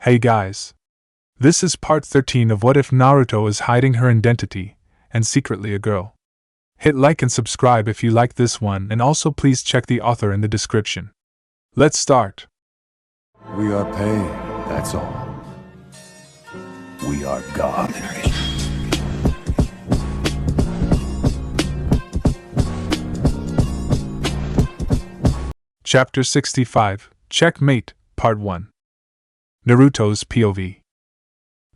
Hey guys. This is part 13 of What If Naruto is hiding her identity and secretly a girl. Hit like and subscribe if you like this one, and also please check the author in the description. Let's start. We are pain, that's all. We are God. Chapter 65, Checkmate, Part 1. Naruto's POV.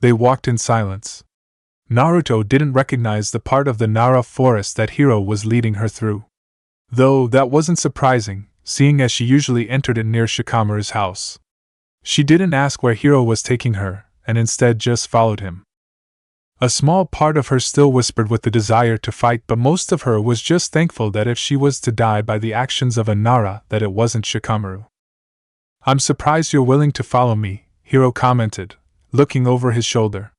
They walked in silence. Naruto didn't recognize the part of the Nara forest that Hiro was leading her through. Though that wasn't surprising, seeing as she usually entered it near Shikamaru's house. She didn't ask where Hiro was taking her, and instead just followed him. A small part of her still whispered with the desire to fight, but most of her was just thankful that if she was to die by the actions of a Nara, that it wasn't Shikamaru. "I'm surprised you're willing to follow me," Hiro commented, looking over his shoulder.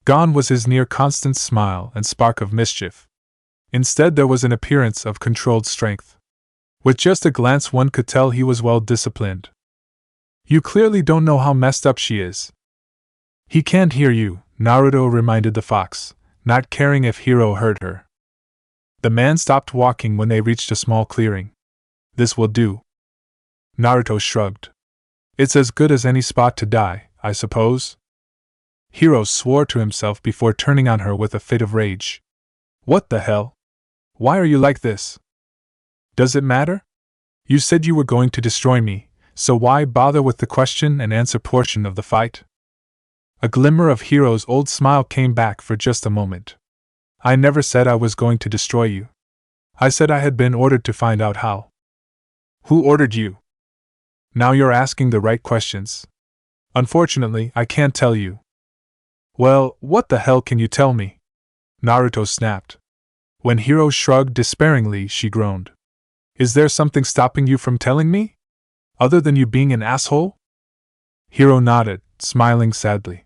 Gone was his near-constant smile and spark of mischief. Instead there was an appearance of controlled strength. With just a glance one could tell he was well disciplined. "You clearly don't know how messed up she is." "He can't hear you," Naruto reminded the fox, not caring if Hiro heard her. The man stopped walking when they reached a small clearing. "This will do." Naruto shrugged. "It's as good as any spot to die, I suppose?" Hiro swore to himself before turning on her with a fit of rage. "What the hell? Why are you like this? Does it matter? You said you were going to destroy me, so why bother with the question and answer portion of the fight?" A glimmer of Hiro's old smile came back for just a moment. "I never said I was going to destroy you. I said I had been ordered to find out how." "Who ordered you?" "Now you're asking the right questions. Unfortunately, I can't tell you." "Well, what the hell can you tell me?" Naruto snapped. When Hiro shrugged despairingly, she groaned. "Is there something stopping you from telling me? Other than you being an asshole?" Hiro nodded, smiling sadly.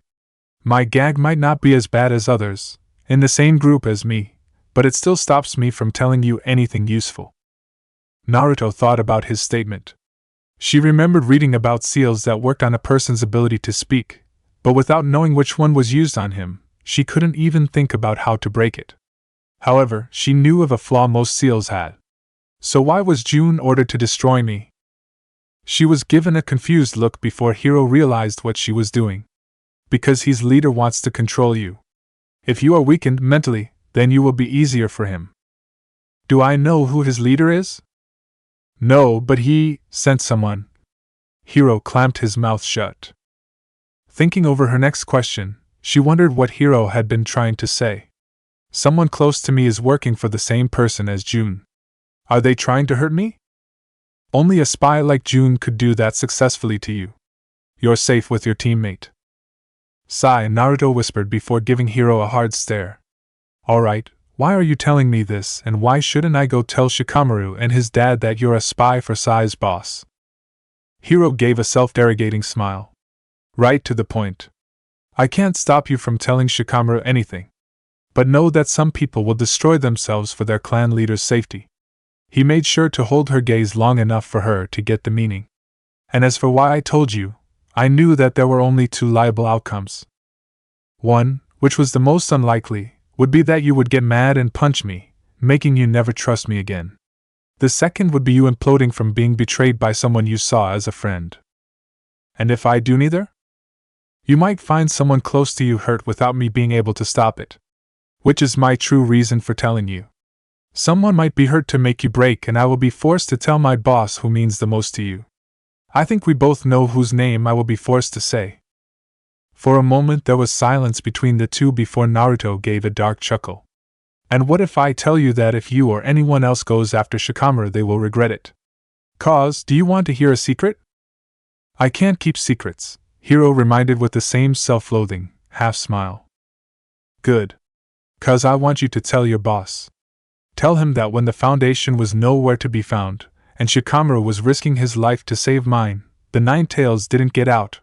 "My gag might not be as bad as others, in the same group as me, but it still stops me from telling you anything useful." Naruto thought about his statement. She remembered reading about seals that worked on a person's ability to speak, but without knowing which one was used on him, she couldn't even think about how to break it. However, she knew of a flaw most seals had. So why was June ordered to destroy me? She was given a confused look before Hiro realized what she was doing. Because his leader wants to control you. If you are weakened mentally, then you will be easier for him. "Do I know who his leader is?" "No, but he sent someone." Hiro clamped his mouth shut. Thinking over her next question, she wondered what Hiro had been trying to say. "Someone close to me is working for the same person as June. Are they trying to hurt me?" "Only a spy like June could do that successfully to you. You're safe with your teammate." Sigh, Naruto whispered before giving Hiro a hard stare. "Alright, why are you telling me this, and why shouldn't I go tell Shikamaru and his dad that you're a spy for Sai's boss?" Hiro gave a self-derogating smile. "Right to the point. I can't stop you from telling Shikamaru anything. But know that some people will destroy themselves for their clan leader's safety." He made sure to hold her gaze long enough for her to get the meaning. "And as for why I told you, I knew that there were only two liable outcomes. One, which was the most unlikely, would be that you would get mad and punch me, making you never trust me again. The second would be you imploding from being betrayed by someone you saw as a friend. And if I do neither? You might find someone close to you hurt without me being able to stop it. Which is my true reason for telling you. Someone might be hurt to make you break, and I will be forced to tell my boss who means the most to you. I think we both know whose name I will be forced to say." For a moment there was silence between the two before Naruto gave a dark chuckle. "And what if I tell you that if you or anyone else goes after Shikamaru they will regret it? Cause, do you want to hear a secret?" "I can't keep secrets," Hiro reminded with the same self-loathing, half-smile. "Good. 'Cause I want you to tell your boss. Tell him that when the Foundation was nowhere to be found, and Shikamaru was risking his life to save mine, the Nine Tails didn't get out."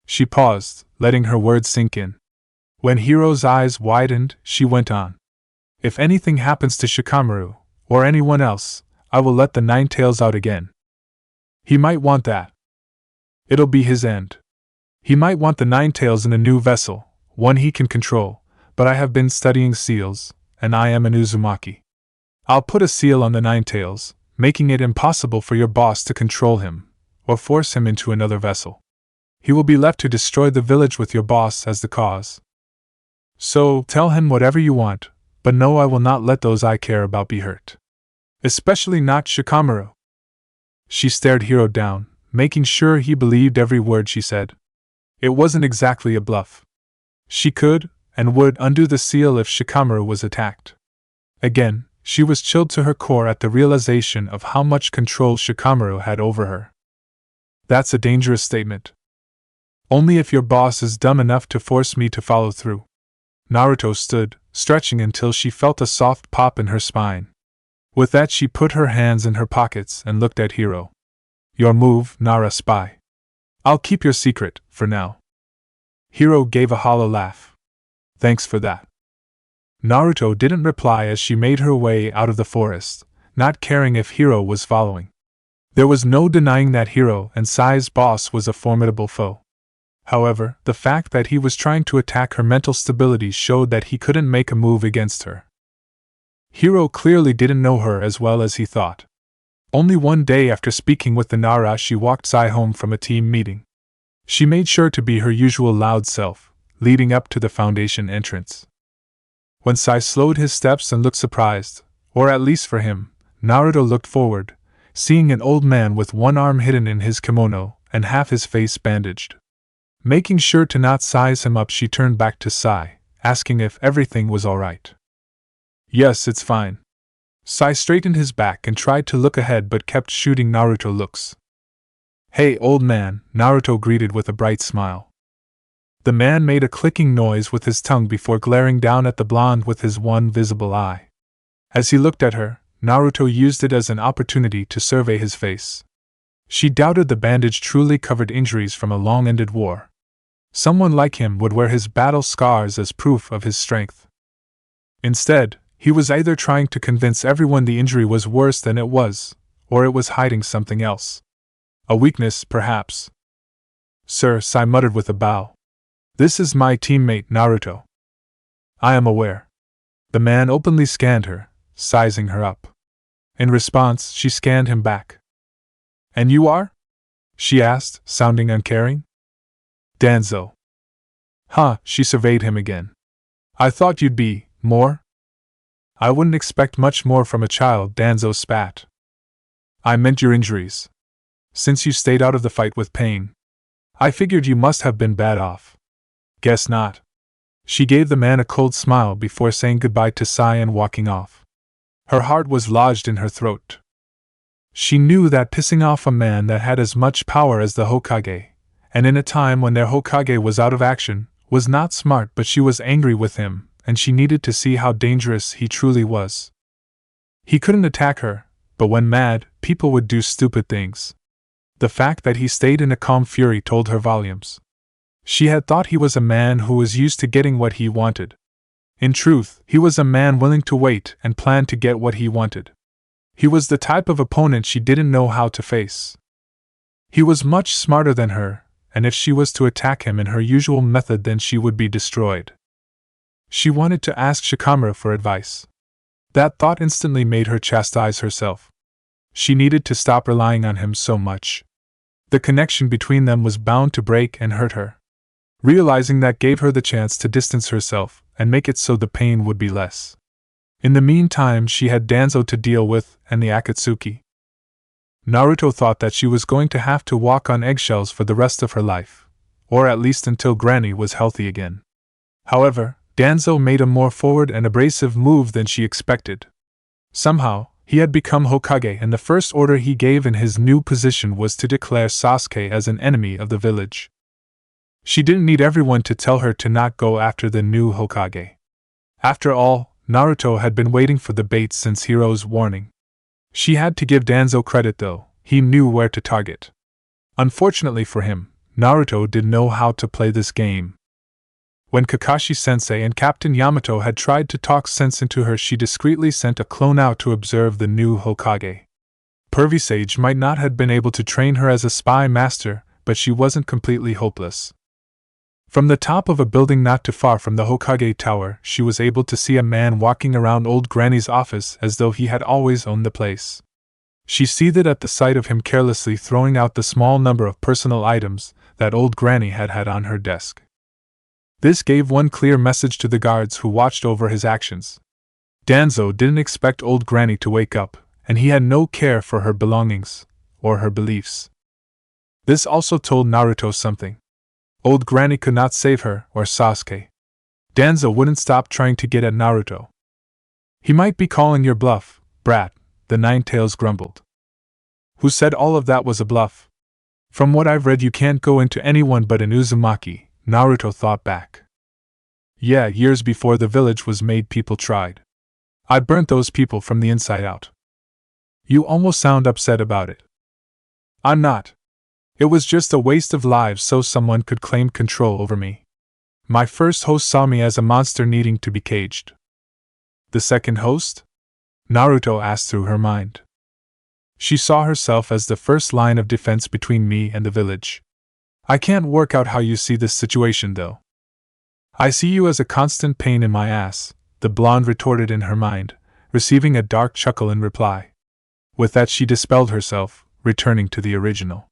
She paused, letting her words sink in. When Hiro's eyes widened, she went on. "If anything happens to Shikamaru, or anyone else, I will let the Nine Tails out again. He might want that. It'll be his end. He might want the Nine Tails in a new vessel, one he can control, but I have been studying seals, and I am an Uzumaki. I'll put a seal on the Nine Tails, making it impossible for your boss to control him, or force him into another vessel. He will be left to destroy the village with your boss as the cause. So, tell him whatever you want, but no, I will not let those I care about be hurt. Especially not Shikamaru. She stared Hiro down, making sure he believed every word she said. It wasn't exactly a bluff. She could, and would, undo the seal if Shikamaru was attacked. Again, she was chilled to her core at the realization of how much control Shikamaru had over her. That's a dangerous statement. Only if your boss is dumb enough to force me to follow through. Naruto stood, stretching until she felt a soft pop in her spine. With that, she put her hands in her pockets and looked at Hiro. Your move, Nara spy. I'll keep your secret, for now. Hiro gave a hollow laugh. Thanks for that. Naruto didn't reply as she made her way out of the forest, not caring if Hiro was following. There was no denying that Hiro and Sai's boss was a formidable foe. However, the fact that he was trying to attack her mental stability showed that he couldn't make a move against her. Hiro clearly didn't know her as well as he thought. Only one day after speaking with the Nara, she walked Sai home from a team meeting. She made sure to be her usual loud self, leading up to the Foundation entrance. When Sai slowed his steps and looked surprised, or at least for him, Naruto looked forward, seeing an old man with one arm hidden in his kimono and half his face bandaged. Making sure to not size him up, she turned back to Sai, asking if everything was all right. Yes, it's fine. Sai straightened his back and tried to look ahead but kept shooting Naruto looks. Hey, old man, Naruto greeted with a bright smile. The man made a clicking noise with his tongue before glaring down at the blonde with his one visible eye. As he looked at her, Naruto used it as an opportunity to survey his face. She doubted the bandage truly covered injuries from a long-ended war. Someone like him would wear his battle scars as proof of his strength. Instead, he was either trying to convince everyone the injury was worse than it was, or it was hiding something else. A weakness, perhaps. Sir, Sai muttered with a bow. This is my teammate Naruto. I am aware. The man openly scanned her, sizing her up. In response, she scanned him back. And you are? She asked, sounding uncaring. Danzo. Huh, she surveyed him again. I thought you'd be, more? I wouldn't expect much more from a child, Danzo spat. I meant your injuries. Since you stayed out of the fight with pain, I figured you must have been bad off. Guess not. She gave the man a cold smile before saying goodbye to Sai and walking off. Her heart was lodged in her throat. She knew that pissing off a man that had as much power as the Hokage, and in a time when their Hokage was out of action, was not smart, but she was angry with him, and she needed to see how dangerous he truly was. He couldn't attack her, but when mad, people would do stupid things. The fact that he stayed in a calm fury told her volumes. She had thought he was a man who was used to getting what he wanted. In truth, he was a man willing to wait and plan to get what he wanted. He was the type of opponent she didn't know how to face. He was much smarter than her, and if she was to attack him in her usual method, then she would be destroyed. She wanted to ask Shikamaru for advice. That thought instantly made her chastise herself. She needed to stop relying on him so much. The connection between them was bound to break and hurt her. Realizing that gave her the chance to distance herself and make it so the pain would be less. In the meantime, she had Danzo to deal with and the Akatsuki. Naruto thought that she was going to have to walk on eggshells for the rest of her life, or at least until Granny was healthy again. However, Danzo made a more forward and abrasive move than she expected. Somehow, he had become Hokage, and the first order he gave in his new position was to declare Sasuke as an enemy of the village. She didn't need everyone to tell her to not go after the new Hokage. After all, Naruto had been waiting for the bait since Hiro's warning. She had to give Danzo credit though, he knew where to target. Unfortunately for him, Naruto didn't know how to play this game. When Kakashi-sensei and Captain Yamato had tried to talk sense into her, she discreetly sent a clone out to observe the new Hokage. Pervy Sage might not have been able to train her as a spy master, but she wasn't completely hopeless. From the top of a building not too far from the Hokage Tower, she was able to see a man walking around old Granny's office as though he had always owned the place. She seethed at the sight of him carelessly throwing out the small number of personal items that old Granny had had on her desk. This gave one clear message to the guards who watched over his actions. Danzo didn't expect old Granny to wake up, and he had no care for her belongings, or her beliefs. This also told Naruto something. Old Granny could not save her, or Sasuke. Danzo wouldn't stop trying to get at Naruto. He might be calling your bluff, brat, the Nine-Tails grumbled. Who said all of that was a bluff? From what I've read you can't go into anyone but an Uzumaki, Naruto thought back. Yeah, years before the village was made people tried. I burnt those people from the inside out. You almost sound upset about it. I'm not. It was just a waste of lives so someone could claim control over me. My first host saw me as a monster needing to be caged. The second host? Naruto asked through her mind. She saw herself as the first line of defense between me and the village. I can't work out how you see this situation though. I see you as a constant pain in my ass, the blonde retorted in her mind, receiving a dark chuckle in reply. With that she dispelled herself, returning to the original.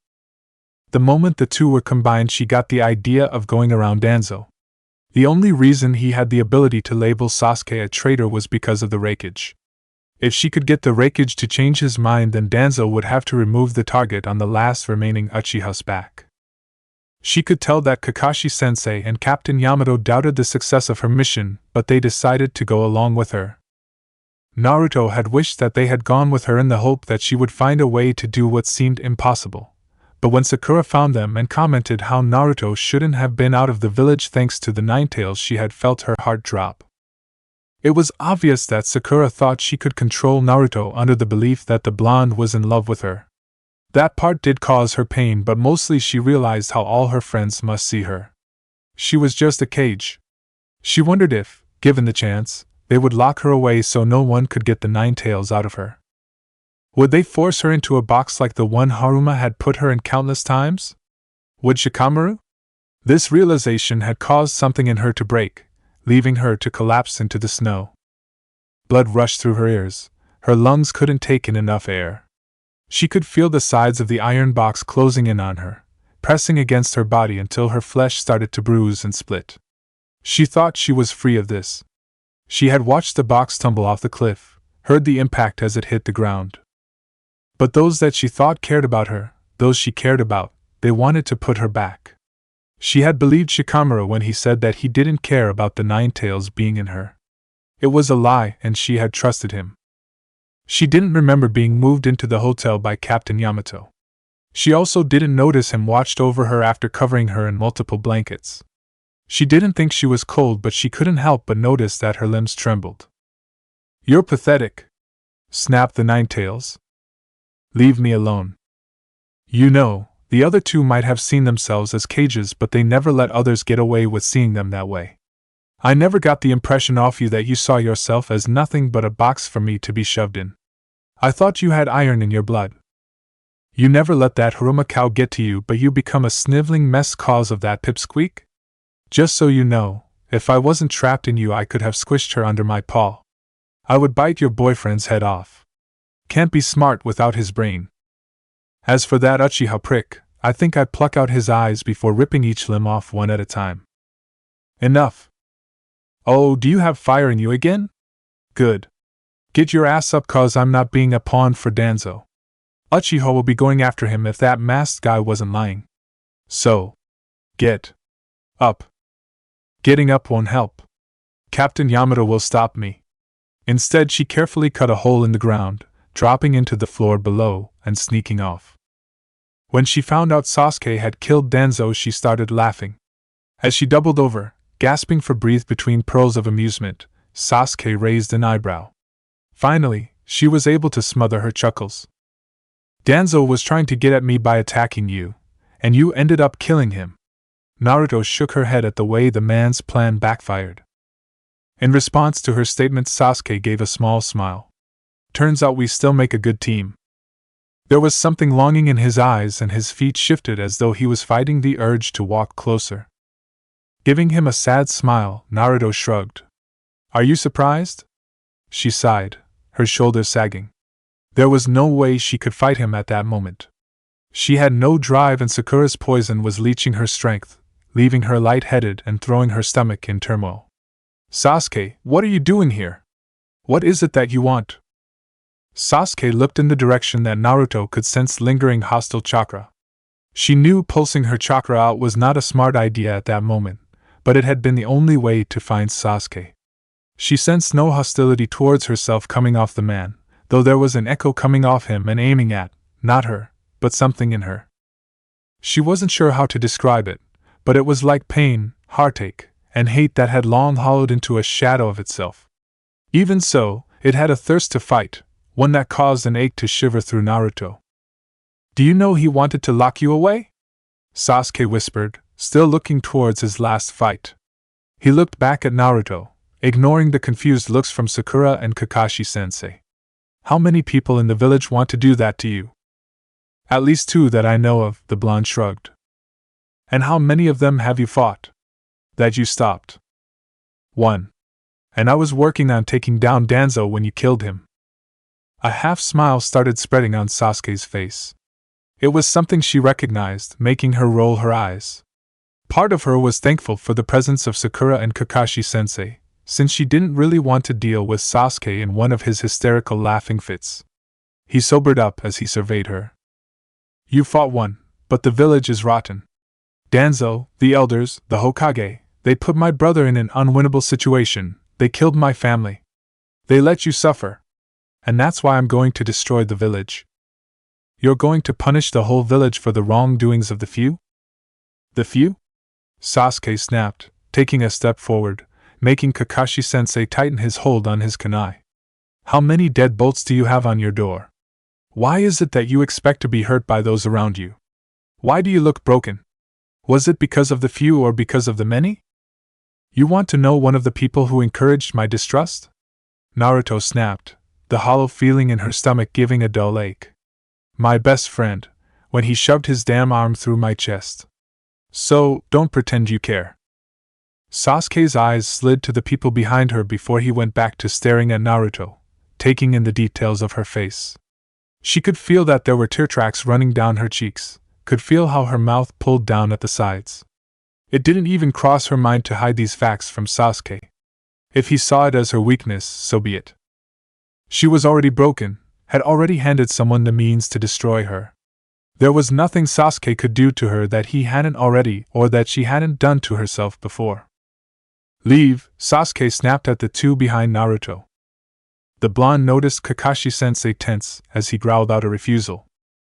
The moment the two were combined she got the idea of going around Danzo. The only reason he had the ability to label Sasuke a traitor was because of the raikage. If she could get the raikage to change his mind then Danzo would have to remove the target on the last remaining Uchiha's back. She could tell that Kakashi-sensei and Captain Yamato doubted the success of her mission, but they decided to go along with her. Naruto had wished that they had gone with her in the hope that she would find a way to do what seemed impossible. But when Sakura found them and commented how Naruto shouldn't have been out of the village thanks to the Nine-Tails, she had felt her heart drop. It was obvious that Sakura thought she could control Naruto under the belief that the blonde was in love with her. That part did cause her pain, but mostly she realized how all her friends must see her. She was just a cage. She wondered if, given the chance, they would lock her away so no one could get the Nine-Tails out of her. Would they force her into a box like the one Haruma had put her in countless times? Would Shikamaru? This realization had caused something in her to break, leaving her to collapse into the snow. Blood rushed through her ears, her lungs couldn't take in enough air. She could feel the sides of the iron box closing in on her, pressing against her body until her flesh started to bruise and split. She thought she was free of this. She had watched the box tumble off the cliff, heard the impact as it hit the ground. But those that she thought cared about her, those she cared about, they wanted to put her back. She had believed Shikamaru when he said that he didn't care about the Nine-Tails being in her. It was a lie, and she had trusted him. She didn't remember being moved into the hotel by Captain Yamato. She also didn't notice him watched over her after covering her in multiple blankets. She didn't think she was cold, but she couldn't help but notice that her limbs trembled. "You're pathetic," snapped the Nine-Tails. "Leave me alone." You know, the other two might have seen themselves as cages, but they never let others get away with seeing them that way. I never got the impression off you that you saw yourself as nothing but a box for me to be shoved in. I thought you had iron in your blood. You never let that Haruma cow get to you, but you become a sniveling mess cause of that pipsqueak? Just so you know, if I wasn't trapped in you I could have squished her under my paw. I would bite your boyfriend's head off. Can't be smart without his brain. As for that Uchiha prick, I think I'd pluck out his eyes before ripping each limb off one at a time. Enough. Oh, do you have fire in you again? Good. Get your ass up, cause I'm not being a pawn for Danzo. Uchiha will be going after him if that masked guy wasn't lying. So, get up. Getting up won't help. Captain Yamato will stop me. Instead, she carefully cut a hole in the ground, dropping into the floor below and sneaking off. When she found out Sasuke had killed Danzo, she started laughing. As she doubled over, gasping for breath between pearls of amusement, Sasuke raised an eyebrow. Finally, she was able to smother her chuckles. Danzo was trying to get at me by attacking you, and you ended up killing him. Naruto shook her head at the way the man's plan backfired. In response to her statement, Sasuke gave a small smile. Turns out we still make a good team. There was something longing in his eyes and his feet shifted as though he was fighting the urge to walk closer. Giving him a sad smile, Naruto shrugged. Are you surprised? She sighed, her shoulders sagging. There was no way she could fight him at that moment. She had no drive and Sakura's poison was leeching her strength, leaving her light-headed and throwing her stomach in turmoil. Sasuke, what are you doing here? What is it that you want? Sasuke looked in the direction that Naruto could sense lingering hostile chakra. She knew pulsing her chakra out was not a smart idea at that moment, but it had been the only way to find Sasuke. She sensed no hostility towards herself coming off the man, though there was an echo coming off him and aiming at, not her, but something in her. She wasn't sure how to describe it, but it was like pain, heartache, and hate that had long hollowed into a shadow of itself. Even so, it had a thirst to fight, one that caused an ache to shiver through Naruto. Do you know he wanted to lock you away? Sasuke whispered, still looking towards his last fight. He looked back at Naruto, ignoring the confused looks from Sakura and Kakashi-sensei. How many people in the village want to do that to you? At least 2 that I know of, the blonde shrugged. And how many of them have you fought? That you stopped? 1. And I was working on taking down Danzo when you killed him. A half-smile started spreading on Sasuke's face. It was something she recognized, making her roll her eyes. Part of her was thankful for the presence of Sakura and Kakashi-sensei, since she didn't really want to deal with Sasuke in one of his hysterical laughing fits. He sobered up as he surveyed her. You fought 1, but the village is rotten. Danzo, the elders, the Hokage, they put my brother in an unwinnable situation, they killed my family. They let you suffer. And that's why I'm going to destroy the village. You're going to punish the whole village for the wrongdoings of the few? The few? Sasuke snapped, taking a step forward, making Kakashi-sensei tighten his hold on his kunai. How many deadbolts do you have on your door? Why is it that you expect to be hurt by those around you? Why do you look broken? Was it because of the few or because of the many? You want to know one of the people who encouraged my distrust? Naruto snapped, the hollow feeling in her stomach giving a dull ache. My best friend, when he shoved his damn arm through my chest. So, don't pretend you care. Sasuke's eyes slid to the people behind her before he went back to staring at Naruto, taking in the details of her face. She could feel that there were tear tracks running down her cheeks, could feel how her mouth pulled down at the sides. It didn't even cross her mind to hide these facts from Sasuke. If he saw it as her weakness, so be it. She was already broken, had already handed someone the means to destroy her. There was nothing Sasuke could do to her that he hadn't already or that she hadn't done to herself before. Leave, Sasuke snapped at the 2 behind Naruto. The blonde noticed Kakashi-sensei tense as he growled out a refusal.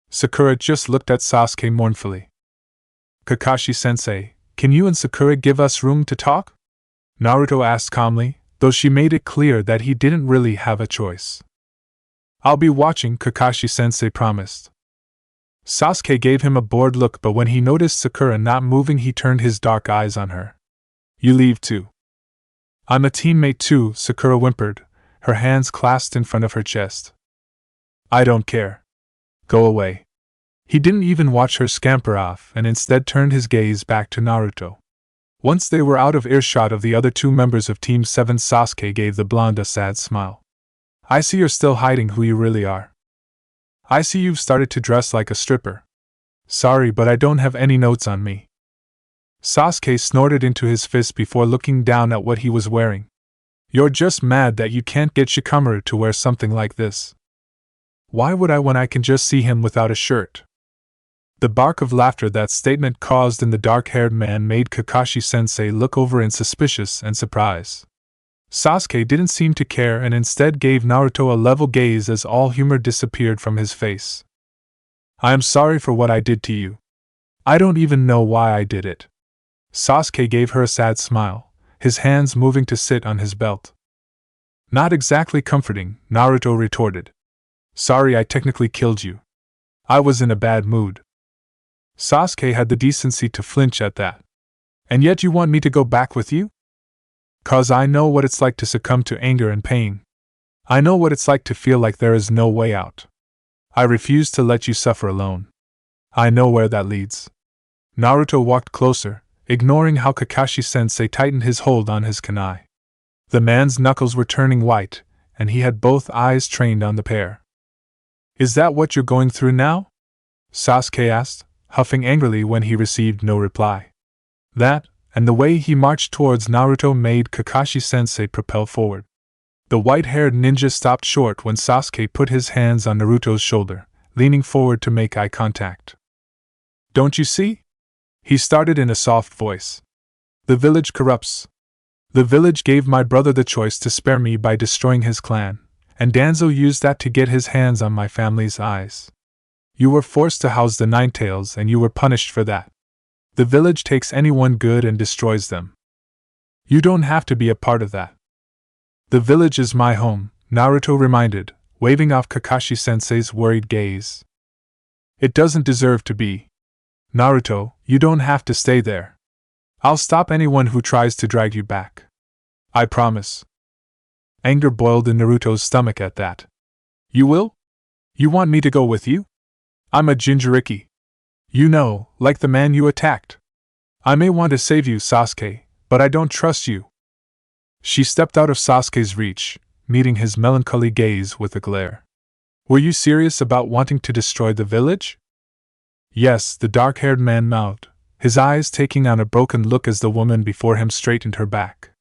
Sakura just looked at Sasuke mournfully. Kakashi-sensei, can you and Sakura give us room to talk? Naruto asked calmly, though she made it clear that he didn't really have a choice. I'll be watching, Kakashi-sensei promised. Sasuke gave him a bored look, but when he noticed Sakura not moving he turned his dark eyes on her. You leave too. I'm a teammate too, Sakura whimpered, her hands clasped in front of her chest. I don't care. Go away. He didn't even watch her scamper off and instead turned his gaze back to Naruto. Once they were out of earshot of the other 2 members of Team 7, Sasuke gave the blonde a sad smile. I see you're still hiding who you really are. I see you've started to dress like a stripper. Sorry, but I don't have any notes on me. Sasuke snorted into his fist before looking down at what he was wearing. You're just mad that you can't get Shikamaru to wear something like this. Why would I when I can just see him without a shirt? The bark of laughter that statement caused in the dark-haired man made Kakashi-sensei look over in suspicious and surprise. Sasuke didn't seem to care and instead gave Naruto a level gaze as all humor disappeared from his face. I am sorry for what I did to you. I don't even know why I did it. Sasuke gave her a sad smile, his hands moving to sit on his belt. Not exactly comforting, Naruto retorted. Sorry I technically killed you. I was in a bad mood. Sasuke had the decency to flinch at that. And yet you want me to go back with you? 'Cause I know what it's like to succumb to anger and pain. I know what it's like to feel like there is no way out. I refuse to let you suffer alone. I know where that leads. Naruto walked closer, ignoring how Kakashi-sensei tightened his hold on his kunai. The man's knuckles were turning white, and he had both eyes trained on the pair. "Is that what you're going through now?" Sasuke asked, huffing angrily when he received no reply. That, and the way he marched towards Naruto made Kakashi-sensei propel forward. The white-haired ninja stopped short when Sasuke put his hands on Naruto's shoulder, leaning forward to make eye contact. "Don't you see?" he started in a soft voice. "The village corrupts. The village gave my brother the choice to spare me by destroying his clan, and Danzo used that to get his hands on my family's eyes. You were forced to house the Ninetales and you were punished for that. The village takes anyone good and destroys them. You don't have to be a part of that." "The village is my home," Naruto reminded, waving off Kakashi-sensei's worried gaze. "It doesn't deserve to be. Naruto, you don't have to stay there. I'll stop anyone who tries to drag you back. I promise." Anger boiled in Naruto's stomach at that. "You will? You want me to go with you? I'm a Jinchuriki. You know, like the man you attacked. I may want to save you, Sasuke, but I don't trust you." She stepped out of Sasuke's reach, meeting his melancholy gaze with a glare. "Were you serious about wanting to destroy the village?" "Yes," the dark-haired man mouthed, his eyes taking on a broken look as the woman before him straightened her back.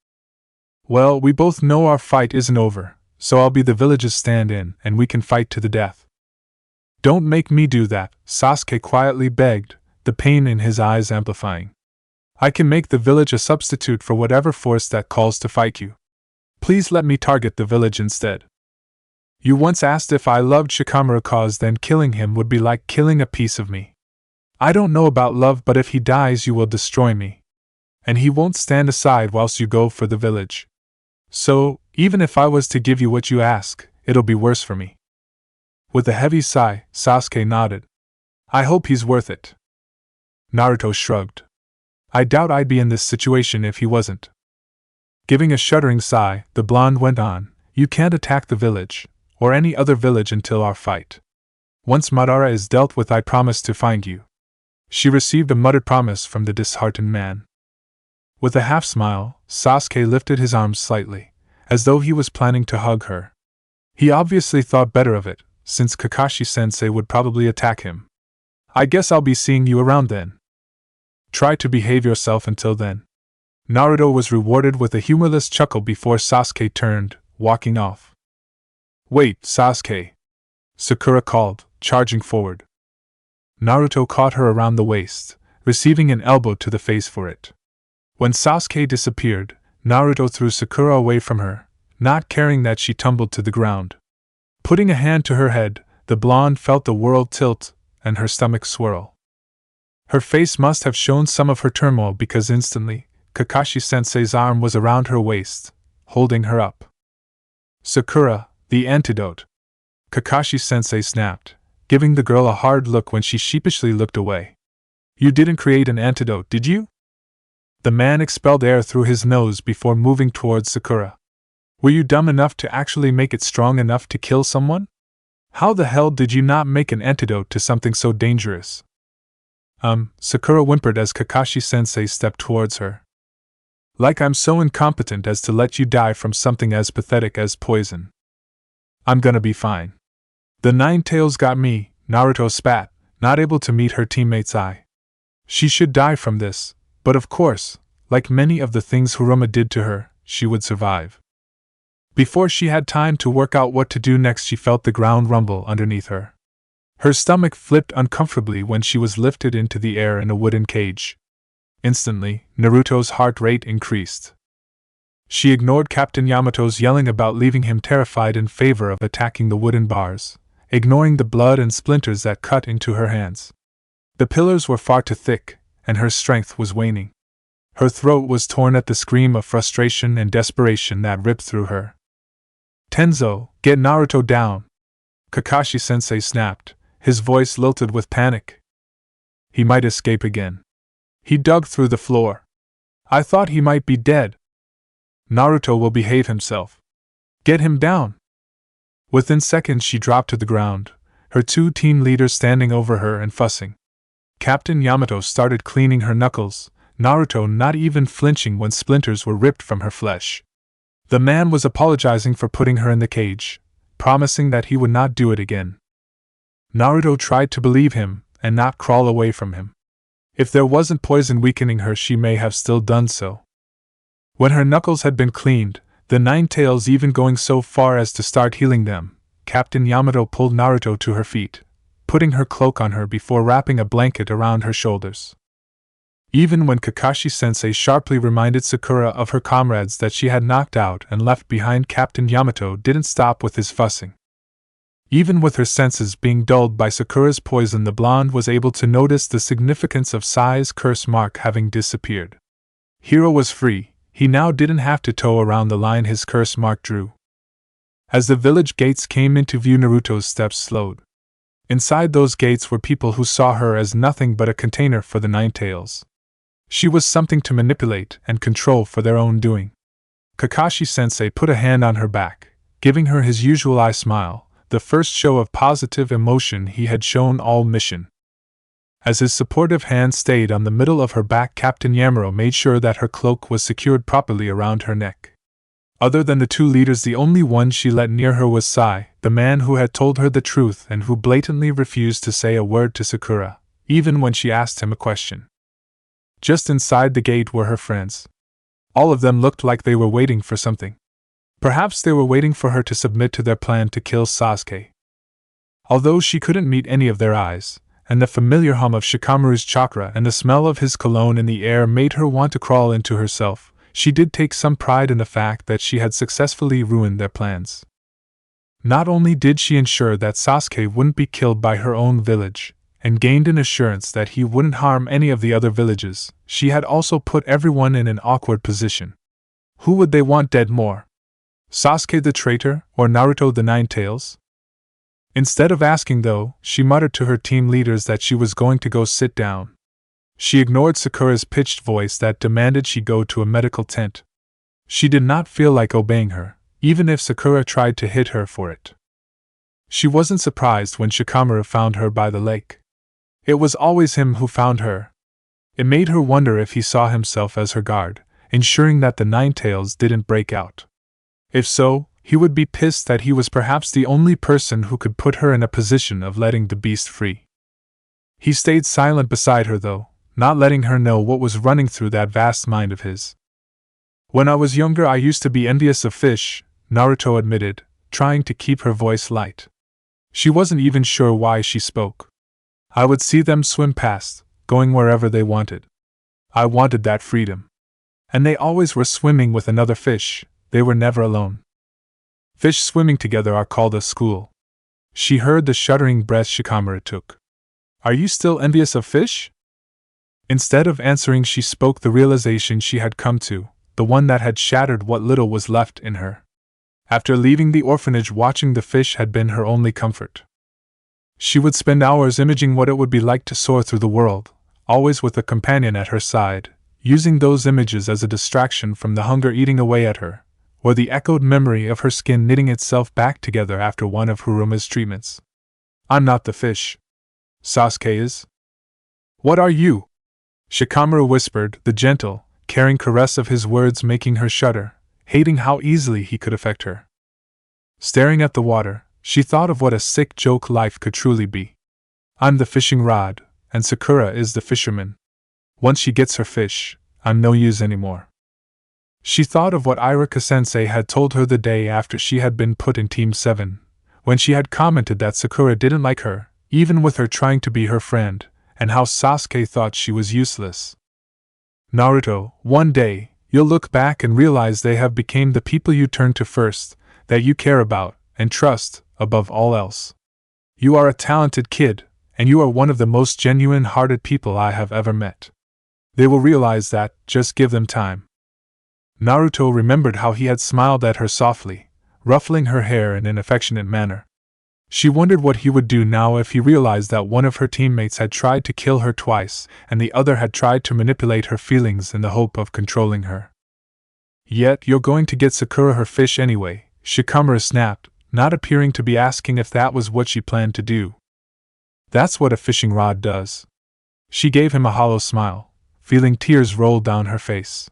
"Well, we both know our fight isn't over, so I'll be the village's stand-in and we can fight to the death." "Don't make me do that," Sasuke quietly begged, the pain in his eyes amplifying. "I can make the village a substitute for whatever force that calls to fight you. Please let me target the village instead. You once asked if I loved Shikamaru cause then killing him would be like killing a piece of me. I don't know about love, but if he dies you will destroy me. And he won't stand aside whilst you go for the village. So, even if I was to give you what you ask, it'll be worse for me." With a heavy sigh, Sasuke nodded. "I hope he's worth it." Naruto shrugged. "I doubt I'd be in this situation if he wasn't." Giving a shuddering sigh, the blonde went on, "You can't attack the village, or any other village until our fight. Once Madara is dealt with I promise to find you." She received a muttered promise from the disheartened man. With a half-smile, Sasuke lifted his arms slightly, as though he was planning to hug her. He obviously thought better of it, since Kakashi-sensei would probably attack him. "I guess I'll be seeing you around then. Try to behave yourself until then." Naruto was rewarded with a humorless chuckle before Sasuke turned, walking off. "Wait, Sasuke!" Sakura called, charging forward. Naruto caught her around the waist, receiving an elbow to the face for it. When Sasuke disappeared, Naruto threw Sakura away from her, not caring that she tumbled to the ground. Putting a hand to her head, the blonde felt the world tilt and her stomach swirl. Her face must have shown some of her turmoil because instantly, Kakashi-sensei's arm was around her waist, holding her up. "Sakura, the antidote!" Kakashi-sensei snapped, giving the girl a hard look when she sheepishly looked away. "You didn't create an antidote, did you?" The man expelled air through his nose before moving towards Sakura. "Were you dumb enough to actually make it strong enough to kill someone? How the hell did you not make an antidote to something so dangerous?" Sakura whimpered as Kakashi-sensei stepped towards her. "Like I'm so incompetent as to let you die from something as pathetic as poison. I'm gonna be fine." "The Nine-Tails got me," Naruto spat, not able to meet her teammate's eye. She should die from this, but of course, like many of the things Hiruma did to her, she would survive. Before she had time to work out what to do next, she felt the ground rumble underneath her. Her stomach flipped uncomfortably when she was lifted into the air in a wooden cage. Instantly, Naruto's heart rate increased. She ignored Captain Yamato's yelling about leaving him terrified in favor of attacking the wooden bars, ignoring the blood and splinters that cut into her hands. The pillars were far too thick, and her strength was waning. Her throat was torn at the scream of frustration and desperation that ripped through her. "Tenzo, get Naruto down!" Kakashi-sensei snapped, his voice lilted with panic. "He might escape again. He dug through the floor. I thought he might be dead." "Naruto will behave himself. Get him down!" Within seconds she dropped to the ground, her two team leaders standing over her and fussing. Captain Yamato started cleaning her knuckles, Naruto not even flinching when splinters were ripped from her flesh. The man was apologizing for putting her in the cage, promising that he would not do it again. Naruto tried to believe him and not crawl away from him. If there wasn't poison weakening her, she may have still done so. When her knuckles had been cleaned, the Nine Tails even going so far as to start healing them, Captain Yamato pulled Naruto to her feet, putting her cloak on her before wrapping a blanket around her shoulders. Even when Kakashi-sensei sharply reminded Sakura of her comrades that she had knocked out and left behind, Captain Yamato didn't stop with his fussing. Even with her senses being dulled by Sakura's poison, the blonde was able to notice the significance of Sai's curse mark having disappeared. Hiro was free, he now didn't have to toe around the line his curse mark drew. As the village gates came into view, Naruto's steps slowed. Inside those gates were people who saw her as nothing but a container for the Nine Tails. She was something to manipulate and control for their own doing. Kakashi-sensei put a hand on her back, giving her his usual eye smile, the first show of positive emotion he had shown all mission. As his supportive hand stayed on the middle of her back, Captain Yamato made sure that her cloak was secured properly around her neck. Other than the two leaders, the only one she let near her was Sai, the man who had told her the truth and who blatantly refused to say a word to Sakura, even when she asked him a question. Just inside the gate were her friends. All of them looked like they were waiting for something. Perhaps they were waiting for her to submit to their plan to kill Sasuke. Although she couldn't meet any of their eyes, and the familiar hum of Shikamaru's chakra and the smell of his cologne in the air made her want to crawl into herself, she did take some pride in the fact that she had successfully ruined their plans. Not only did she ensure that Sasuke wouldn't be killed by her own village, and gained an assurance that he wouldn't harm any of the other villages, she had also put everyone in an awkward position. Who would they want dead more? Sasuke the traitor, or Naruto the Nine Tails? Instead of asking, though, she muttered to her team leaders that she was going to go sit down. She ignored Sakura's pitched voice that demanded she go to a medical tent. She did not feel like obeying her, even if Sakura tried to hit her for it. She wasn't surprised when Shikamaru found her by the lake. It was always him who found her. It made her wonder if he saw himself as her guard, ensuring that the Nine Tails didn't break out. If so, he would be pissed that he was perhaps the only person who could put her in a position of letting the beast free. He stayed silent beside her, though, not letting her know what was running through that vast mind of his. When I was younger, I used to be envious of fish, Naruto admitted, trying to keep her voice light. She wasn't even sure why she spoke. I would see them swim past, going wherever they wanted. I wanted that freedom. And they always were swimming with another fish, they were never alone. Fish swimming together are called a school. She heard the shuddering breath Shikamaru took. Are you still envious of fish? Instead of answering, she spoke the realization she had come to, the one that had shattered what little was left in her. After leaving the orphanage, watching the fish had been her only comfort. She would spend hours imaging what it would be like to soar through the world, always with a companion at her side, using those images as a distraction from the hunger eating away at her, or the echoed memory of her skin knitting itself back together after one of Haruma's treatments. I'm not the fish. Sasuke is. What are you? Shikamaru whispered, the gentle, caring caress of his words making her shudder, hating how easily he could affect her. Staring at the water, she thought of what a sick joke life could truly be. I'm the fishing rod, and Sakura is the fisherman. Once she gets her fish, I'm no use anymore. She thought of what Iruka-sensei had told her the day after she had been put in Team 7, when she had commented that Sakura didn't like her, even with her trying to be her friend, and how Sasuke thought she was useless. Naruto, one day, you'll look back and realize they have become the people you turn to first, that you care about, and trust, above all else. You are a talented kid, and you are one of the most genuine-hearted people I have ever met. They will realize that, just give them time. Naruto remembered how he had smiled at her softly, ruffling her hair in an affectionate manner. She wondered what he would do now if he realized that one of her teammates had tried to kill her twice, and the other had tried to manipulate her feelings in the hope of controlling her. Yet you're going to get Sakura her fish anyway, Shikamaru snapped, not appearing to be asking if that was what she planned to do. That's what a fishing rod does. She gave him a hollow smile, feeling tears roll down her face.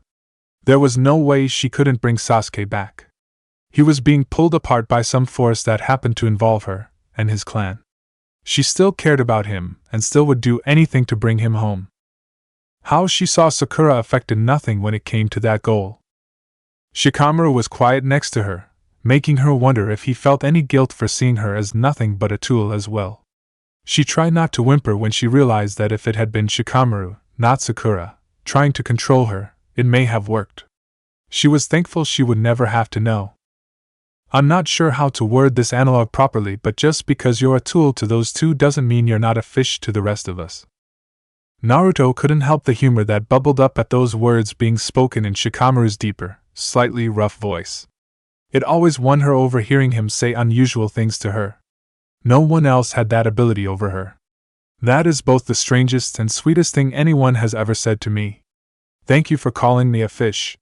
There was no way she couldn't bring Sasuke back. He was being pulled apart by some force that happened to involve her and his clan. She still cared about him and still would do anything to bring him home. How she saw Sakura affected nothing when it came to that goal. Shikamaru was quiet next to her, making her wonder if he felt any guilt for seeing her as nothing but a tool as well. She tried not to whimper when she realized that if it had been Shikamaru, not Sakura, trying to control her, it may have worked. She was thankful she would never have to know. I'm not sure how to word this analog properly, but just because you're a tool to those two doesn't mean you're not a fish to the rest of us. Naruto couldn't help the humor that bubbled up at those words being spoken in Shikamaru's deeper, slightly rough voice. It always won her over hearing him say unusual things to her. No one else had that ability over her. That is both the strangest and sweetest thing anyone has ever said to me. Thank you for calling me a fish.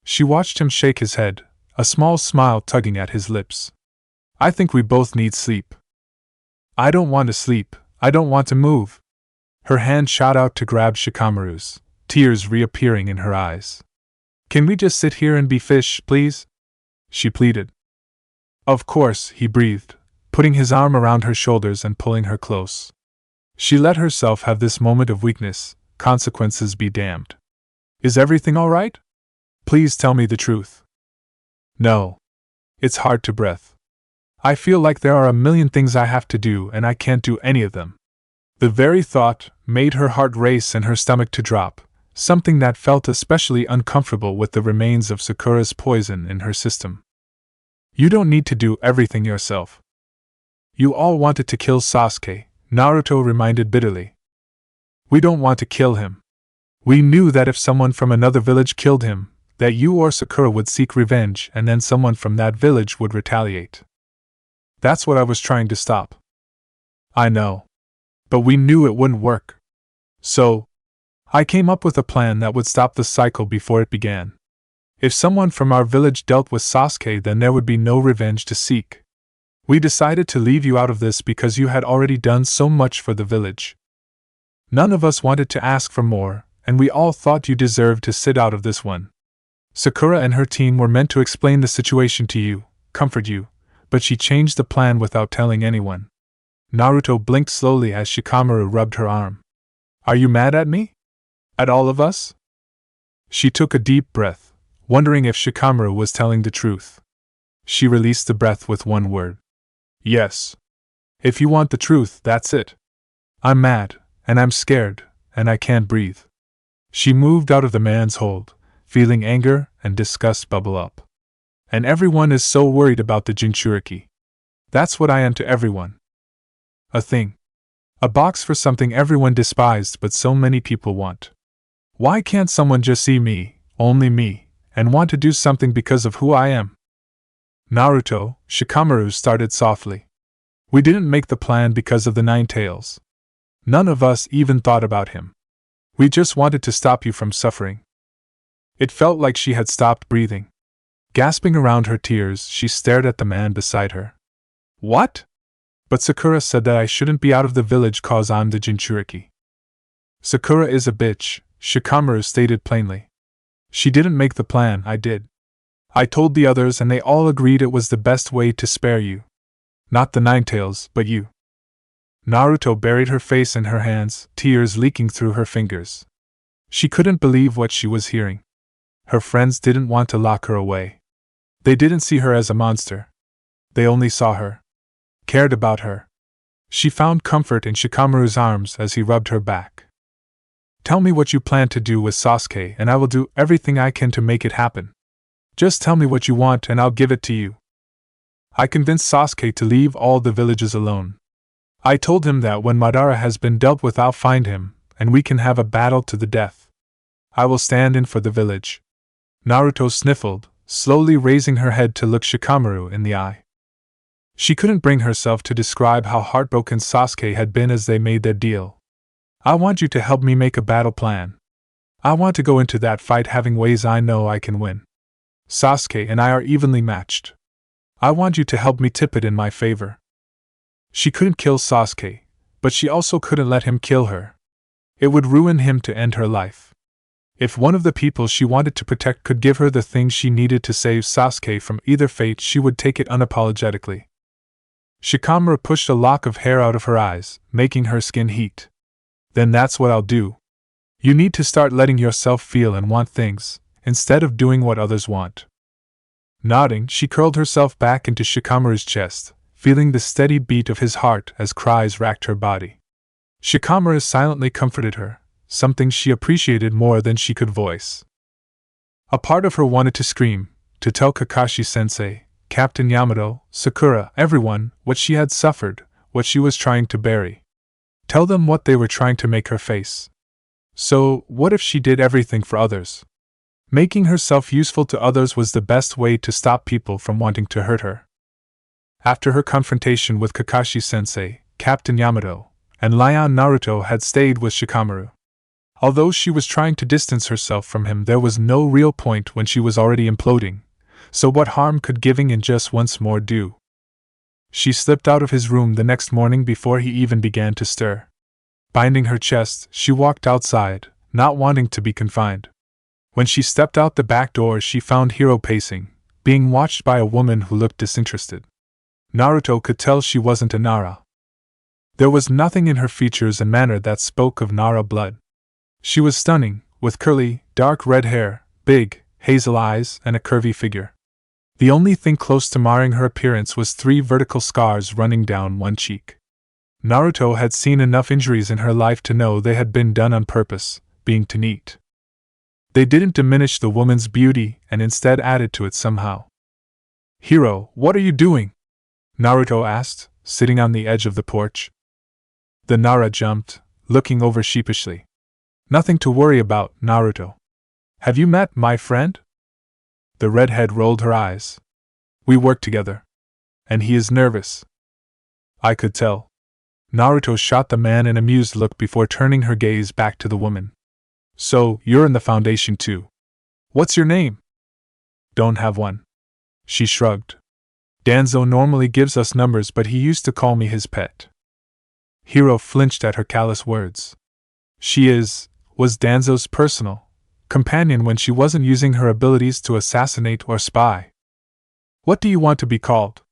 She watched him shake his head, a small smile tugging at his lips. I think we both need sleep. I don't want to sleep, I don't want to move. Her hand shot out to grab Shikamaru's, tears reappearing in her eyes. Can we just sit here and be fish, please? She pleaded. Of course, he breathed, putting his arm around her shoulders and pulling her close. She let herself have this moment of weakness, consequences be damned. Is everything all right? Please tell me the truth. No. It's hard to breathe. I feel like there are a million things I have to do and I can't do any of them. The very thought made her heart race and her stomach to drop, something that felt especially uncomfortable with the remains of Sakura's poison in her system. You don't need to do everything yourself. You all wanted to kill Sasuke, Naruto reminded bitterly. We don't want to kill him. We knew that if someone from another village killed him, that you or Sakura would seek revenge and then someone from that village would retaliate. That's what I was trying to stop. I know. But we knew it wouldn't work. So, I came up with a plan that would stop the cycle before it began. If someone from our village dealt with Sasuke, then there would be no revenge to seek. We decided to leave you out of this because you had already done so much for the village. None of us wanted to ask for more, and we all thought you deserved to sit out of this one. Sakura and her team were meant to explain the situation to you, comfort you, but she changed the plan without telling anyone. Naruto blinked slowly as Shikamaru rubbed her arm. Are you mad at me? At all of us? She took a deep breath, wondering if Shikamaru was telling the truth. She released the breath with one word. Yes. If you want the truth, that's it. I'm mad, and I'm scared, and I can't breathe. She moved out of the man's hold, feeling anger and disgust bubble up. And everyone is so worried about the Jinchuriki. That's what I am to everyone. A thing. A box for something everyone despised but so many people want. Why can't someone just see me, only me, and want to do something because of who I am? Naruto, Shikamaru started softly. We didn't make the plan because of the Nine Tails. None of us even thought about him. We just wanted to stop you from suffering. It felt like she had stopped breathing. Gasping around her tears, she stared at the man beside her. What? But Sakura said that I shouldn't be out of the village cause I'm the Jinchuriki. Sakura is a bitch, Shikamaru stated plainly. She didn't make the plan, I did. I told the others and they all agreed it was the best way to spare you. Not the Nine Tails, but you. Naruto buried her face in her hands, tears leaking through her fingers. She couldn't believe what she was hearing. Her friends didn't want to lock her away. They didn't see her as a monster. They only saw her. Cared about her. She found comfort in Shikamaru's arms as he rubbed her back. Tell me what you plan to do with Sasuke and I will do everything I can to make it happen. Just tell me what you want and I'll give it to you. I convinced Sasuke to leave all the villages alone. I told him that when Madara has been dealt with I'll find him, and we can have a battle to the death. I will stand in for the village. Naruto sniffled, slowly raising her head to look Shikamaru in the eye. She couldn't bring herself to describe how heartbroken Sasuke had been as they made their deal. I want you to help me make a battle plan. I want to go into that fight having ways I know I can win. Sasuke and I are evenly matched. I want you to help me tip it in my favor. She couldn't kill Sasuke, but she also couldn't let him kill her. It would ruin him to end her life. If one of the people she wanted to protect could give her the things she needed to save Sasuke from either fate, she would take it unapologetically. Shikamaru pushed a lock of hair out of her eyes, making her skin heat. Then that's what I'll do. You need to start letting yourself feel and want things, instead of doing what others want. Nodding, she curled herself back into Shikamaru's chest, feeling the steady beat of his heart as cries racked her body. Shikamaru silently comforted her, something she appreciated more than she could voice. A part of her wanted to scream, to tell Kakashi-sensei, Captain Yamato, Sakura, everyone, what she had suffered, what she was trying to bury. Tell them what they were trying to make her face. So, what if she did everything for others? Making herself useful to others was the best way to stop people from wanting to hurt her. After her confrontation with Kakashi-sensei, Captain Yamato, and Lion Naruto had stayed with Shikamaru. Although she was trying to distance herself from him, there was no real point when she was already imploding, so what harm could giving in just once more do? She slipped out of his room the next morning before he even began to stir. Binding her chest, she walked outside, not wanting to be confined. When she stepped out the back door, she found Hiro pacing, being watched by a woman who looked disinterested. Naruto could tell she wasn't a Nara. There was nothing in her features and manner that spoke of Nara blood. She was stunning, with curly, dark red hair, big, hazel eyes, and a curvy figure. The only thing close to marring her appearance was 3 vertical scars running down one cheek. Naruto had seen enough injuries in her life to know they had been done on purpose, being too neat. They didn't diminish the woman's beauty and instead added to it somehow. "Hiro, what are you doing?" Naruto asked, sitting on the edge of the porch. The Nara jumped, looking over sheepishly. "Nothing to worry about, Naruto. Have you met my friend?" The redhead rolled her eyes. "We work together. And he is nervous." "I could tell." Naruto shot the man an amused look before turning her gaze back to the woman. "So, you're in the Foundation too. What's your name?" "Don't have one." She shrugged. "Danzo normally gives us numbers, but he used to call me his pet." Hiro flinched at her callous words. She was Danzo's personal companion when she wasn't using her abilities to assassinate or spy. "What do you want to be called?"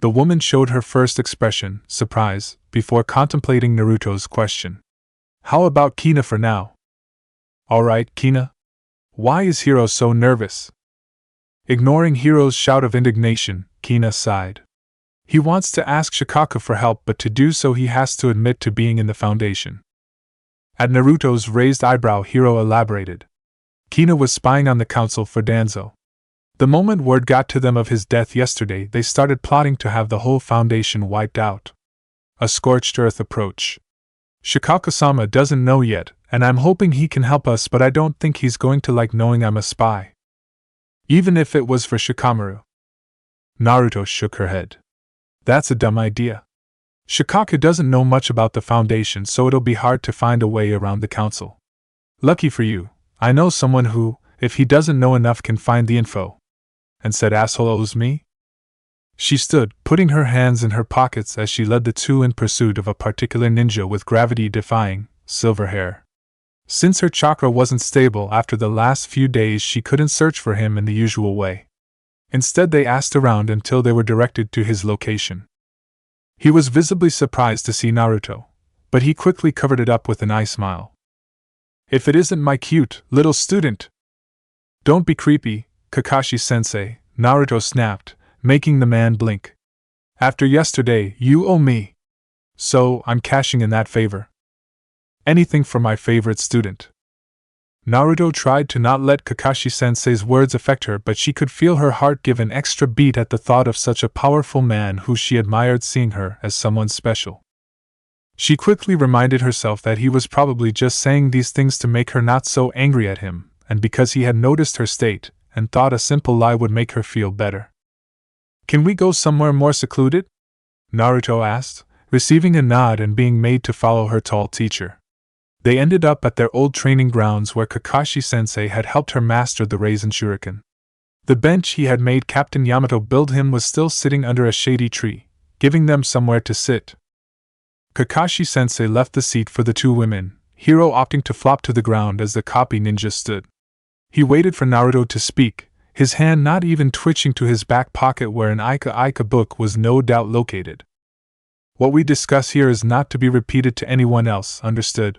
The woman showed her first expression, surprise, before contemplating Naruto's question. "How about Kina for now?" "Alright, Kina." "Why is Hiro so nervous?" Ignoring Hiro's shout of indignation, Kina sighed. "He wants to ask Shikaka for help, but to do so he has to admit to being in the Foundation." At Naruto's raised eyebrow, Hiro elaborated. Kina was spying on the council for Danzo. The moment word got to them of his death yesterday, they started plotting to have the whole Foundation wiped out. A scorched earth approach. Shikaka-sama doesn't know yet, and I'm hoping he can help us, but I don't think he's going to like knowing I'm a spy. Even if it was for Shikamaru. Naruto shook her head. "That's a dumb idea. Shikaka doesn't know much about the Foundation, so it'll be hard to find a way around the council. Lucky for you, I know someone who, if he doesn't know enough, can find the info." "And said asshole owes me?" She stood, putting her hands in her pockets as she led the two in pursuit of a particular ninja with gravity-defying, silver hair. Since her chakra wasn't stable after the last few days, she couldn't search for him in the usual way. Instead, they asked around until they were directed to his location. He was visibly surprised to see Naruto, but he quickly covered it up with an eye smile. "If it isn't my cute, little student!" "Don't be creepy, Kakashi-sensei," Naruto snapped, making the man blink. "After yesterday, you owe me. So, I'm cashing in that favor. Anything for my favorite student." Naruto tried to not let Kakashi-sensei's words affect her, but she could feel her heart give an extra beat at the thought of such a powerful man who she admired seeing her as someone special. She quickly reminded herself that he was probably just saying these things to make her not so angry at him, and because he had noticed her state, and thought a simple lie would make her feel better. "Can we go somewhere more secluded?" Naruto asked, receiving a nod and being made to follow her tall teacher. They ended up at their old training grounds where Kakashi-sensei had helped her master the Raisen Shuriken. The bench he had made Captain Yamato build him was still sitting under a shady tree, giving them somewhere to sit. Kakashi-sensei left the seat for the two women. Hiro opting to flop to the ground as the copy ninja stood. He waited for Naruto to speak, his hand not even twitching to his back pocket where an Ika book was no doubt located. What we discuss here is not to be repeated to anyone else, understood?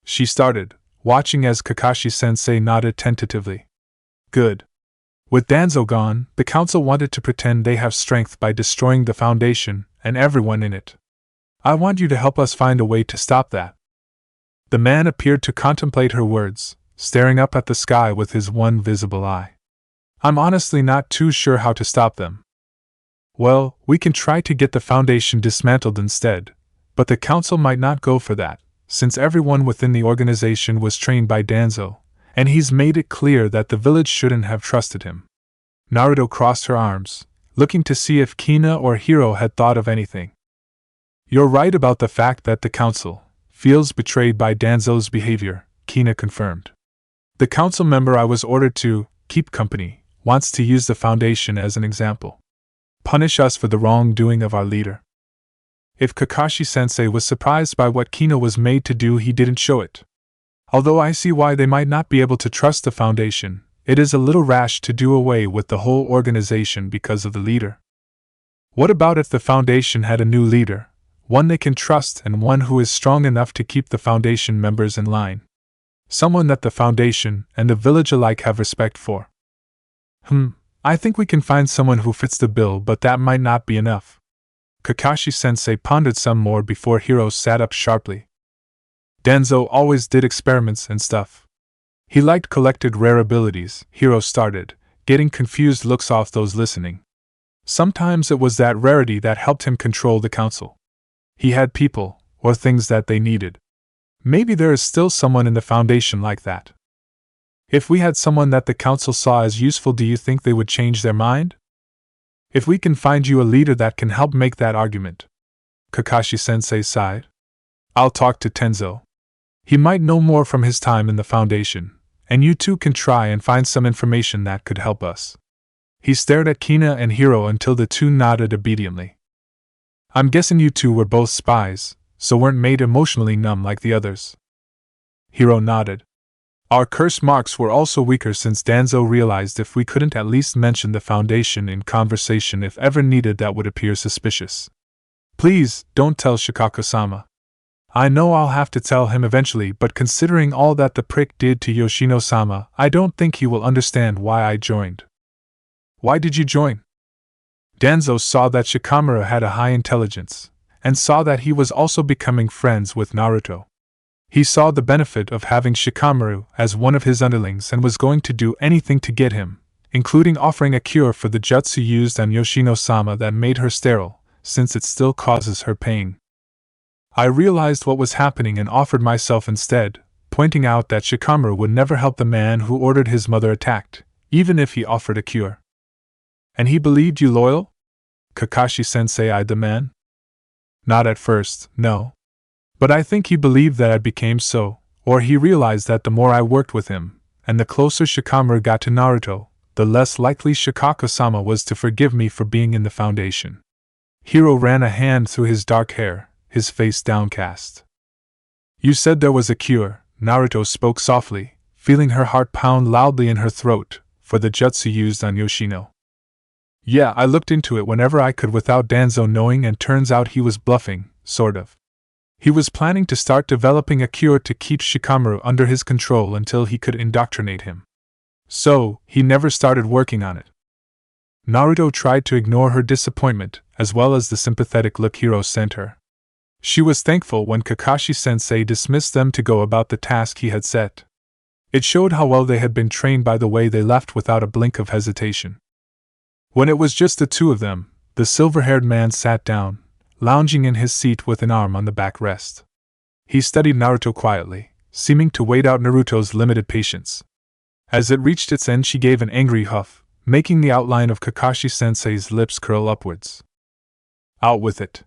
She started, watching as Kakashi-sensei nodded tentatively. Good. With Danzo gone, the council wanted to pretend they have strength by destroying the Foundation and everyone in it. I want you to help us find a way to stop that. The man appeared to contemplate her words, staring up at the sky with his one visible eye. I'm honestly not too sure how to stop them. Well, we can try to get the Foundation dismantled instead, but the council might not go for that, since everyone within the organization was trained by Danzo, and he's made it clear that the village shouldn't have trusted him. Naruto crossed her arms, looking to see if Kina or Hiro had thought of anything. You're right about the fact that the council feels betrayed by Danzo's behavior, Kina confirmed. The council member I was ordered to keep company wants to use the Foundation as an example. Punish us for the wrongdoing of our leader. If Kakashi-sensei was surprised by what Kina was made to do, he didn't show it. Although I see why they might not be able to trust the Foundation, it is a little rash to do away with the whole organization because of the leader. What about if the Foundation had a new leader, one they can trust and one who is strong enough to keep the Foundation members in line? Someone that the Foundation and the village alike have respect for. I think we can find someone who fits the bill, but that might not be enough. Kakashi-sensei pondered some more before Hiro sat up sharply. Danzo always did experiments and stuff. He liked collected rare abilities, Hiro started, getting confused looks off those listening. Sometimes it was that rarity that helped him control the council. He had people, or things that they needed. Maybe there is still someone in the Foundation like that. If we had someone that the council saw as useful, do you think they would change their mind? If we can find you a leader that can help make that argument. Kakashi-sensei sighed. I'll talk to Tenzo. He might know more from his time in the Foundation, and you two can try and find some information that could help us. He stared at Kina and Hiro until the two nodded obediently. I'm guessing you two were both spies, so weren't made emotionally numb like the others. Hiro nodded. Our curse marks were also weaker since Danzo realized if we couldn't at least mention the Foundation in conversation if ever needed, that would appear suspicious. Please, don't tell Shikako-sama. I know I'll have to tell him eventually, but considering all that the prick did to Yoshino-sama, I don't think he will understand why I joined. Why did you join? Danzo saw that Shikamaru had a high intelligence, and saw that he was also becoming friends with Naruto. He saw the benefit of having Shikamaru as one of his underlings and was going to do anything to get him, including offering a cure for the jutsu used on Yoshino-sama that made her sterile, since it still causes her pain. I realized what was happening and offered myself instead, pointing out that Shikamaru would never help the man who ordered his mother attacked, even if he offered a cure. And he believed you loyal? Kakashi-sensei eyed the man. Not at first, no. But I think he believed that I became so, or he realized that the more I worked with him, and the closer Shikamaru got to Naruto, the less likely Shikako-sama was to forgive me for being in the Foundation. Hiro ran a hand through his dark hair, his face downcast. You said there was a cure, Naruto spoke softly, feeling her heart pound loudly in her throat, for the jutsu used on Yoshino. Yeah, I looked into it whenever I could without Danzo knowing, and turns out he was bluffing, sort of. He was planning to start developing a cure to keep Shikamaru under his control until he could indoctrinate him. So, he never started working on it. Naruto tried to ignore her disappointment, as well as the sympathetic look Hiro sent her. She was thankful when Kakashi-sensei dismissed them to go about the task he had set. It showed how well they had been trained by the way they left without a blink of hesitation. When it was just the two of them, the silver-haired man sat down, lounging in his seat with an arm on the backrest. He studied Naruto quietly, seeming to wait out Naruto's limited patience. As it reached its end, she gave an angry huff, making the outline of Kakashi-sensei's lips curl upwards. Out with it.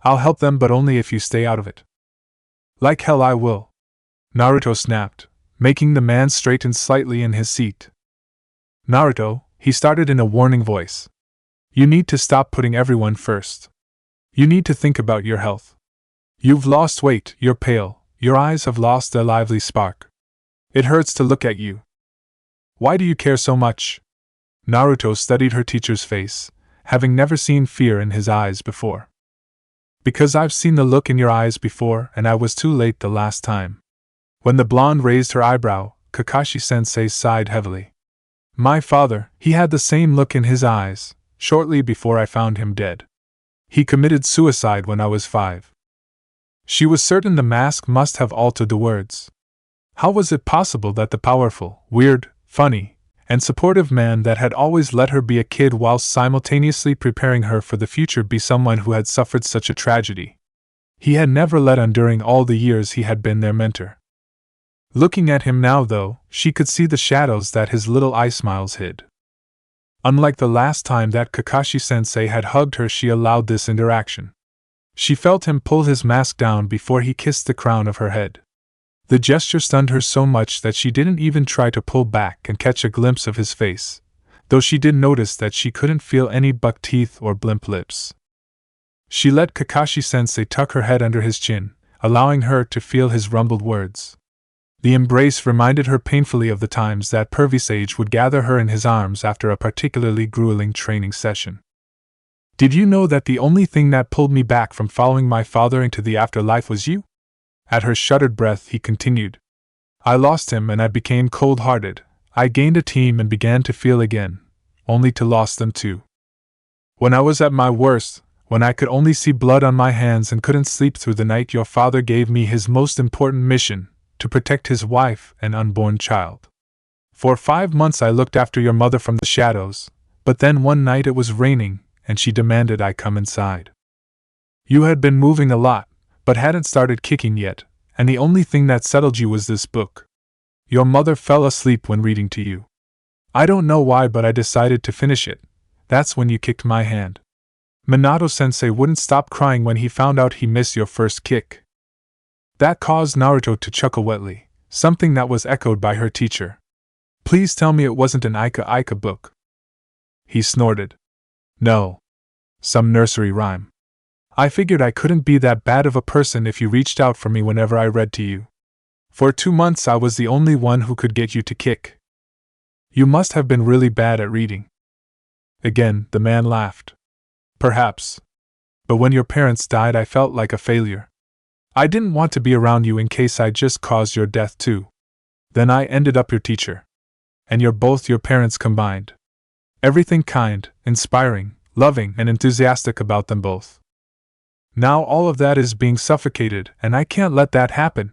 I'll help them, but only if you stay out of it. Like hell I will. Naruto snapped, making the man straighten slightly in his seat. Naruto, he started in a warning voice. You need to stop putting everyone first. You need to think about your health. You've lost weight, you're pale, your eyes have lost their lively spark. It hurts to look at you. Why do you care so much? Naruto studied her teacher's face, having never seen fear in his eyes before. Because I've seen the look in your eyes before, and I was too late the last time. When the blonde raised her eyebrow, Kakashi-sensei sighed heavily. My father, he had the same look in his eyes, shortly before I found him dead. He committed suicide when I was 5. She was certain the mask must have altered the words. How was it possible that the powerful, weird, funny, and supportive man that had always let her be a kid whilst simultaneously preparing her for the future be someone who had suffered such a tragedy? He had never let on during all the years he had been their mentor. Looking at him now, though, she could see the shadows that his little eye smiles hid. Unlike the last time that Kakashi-sensei had hugged her, she allowed this interaction. She felt him pull his mask down before he kissed the crown of her head. The gesture stunned her so much that she didn't even try to pull back and catch a glimpse of his face, though she did notice that she couldn't feel any buck teeth or blimp lips. She let Kakashi-sensei tuck her head under his chin, allowing her to feel his rumbled words. The embrace reminded her painfully of the times that pervy sage would gather her in his arms after a particularly grueling training session. Did you know that the only thing that pulled me back from following my father into the afterlife was you? At her shuddered breath, he continued. I lost him and I became cold-hearted. I gained a team and began to feel again, only to lose them too. When I was at my worst, when I could only see blood on my hands and couldn't sleep through the night, your father gave me his most important mission, to protect his wife and unborn child. For 5 months I looked after your mother from the shadows, but then one night it was raining, and she demanded I come inside. You had been moving a lot, but hadn't started kicking yet, and the only thing that settled you was this book. Your mother fell asleep when reading to you. I don't know why, but I decided to finish it. That's when you kicked my hand. Minato-sensei wouldn't stop crying when he found out he missed your first kick. That caused Naruto to chuckle wetly, something that was echoed by her teacher. Please tell me it wasn't an Ika book. He snorted. No. Some nursery rhyme. I figured I couldn't be that bad of a person if you reached out for me whenever I read to you. For 2 months I was the only one who could get you to kick. You must have been really bad at reading. Again, the man laughed. Perhaps. But when your parents died, I felt like a failure. I didn't want to be around you in case I just caused your death too. Then I ended up your teacher. And you're both your parents combined. Everything kind, inspiring, loving, and enthusiastic about them both. Now all of that is being suffocated, and I can't let that happen.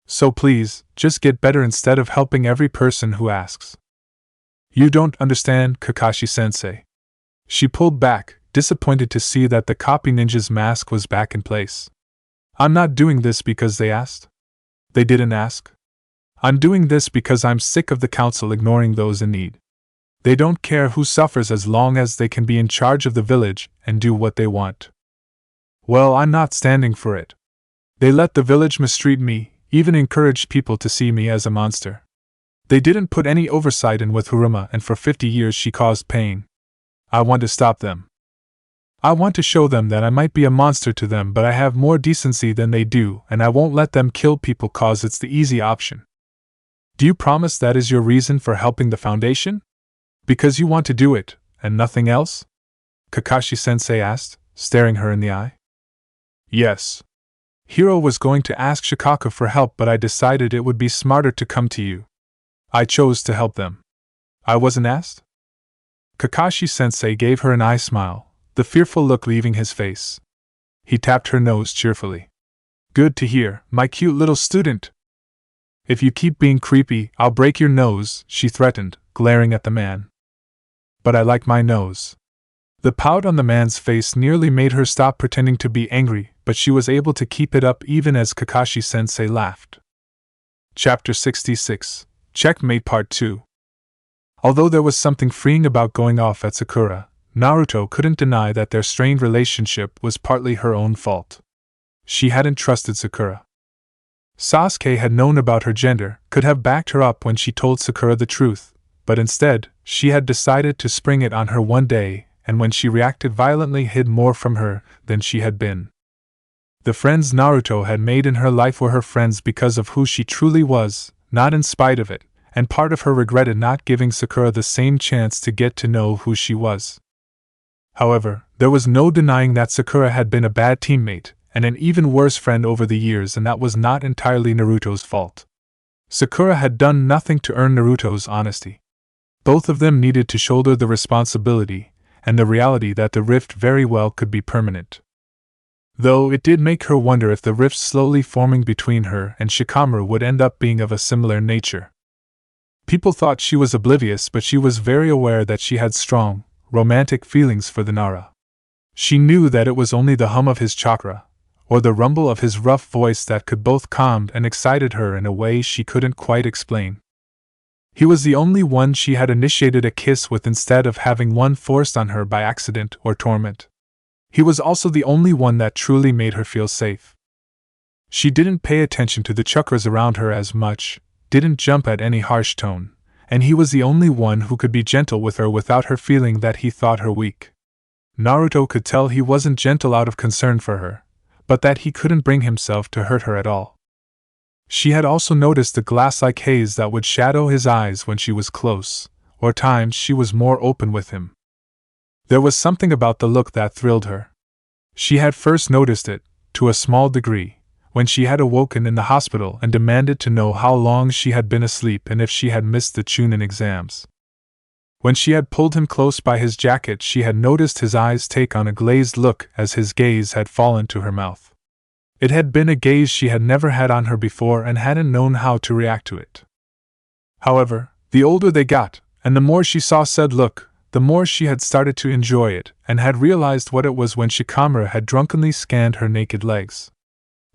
So please, just get better instead of helping every person who asks. You don't understand, Kakashi-sensei. She pulled back, disappointed to see that the copy ninja's mask was back in place. I'm not doing this because they asked. They didn't ask. I'm doing this because I'm sick of the council ignoring those in need. They don't care who suffers as long as they can be in charge of the village and do what they want. Well, I'm not standing for it. They let the village mistreat me, even encouraged people to see me as a monster. They didn't put any oversight in with Haruma, and for 50 years she caused pain. I want to stop them. I want to show them that I might be a monster to them, but I have more decency than they do, and I won't let them kill people cause it's the easy option. Do you promise that is your reason for helping the Foundation? Because you want to do it, and nothing else? Kakashi-sensei asked, staring her in the eye. Yes. Hiro was going to ask Shikaka for help, but I decided it would be smarter to come to you. I chose to help them. I wasn't asked? Kakashi-sensei gave her an eye smile, the fearful look leaving his face. He tapped her nose cheerfully. Good to hear, my cute little student. If you keep being creepy, I'll break your nose, she threatened, glaring at the man. But I like my nose. The pout on the man's face nearly made her stop pretending to be angry, but she was able to keep it up even as Kakashi-sensei laughed. Chapter 66. Checkmate Part 2. Although there was something freeing about going off at Sakura, Naruto couldn't deny that their strained relationship was partly her own fault. She hadn't trusted Sakura. Sasuke had known about her gender, could have backed her up when she told Sakura the truth, but instead, she had decided to spring it on her one day, and when she reacted violently hid more from her than she had been. The friends Naruto had made in her life were her friends because of who she truly was, not in spite of it, and part of her regretted not giving Sakura the same chance to get to know who she was. However, there was no denying that Sakura had been a bad teammate, and an even worse friend over the years, and that was not entirely Naruto's fault. Sakura had done nothing to earn Naruto's honesty. Both of them needed to shoulder the responsibility, and the reality that the rift very well could be permanent. Though it did make her wonder if the rift slowly forming between her and Shikamaru would end up being of a similar nature. People thought she was oblivious, but she was very aware that she had strong, romantic feelings for the Nara. She knew that it was only the hum of his chakra, or the rumble of his rough voice that could both calmed and excited her in a way she couldn't quite explain. He was the only one she had initiated a kiss with instead of having one forced on her by accident or torment. He was also the only one that truly made her feel safe. She didn't pay attention to the chakras around her as much, didn't jump at any harsh tone, and he was the only one who could be gentle with her without her feeling that he thought her weak. Naruto could tell he wasn't gentle out of concern for her, but that he couldn't bring himself to hurt her at all. She had also noticed the glass-like haze that would shadow his eyes when she was close, or times she was more open with him. There was something about the look that thrilled her. She had first noticed it, to a small degree, when she had awoken in the hospital and demanded to know how long she had been asleep and if she had missed the Chunin exams. When she had pulled him close by his jacket, she had noticed his eyes take on a glazed look as his gaze had fallen to her mouth. It had been a gaze she had never had on her before and hadn't known how to react to it. However, the older they got, and the more she saw said look, the more she had started to enjoy it, and had realized what it was when Shikamaru had drunkenly scanned her naked legs.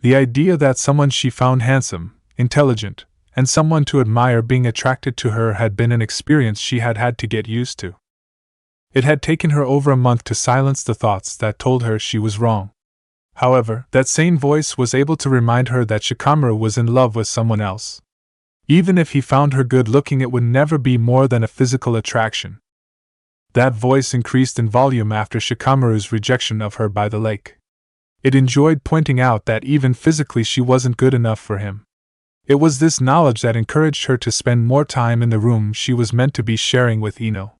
The idea that someone she found handsome, intelligent, and someone to admire being attracted to her had been an experience she had had to get used to. It had taken her over a month to silence the thoughts that told her she was wrong. However, that same voice was able to remind her that Shikamaru was in love with someone else. Even if he found her good-looking, it would never be more than a physical attraction. That voice increased in volume after Shikamaru's rejection of her by the lake. It enjoyed pointing out that even physically she wasn't good enough for him. It was this knowledge that encouraged her to spend more time in the room she was meant to be sharing with Ino.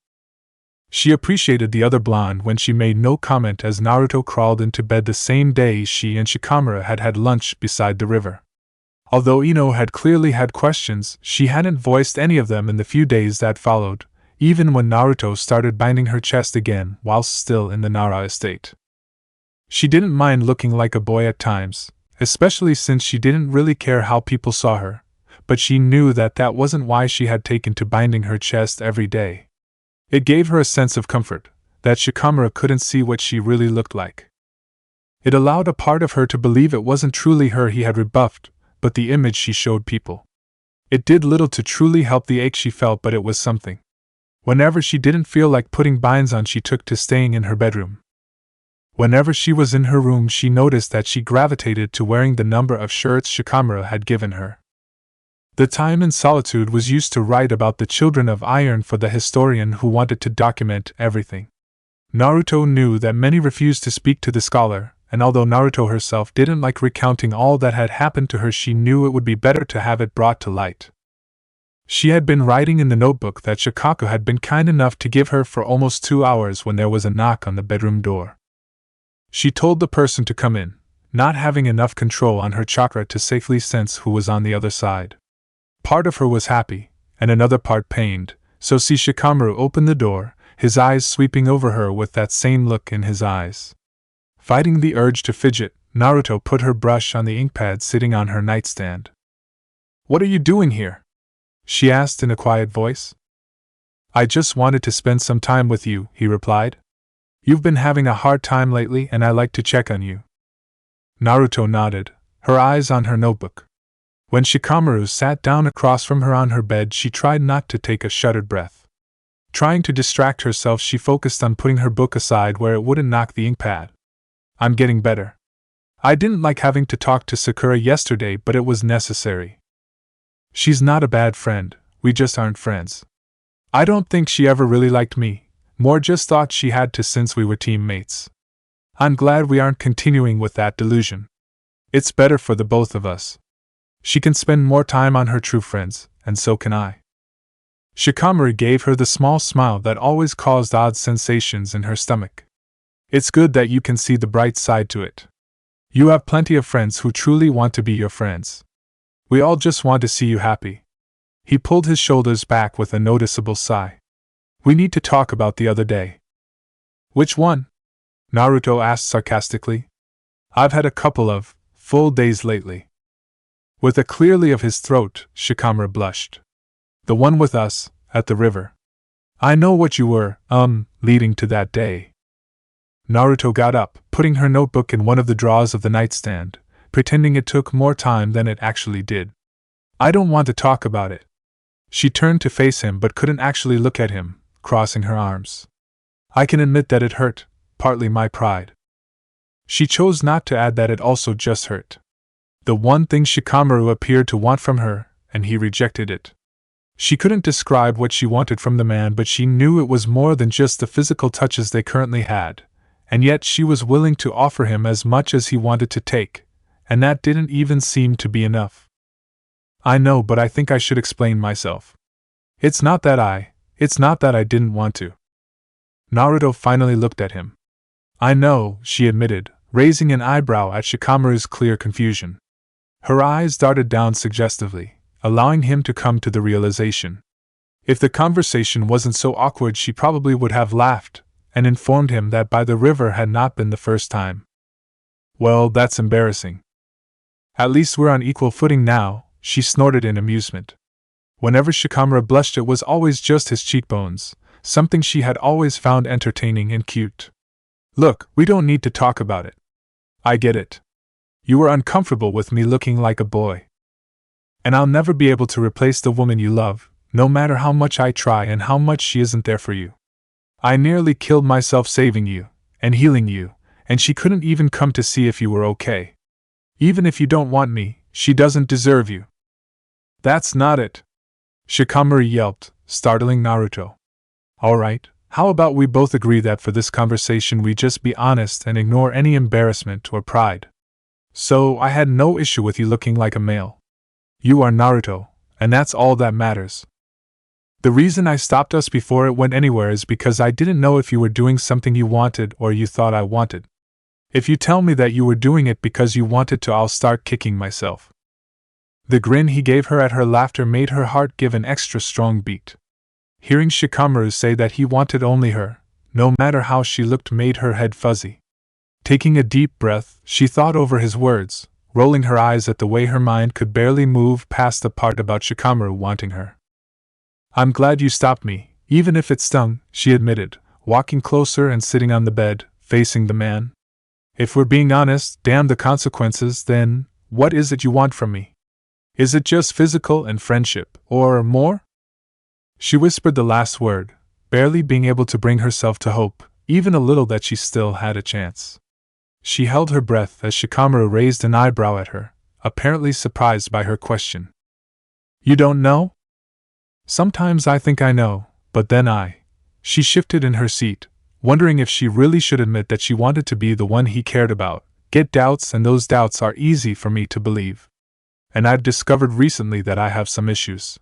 She appreciated the other blonde when she made no comment as Naruto crawled into bed the same day she and Shikamaru had had lunch beside the river. Although Ino had clearly had questions, she hadn't voiced any of them in the few days that followed, even when Naruto started binding her chest again whilst still in the Nara estate. She didn't mind looking like a boy at times, especially since she didn't really care how people saw her, but she knew that that wasn't why she had taken to binding her chest every day. It gave her a sense of comfort, that Shikamaru couldn't see what she really looked like. It allowed a part of her to believe it wasn't truly her he had rebuffed, but the image she showed people. It did little to truly help the ache she felt, but it was something. Whenever she didn't feel like putting binds on, she took to staying in her bedroom. Whenever she was in her room, she noticed that she gravitated to wearing the number of shirts Shikamaru had given her. The time in solitude was used to write about the children of iron for the historian who wanted to document everything. Naruto knew that many refused to speak to the scholar, and although Naruto herself didn't like recounting all that had happened to her, she knew it would be better to have it brought to light. She had been writing in the notebook that Shikaku had been kind enough to give her for almost 2 hours when there was a knock on the bedroom door. She told the person to come in, not having enough control on her chakra to safely sense who was on the other side. Part of her was happy, and another part pained, so Shikamaru opened the door, his eyes sweeping over her with that same look in his eyes. Fighting the urge to fidget, Naruto put her brush on the ink pad sitting on her nightstand. "What are you doing here?" she asked in a quiet voice. "I just wanted to spend some time with you," he replied. "You've been having a hard time lately and I like to check on you." Naruto nodded, her eyes on her notebook. When Shikamaru sat down across from her on her bed, she tried not to take a shuddered breath. Trying to distract herself, she focused on putting her book aside where it wouldn't knock the ink pad. "I'm getting better. I didn't like having to talk to Sakura yesterday, but it was necessary. She's not a bad friend, we just aren't friends. I don't think she ever really liked me, more just thought she had to since we were teammates. I'm glad we aren't continuing with that delusion." It's better for the both of us. She can spend more time on her true friends, and so can I. Shikamaru gave her the small smile that always caused odd sensations in her stomach. It's good that you can see the bright side to it. You have plenty of friends who truly want to be your friends. We all just want to see you happy. He pulled his shoulders back with a noticeable sigh. We need to talk about the other day. Which one? Naruto asked sarcastically. I've had a couple of full days lately. With a clearly of his throat, Shikamaru blushed. The one with us, at the river. I know what you were, leading to that day. Naruto got up, putting her notebook in one of the drawers of the nightstand, pretending it took more time than it actually did. I don't want to talk about it. She turned to face him but couldn't actually look at him, crossing her arms. I can admit that it hurt, partly my pride. She chose not to add that it also just hurt. The one thing Shikamaru appeared to want from her, and he rejected it. She couldn't describe what she wanted from the man, but she knew it was more than just the physical touches they currently had, and yet she was willing to offer him as much as he wanted to take, and that didn't even seem to be enough. I know, but I think I should explain myself. It's not that I didn't want to. Naruto finally looked at him. I know, she admitted, raising an eyebrow at Shikamaru's clear confusion. Her eyes darted down suggestively, allowing him to come to the realization. If the conversation wasn't so awkward, she probably would have laughed, and informed him that by the river had not been the first time. Well, that's embarrassing. At least we're on equal footing now, she snorted in amusement. Whenever Shikamaru blushed, it was always just his cheekbones, something she had always found entertaining and cute. Look, we don't need to talk about it. I get it. You were uncomfortable with me looking like a boy. And I'll never be able to replace the woman you love, no matter how much I try and how much she isn't there for you. I nearly killed myself saving you, and healing you, and she couldn't even come to see if you were okay. Even if you don't want me, she doesn't deserve you. That's not it. Shikamaru yelped, startling Naruto. Alright, how about we both agree that for this conversation we just be honest and ignore any embarrassment or pride. So, I had no issue with you looking like a male. You are Naruto, and that's all that matters. The reason I stopped us before it went anywhere is because I didn't know if you were doing something you wanted or you thought I wanted. If you tell me that you were doing it because you wanted to, I'll start kicking myself. The grin he gave her at her laughter made her heart give an extra strong beat. Hearing Shikamaru say that he wanted only her, no matter how she looked, made her head fuzzy. Taking a deep breath, she thought over his words, rolling her eyes at the way her mind could barely move past the part about Shikamaru wanting her. I'm glad you stopped me, even if it stung, she admitted, walking closer and sitting on the bed, facing the man. If we're being honest, damn the consequences, then what is it you want from me? Is it just physical and friendship, or more? She whispered the last word, barely being able to bring herself to hope, even a little, that she still had a chance. She held her breath as Shikamaru raised an eyebrow at her, apparently surprised by her question. You don't know? Sometimes I think I know, but then She shifted in her seat, wondering if she really should admit that she wanted to be the one he cared about, get doubts, and those doubts are easy for me to believe. And I've discovered recently that I have some issues.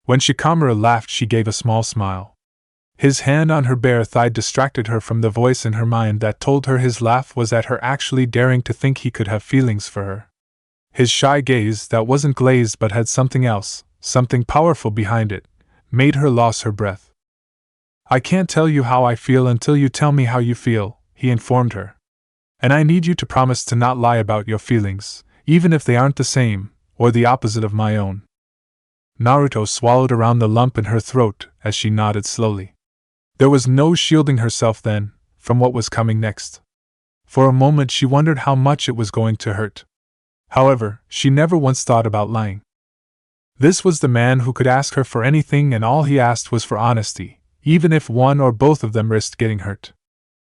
When Shikamaru laughed, she gave a small smile. His hand on her bare thigh distracted her from the voice in her mind that told her his laugh was at her actually daring to think he could have feelings for her. His shy gaze, that wasn't glazed but had something else, something powerful behind it, made her lose her breath. I can't tell you how I feel until you tell me how you feel, he informed her. And I need you to promise to not lie about your feelings, even if they aren't the same, or the opposite of my own. Naruto swallowed around the lump in her throat as she nodded slowly. There was no shielding herself then from what was coming next. For a moment she wondered how much it was going to hurt. However, she never once thought about lying. This was the man who could ask her for anything, and all he asked was for honesty, even if one or both of them risked getting hurt.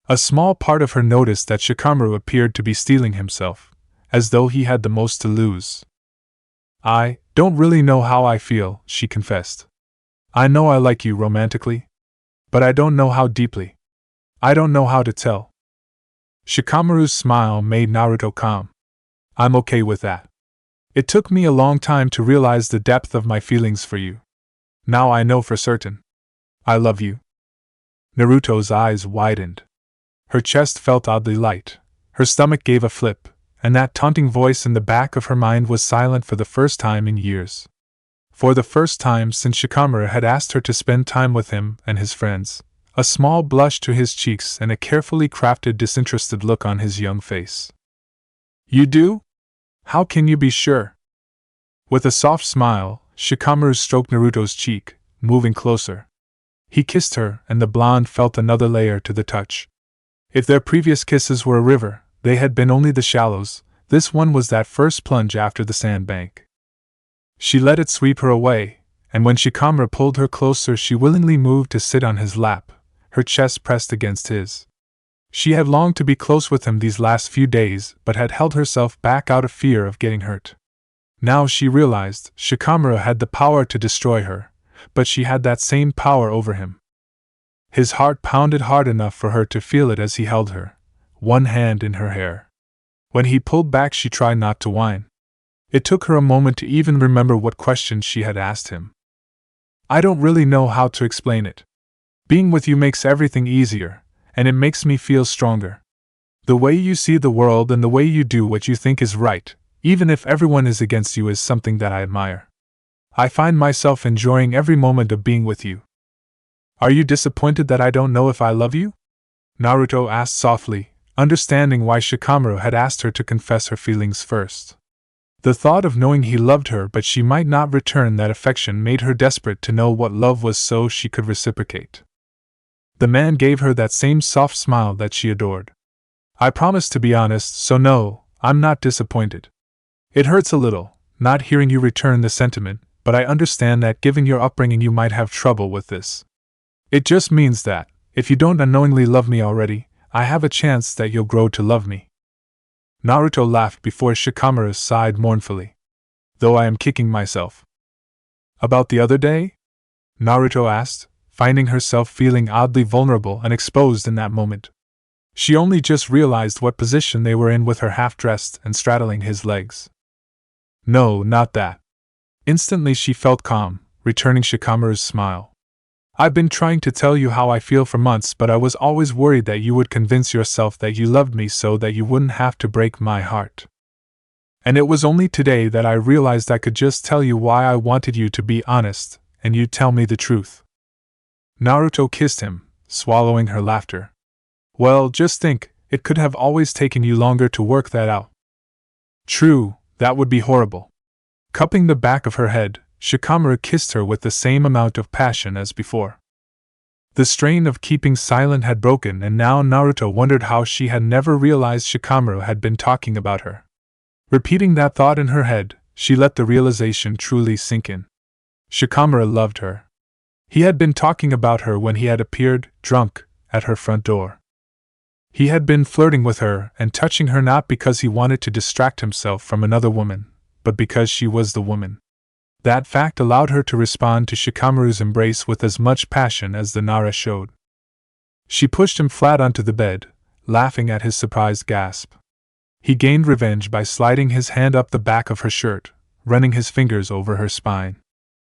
A small part of her noticed that Shikamaru appeared to be steeling himself, as though he had the most to lose. I don't really know how I feel, she confessed. I know I like you romantically, but I don't know how deeply. I don't know how to tell. Shikamaru's smile made Naruto calm. I'm okay with that. It took me a long time to realize the depth of my feelings for you. Now I know for certain. I love you. Naruto's eyes widened. Her chest felt oddly light. Her stomach gave a flip, and that taunting voice in the back of her mind was silent for the first time in years. For the first time since Shikamaru had asked her to spend time with him and his friends, a small blush to his cheeks and a carefully crafted disinterested look on his young face. You do? How can you be sure? With a soft smile, Shikamaru stroked Naruto's cheek, moving closer. He kissed her, and the blonde felt another layer to the touch. If their previous kisses were a river, they had been only the shallows. This one was that first plunge after the sandbank. She let it sweep her away, and when Shikamaru pulled her closer, she willingly moved to sit on his lap, her chest pressed against his. She had longed to be close with him these last few days, but had held herself back out of fear of getting hurt. Now she realized Shikamaru had the power to destroy her, but she had that same power over him. His heart pounded hard enough for her to feel it as he held her, one hand in her hair. When he pulled back, she tried not to whine. It took her a moment to even remember what questions she had asked him. I don't really know how to explain it. Being with you makes everything easier, and it makes me feel stronger. The way you see the world and the way you do what you think is right, even if everyone is against you, is something that I admire. I find myself enjoying every moment of being with you. Are you disappointed that I don't know if I love you? Naruto asked softly, understanding why Shikamaru had asked her to confess her feelings first. The thought of knowing he loved her but she might not return that affection made her desperate to know what love was so she could reciprocate. The man gave her that same soft smile that she adored. I promise to be honest, so no, I'm not disappointed. It hurts a little, not hearing you return the sentiment, but I understand that given your upbringing you might have trouble with this. It just means that, if you don't unknowingly love me already, I have a chance that you'll grow to love me. Naruto laughed before Shikamaru sighed mournfully. Though I am kicking myself. About the other day? Naruto asked, finding herself feeling oddly vulnerable and exposed in that moment. She only just realized what position they were in with her half-dressed and straddling his legs. No, not that. Instantly she felt calm, returning Shikamaru's smile. I've been trying to tell you how I feel for months, but I was always worried that you would convince yourself that you loved me so that you wouldn't have to break my heart. And it was only today that I realized I could just tell you why I wanted you to be honest, and you'd tell me the truth. Naruto kissed him, swallowing her laughter. Well, just think, it could have always taken you longer to work that out. True, that would be horrible. Cupping the back of her head, Shikamaru kissed her with the same amount of passion as before. The strain of keeping silent had broken, and now Naruto wondered how she had never realized Shikamaru had been talking about her. Repeating that thought in her head, she let the realization truly sink in. Shikamaru loved her. He had been talking about her when he had appeared, drunk, at her front door. He had been flirting with her and touching her not because he wanted to distract himself from another woman, but because she was the woman. That fact allowed her to respond to Shikamaru's embrace with as much passion as the Nara showed. She pushed him flat onto the bed, laughing at his surprised gasp. He gained revenge by sliding his hand up the back of her shirt, running his fingers over her spine.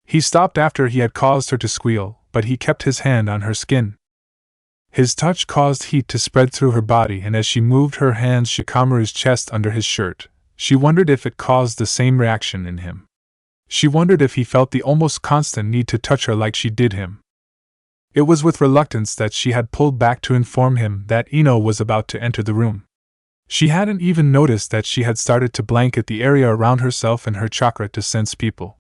He stopped after he had caused her to squeal, but he kept his hand on her skin. His touch caused heat to spread through her body, and as she moved her hands Shikamaru's chest under his shirt, she wondered if it caused the same reaction in him. She wondered if he felt the almost constant need to touch her like she did him. It was with reluctance that she had pulled back to inform him that Ino was about to enter the room. She hadn't even noticed that she had started to blanket the area around herself and her chakra to sense people.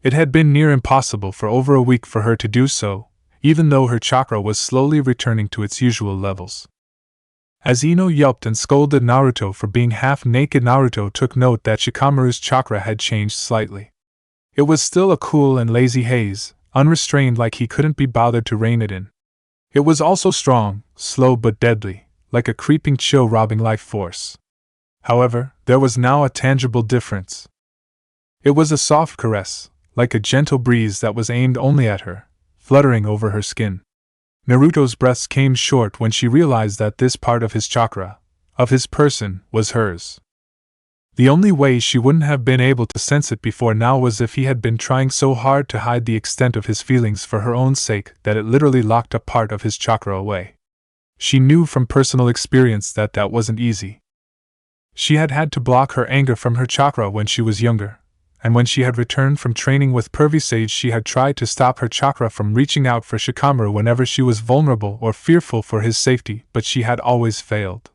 It had been near impossible for over a week for her to do so, even though her chakra was slowly returning to its usual levels. As Ino yelped and scolded Naruto for being half-naked, Naruto took note that Shikamaru's chakra had changed slightly. It was still a cool and lazy haze, unrestrained like he couldn't be bothered to rein it in. It was also strong, slow but deadly, like a creeping chill robbing life force. However, there was now a tangible difference. It was a soft caress, like a gentle breeze that was aimed only at her, fluttering over her skin. Naruto's breaths came short when she realized that this part of his chakra, of his person, was hers. The only way she wouldn't have been able to sense it before now was if he had been trying so hard to hide the extent of his feelings for her own sake that it literally locked a part of his chakra away. She knew from personal experience that that wasn't easy. She had had to block her anger from her chakra when she was younger, and when she had returned from training with Pervy Sage she had tried to stop her chakra from reaching out for Shikamaru whenever she was vulnerable or fearful for his safety, but she had always failed.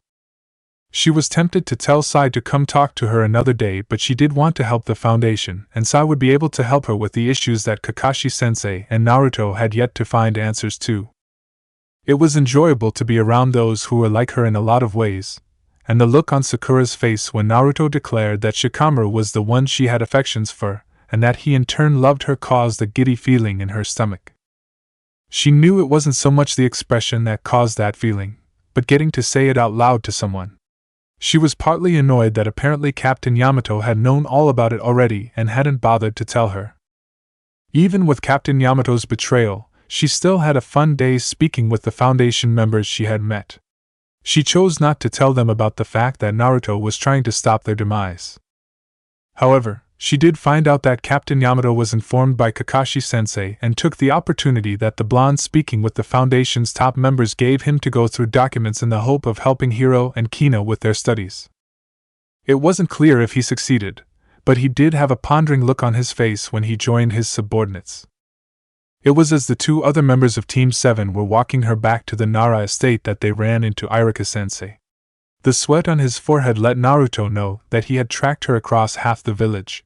She was tempted to tell Sai to come talk to her another day, but she did want to help the Foundation, and Sai would be able to help her with the issues that Kakashi-sensei and Naruto had yet to find answers to. It was enjoyable to be around those who were like her in a lot of ways, and the look on Sakura's face when Naruto declared that Shikamaru was the one she had affections for, and that he in turn loved her caused a giddy feeling in her stomach. She knew it wasn't so much the expression that caused that feeling, but getting to say it out loud to someone. She was partly annoyed that apparently Captain Yamato had known all about it already and hadn't bothered to tell her. Even with Captain Yamato's betrayal, she still had a fun day speaking with the Foundation members she had met. She chose not to tell them about the fact that Naruto was trying to stop their demise. However, she did find out that Captain Yamato was informed by Kakashi-sensei and took the opportunity that the blonde speaking with the Foundation's top members gave him to go through documents in the hope of helping Hiro and Kina with their studies. It wasn't clear if he succeeded, but he did have a pondering look on his face when he joined his subordinates. It was as the two other members of Team 7 were walking her back to the Nara estate that they ran into Iruka-sensei. The sweat on his forehead let Naruto know that he had tracked her across half the village.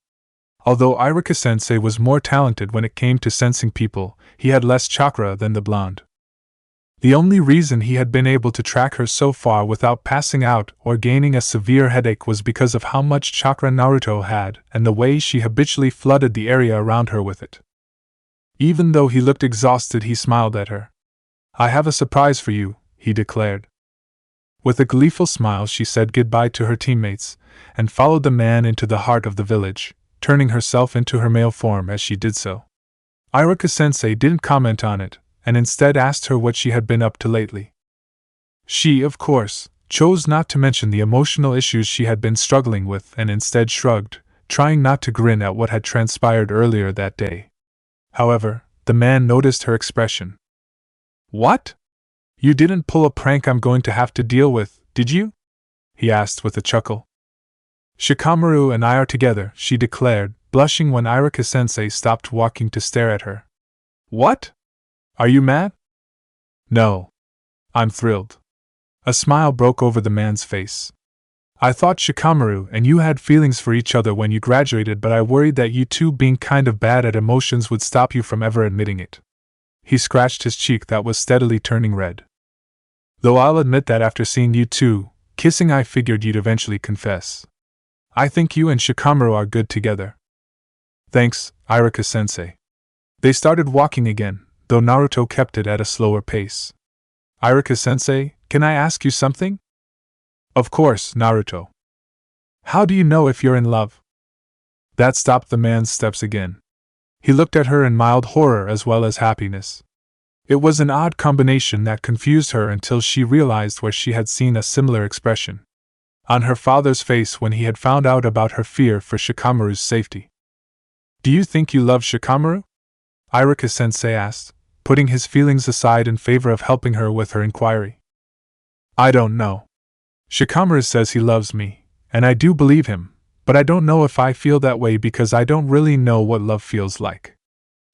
Although Iruka-sensei was more talented when it came to sensing people, he had less chakra than the blonde. The only reason he had been able to track her so far without passing out or gaining a severe headache was because of how much chakra Naruto had and the way she habitually flooded the area around her with it. Even though he looked exhausted, he smiled at her. "I have a surprise for you," he declared. With a gleeful smile she said goodbye to her teammates, and followed the man into the heart of the village, turning herself into her male form as she did so. Iruka-sensei didn't comment on it, and instead asked her what she had been up to lately. She, of course, chose not to mention the emotional issues she had been struggling with and instead shrugged, trying not to grin at what had transpired earlier that day. However, the man noticed her expression. "What? You didn't pull a prank I'm going to have to deal with, did you?" he asked with a chuckle. "Shikamaru and I are together," she declared, blushing when Iruka-sensei stopped walking to stare at her. "What? Are you mad?" "No. I'm thrilled." A smile broke over the man's face. "I thought Shikamaru and you had feelings for each other when you graduated, but I worried that you two being kind of bad at emotions would stop you from ever admitting it." He scratched his cheek that was steadily turning red. "Though I'll admit that after seeing you two kissing I figured you'd eventually confess. I think you and Shikamaru are good together." "Thanks, Iruka-sensei." They started walking again, though Naruto kept it at a slower pace. "Iruka-sensei, can I ask you something?" "Of course, Naruto." "How do you know if you're in love?" That stopped the man's steps again. He looked at her in mild horror as well as happiness. It was an odd combination that confused her until she realized where she had seen a similar expression. On her father's face when he had found out about her fear for Shikamaru's safety. "Do you think you love Shikamaru?" Iruka-sensei asked, putting his feelings aside in favor of helping her with her inquiry. "I don't know. Shikamaru says he loves me, and I do believe him, but I don't know if I feel that way because I don't really know what love feels like.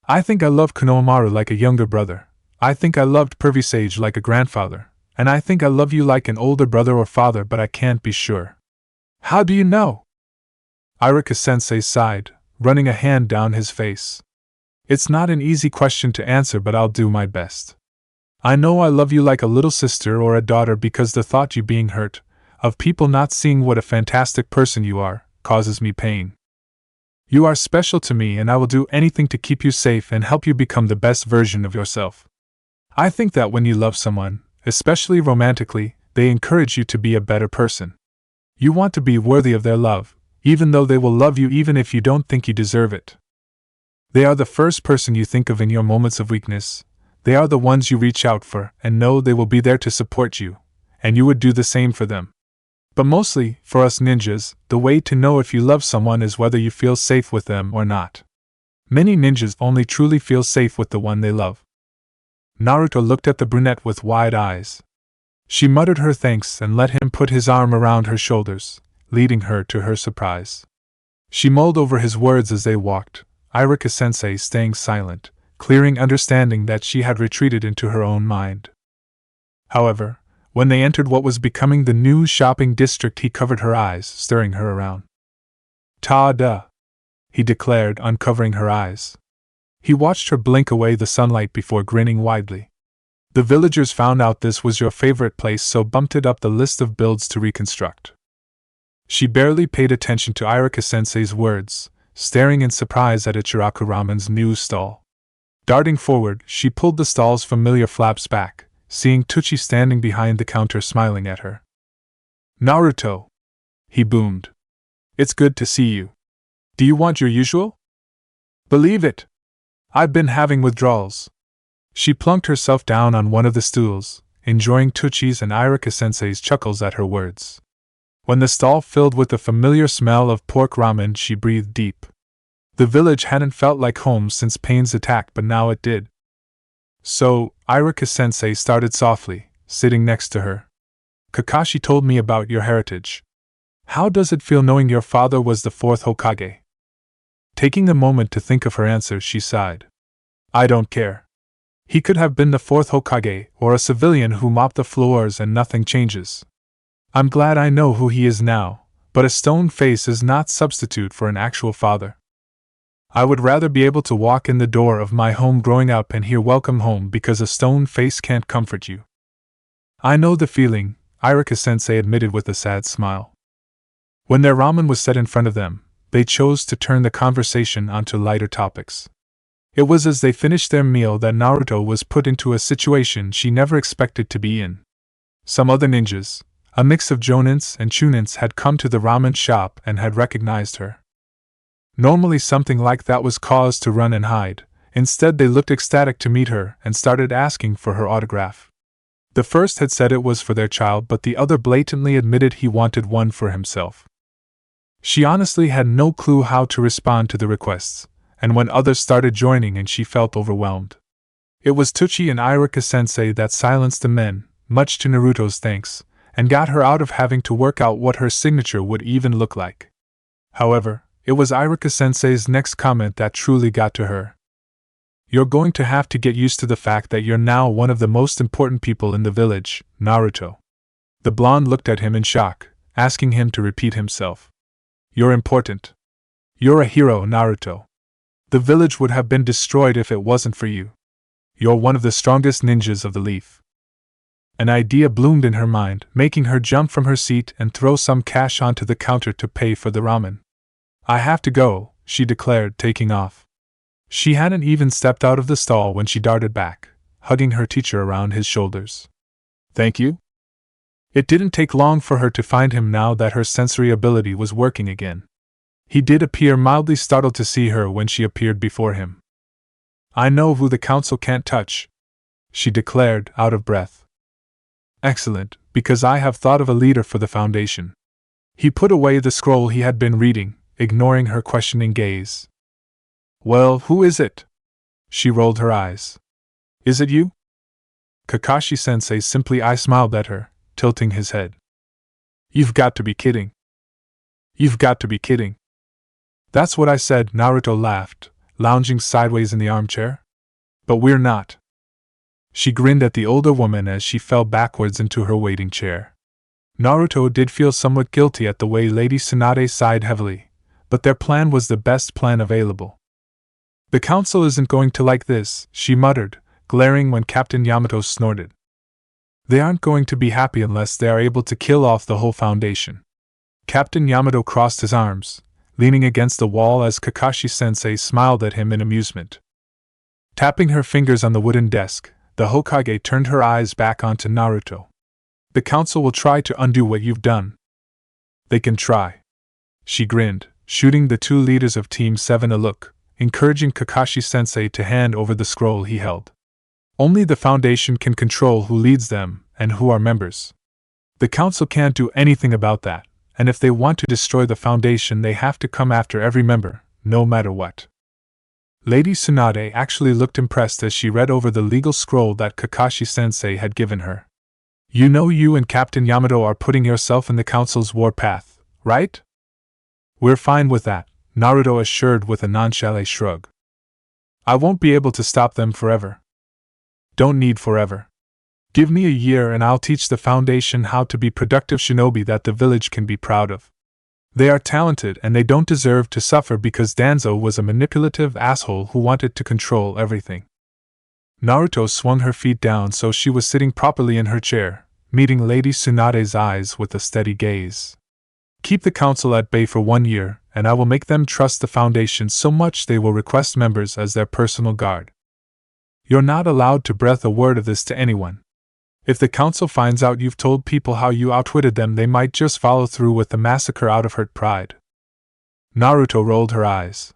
I think I love Konohamaru like a younger brother, I think I loved Pervy Sage like a grandfather, and I think I love you like an older brother or father, but I can't be sure." "How do you know?" Iruka-sensei sighed, running a hand down his face. "It's not an easy question to answer, but I'll do my best. I know I love you like a little sister or a daughter because the thought you being hurt, of people not seeing what a fantastic person you are, causes me pain. You are special to me and I will do anything to keep you safe and help you become the best version of yourself. I think that when you love someone, especially romantically, they encourage you to be a better person. You want to be worthy of their love, even though they will love you even if you don't think you deserve it. They are the first person you think of in your moments of weakness. They are the ones you reach out for and know they will be there to support you, and you would do the same for them. But mostly, for us ninjas, the way to know if you love someone is whether you feel safe with them or not. Many ninjas only truly feel safe with the one they love. Naruto looked at the brunette with wide eyes. She muttered her thanks and let him put his arm around her shoulders, leading her to her surprise. She mulled over his words as they walked, Irika-sensei staying silent, clearing understanding that she had retreated into her own mind. However, when they entered what was becoming the new shopping district, he covered her eyes, stirring her around. Ta-da! He declared, uncovering her eyes. He watched her blink away the sunlight before grinning widely. The villagers found out this was your favorite place, so bumped it up the list of builds to reconstruct. She barely paid attention to Irika-sensei's words, staring in surprise at Ichiraku Ramen's new stall. Darting forward, she pulled the stall's familiar flaps back, seeing Tucci standing behind the counter smiling at her. Naruto! He boomed. It's good to see you. Do you want your usual? Believe it! I've been having withdrawals. She plunked herself down on one of the stools, enjoying Tucci's and Irika-sensei's chuckles at her words. When the stall filled with the familiar smell of pork ramen, she breathed deep. The village hadn't felt like home since Pain's attack, but now it did. So, Irika-sensei started softly, sitting next to her. Kakashi told me about your heritage. How does it feel knowing your father was the fourth Hokage? Taking a moment to think of her answer, she sighed. I don't care. He could have been the fourth Hokage, or a civilian who mopped the floors and nothing changes. I'm glad I know who he is now, but a stone face is not substitute for an actual father. I would rather be able to walk in the door of my home growing up and hear welcome home because a stone face can't comfort you. I know the feeling, Irika-sensei admitted with a sad smile. When their ramen was set in front of them, they chose to turn the conversation onto lighter topics. It was as they finished their meal that Naruto was put into a situation she never expected to be in. Some other ninjas, a mix of jonins and chunins, had come to the ramen shop and had recognized her. Normally something like that was cause to run and hide. Instead they looked ecstatic to meet her and started asking for her autograph. The first had said it was for their child, but the other blatantly admitted he wanted one for himself. She honestly had no clue how to respond to the requests, and when others started joining in, she felt overwhelmed. It was Tucci and Irika-sensei that silenced the men, much to Naruto's thanks, and got her out of having to work out what her signature would even look like. However, it was Irika-sensei's next comment that truly got to her. You're going to have to get used to the fact that you're now one of the most important people in the village, Naruto. The blonde looked at him in shock, asking him to repeat himself. You're important. You're a hero, Naruto. The village would have been destroyed if it wasn't for you. You're one of the strongest ninjas of the leaf. An idea bloomed in her mind, making her jump from her seat and throw some cash onto the counter to pay for the ramen. I have to go, she declared, taking off. She hadn't even stepped out of the stall when she darted back, hugging her teacher around his shoulders. Thank you? It didn't take long for her to find him now that her sensory ability was working again. He did appear mildly startled to see her when she appeared before him. I know who the council can't touch, she declared, out of breath. Excellent, because I have thought of a leader for the foundation. He put away the scroll he had been reading, ignoring her questioning gaze. Well, who is it? She rolled her eyes. Is it you? Kakashi-sensei simply smiled at her, tilting his head. You've got to be kidding. You've got to be kidding. That's what I said, Naruto laughed, lounging sideways in the armchair. But we're not. She grinned at the older woman as she fell backwards into her waiting chair. Naruto did feel somewhat guilty at the way Lady Tsunade sighed heavily, but their plan was the best plan available. The council isn't going to like this, she muttered, glaring when Captain Yamato snorted. They aren't going to be happy unless they are able to kill off the whole foundation. Captain Yamato crossed his arms, leaning against the wall as Kakashi-sensei smiled at him in amusement. Tapping her fingers on the wooden desk, the Hokage turned her eyes back onto Naruto. The council will try to undo what you've done. They can try. She grinned, shooting the two leaders of Team 7 a look, encouraging Kakashi-sensei to hand over the scroll he held. Only the Foundation can control who leads them and who are members. The council can't do anything about that, and if they want to destroy the Foundation, they have to come after every member, no matter what. Lady Tsunade actually looked impressed as she read over the legal scroll that Kakashi-sensei had given her. You know you and Captain Yamato are putting yourself in the council's warpath, right? We're fine with that, Naruto assured with a nonchalant shrug. I won't be able to stop them forever. Don't need forever. Give me a year and I'll teach the Foundation how to be productive shinobi that the village can be proud of. They are talented and they don't deserve to suffer because Danzo was a manipulative asshole who wanted to control everything. Naruto swung her feet down so she was sitting properly in her chair, meeting Lady Tsunade's eyes with a steady gaze. Keep the council at bay for 1 year, and I will make them trust the Foundation so much they will request members as their personal guard. You're not allowed to breath a word of this to anyone. If the council finds out you've told people how you outwitted them, they might just follow through with the massacre out of hurt pride. Naruto rolled her eyes.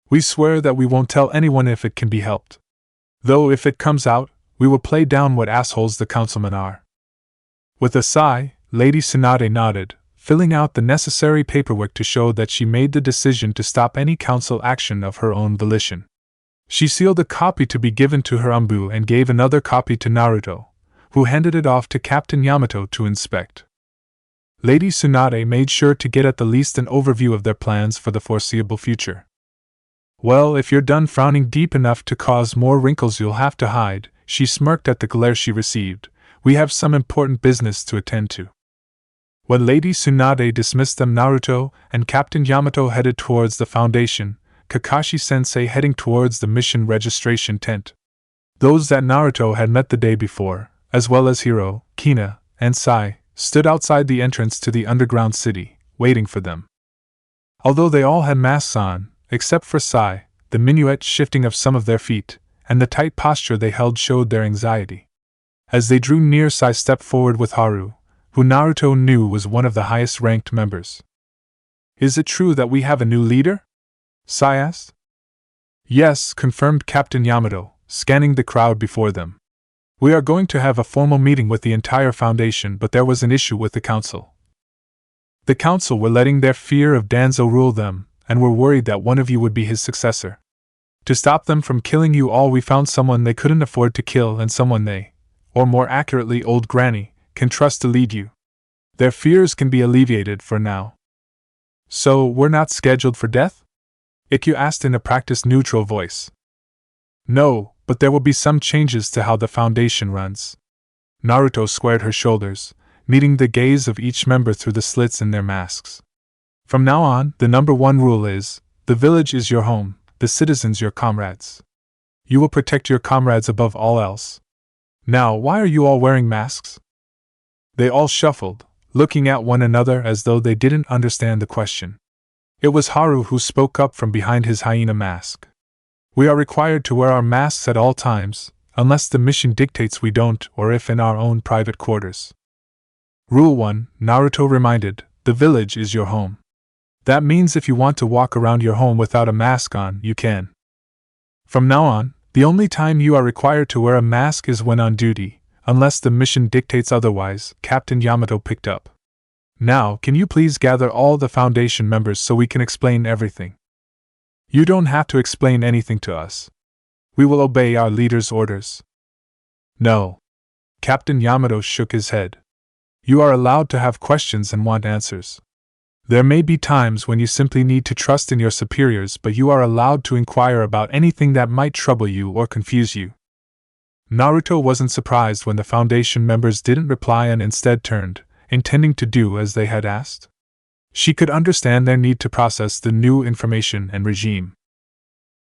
We swear that we won't tell anyone if it can be helped. Though if it comes out, we will play down what assholes the councilmen are. With a sigh, Lady Tsunade nodded, filling out the necessary paperwork to show that she made the decision to stop any council action of her own volition. She sealed a copy to be given to her Anbu and gave another copy to Naruto, who handed it off to Captain Yamato to inspect. Lady Tsunade made sure to get at the least an overview of their plans for the foreseeable future. Well, if you're done frowning deep enough to cause more wrinkles you'll have to hide, she smirked at the glare she received. We have some important business to attend to. When Lady Tsunade dismissed them, Naruto and Captain Yamato headed towards the Foundation, Kakashi-sensei heading towards the mission registration tent. Those that Naruto had met the day before, as well as Hiro, Kina, and Sai, stood outside the entrance to the underground city, waiting for them. Although they all had masks on, except for Sai, the minuet shifting of some of their feet, and the tight posture they held showed their anxiety. As they drew near, Sai stepped forward with Haru, who Naruto knew was one of the highest-ranked members. Is it true that we have a new leader? Sai asked. Yes, confirmed Captain Yamato, scanning the crowd before them. We are going to have a formal meeting with the entire Foundation, but there was an issue with the council. The council were letting their fear of Danzo rule them, and were worried that one of you would be his successor. To stop them from killing you all, we found someone they couldn't afford to kill and someone they, or more accurately Old Granny, can trust to lead you. Their fears can be alleviated for now. So, we're not scheduled for death? Ikkyu asked in a practice-neutral voice. No, but there will be some changes to how the Foundation runs. Naruto squared her shoulders, meeting the gaze of each member through the slits in their masks. From now on, the number one rule is, the village is your home, the citizens your comrades. You will protect your comrades above all else. Now, why are you all wearing masks? They all shuffled, looking at one another as though they didn't understand the question. It was Haru who spoke up from behind his hyena mask. We are required to wear our masks at all times, unless the mission dictates we don't or if in our own private quarters. Rule 1, Naruto reminded, the village is your home. That means if you want to walk around your home without a mask on, you can. From now on, the only time you are required to wear a mask is when on duty, unless the mission dictates otherwise, Captain Yamato picked up. Now, can you please gather all the Foundation members so we can explain everything? You don't have to explain anything to us. We will obey our leader's orders. No. Captain Yamato shook his head. You are allowed to have questions and want answers. There may be times when you simply need to trust in your superiors, but you are allowed to inquire about anything that might trouble you or confuse you. Naruto wasn't surprised when the Foundation members didn't reply and instead turned, intending to do as they had asked. She could understand their need to process the new information and regime.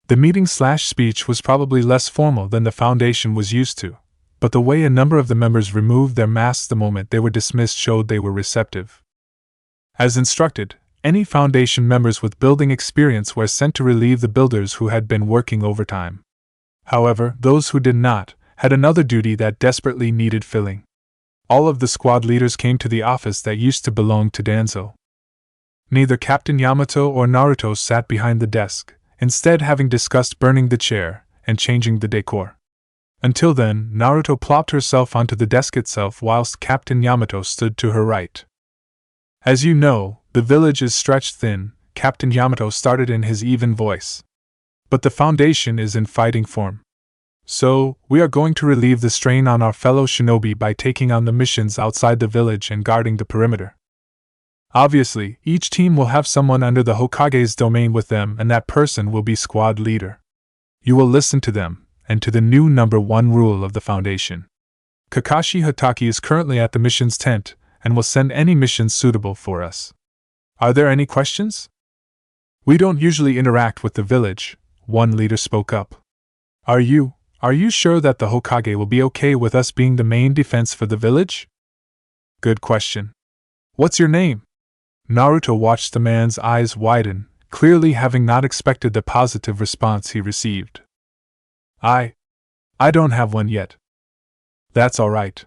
The meeting/speech was probably less formal than the Foundation was used to, but the way a number of the members removed their masks the moment they were dismissed showed they were receptive. As instructed, any Foundation members with building experience were sent to relieve the builders who had been working overtime. However, those who did not had another duty that desperately needed filling. All of the squad leaders came to the office that used to belong to Danzo. Neither Captain Yamato or Naruto sat behind the desk, instead having discussed burning the chair and changing the decor. Until then, Naruto plopped herself onto the desk itself whilst Captain Yamato stood to her right. As you know, the village is stretched thin, Captain Yamato started in his even voice. But the Foundation is in fighting form. So, we are going to relieve the strain on our fellow shinobi by taking on the missions outside the village and guarding the perimeter. Obviously, each team will have someone under the Hokage's domain with them, and that person will be squad leader. You will listen to them, and to the new number 1 rule of the Foundation. Kakashi Hatake is currently at the missions tent, and will send any missions suitable for us. Are there any questions? We don't usually interact with the village, one leader spoke up. Are you sure that the Hokage will be okay with us being the main defense for the village? Good question. What's your name? Naruto watched the man's eyes widen, clearly having not expected the positive response he received. I don't have one yet. That's alright.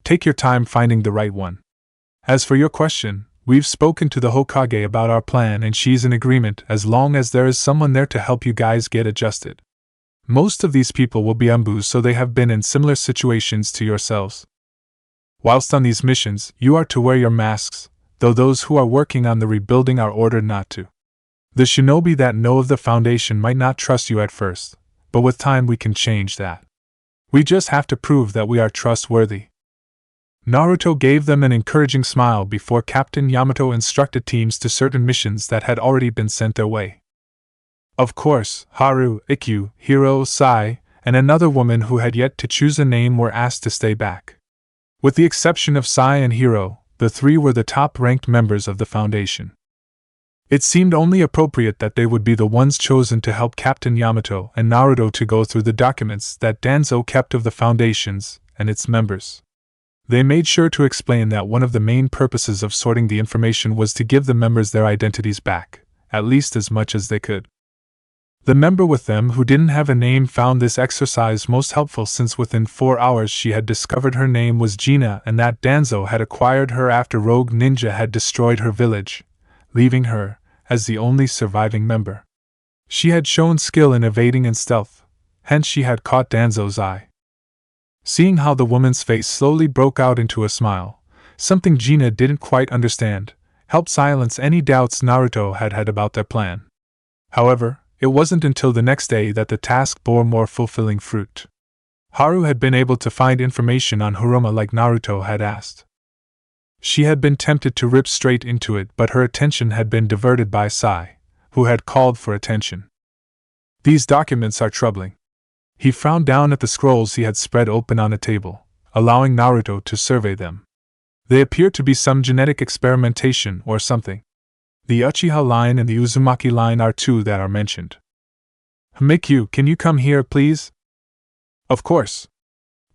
Take your time finding the right one. As for your question, we've spoken to the Hokage about our plan and she's in agreement as long as there is someone there to help you guys get adjusted. Most of these people will be Ambus, so they have been in similar situations to yourselves. Whilst on these missions, you are to wear your masks, though those who are working on the rebuilding are ordered not to. The shinobi that know of the Foundation might not trust you at first, but with time we can change that. We just have to prove that we are trustworthy. Naruto gave them an encouraging smile before Captain Yamato instructed teams to certain missions that had already been sent their way. Of course, Haru, Ikkyu, Hiro, Sai, and another woman who had yet to choose a name were asked to stay back. With the exception of Sai and Hiro, the 3 were the top-ranked members of the Foundation. It seemed only appropriate that they would be the ones chosen to help Captain Yamato and Naruto to go through the documents that Danzo kept of the Foundations and its members. They made sure to explain that one of the main purposes of sorting the information was to give the members their identities back, at least as much as they could. The member with them who didn't have a name found this exercise most helpful since within 4 hours she had discovered her name was Gina and that Danzo had acquired her after Rogue Ninja had destroyed her village, leaving her as the only surviving member. She had shown skill in evading and stealth, hence she had caught Danzo's eye. Seeing how the woman's face slowly broke out into a smile, something Gina didn't quite understand, helped silence any doubts Naruto had had about their plan. However, it wasn't until the next day that the task bore more fulfilling fruit. Haru had been able to find information on Hiruma like Naruto had asked. She had been tempted to rip straight into it, but her attention had been diverted by Sai, who had called for attention. These documents are troubling. He frowned down at the scrolls he had spread open on a table, allowing Naruto to survey them. They appear to be some genetic experimentation or something. The Uchiha line and the Uzumaki line are 2 that are mentioned. Ikkyu, can you come here, please? Of course.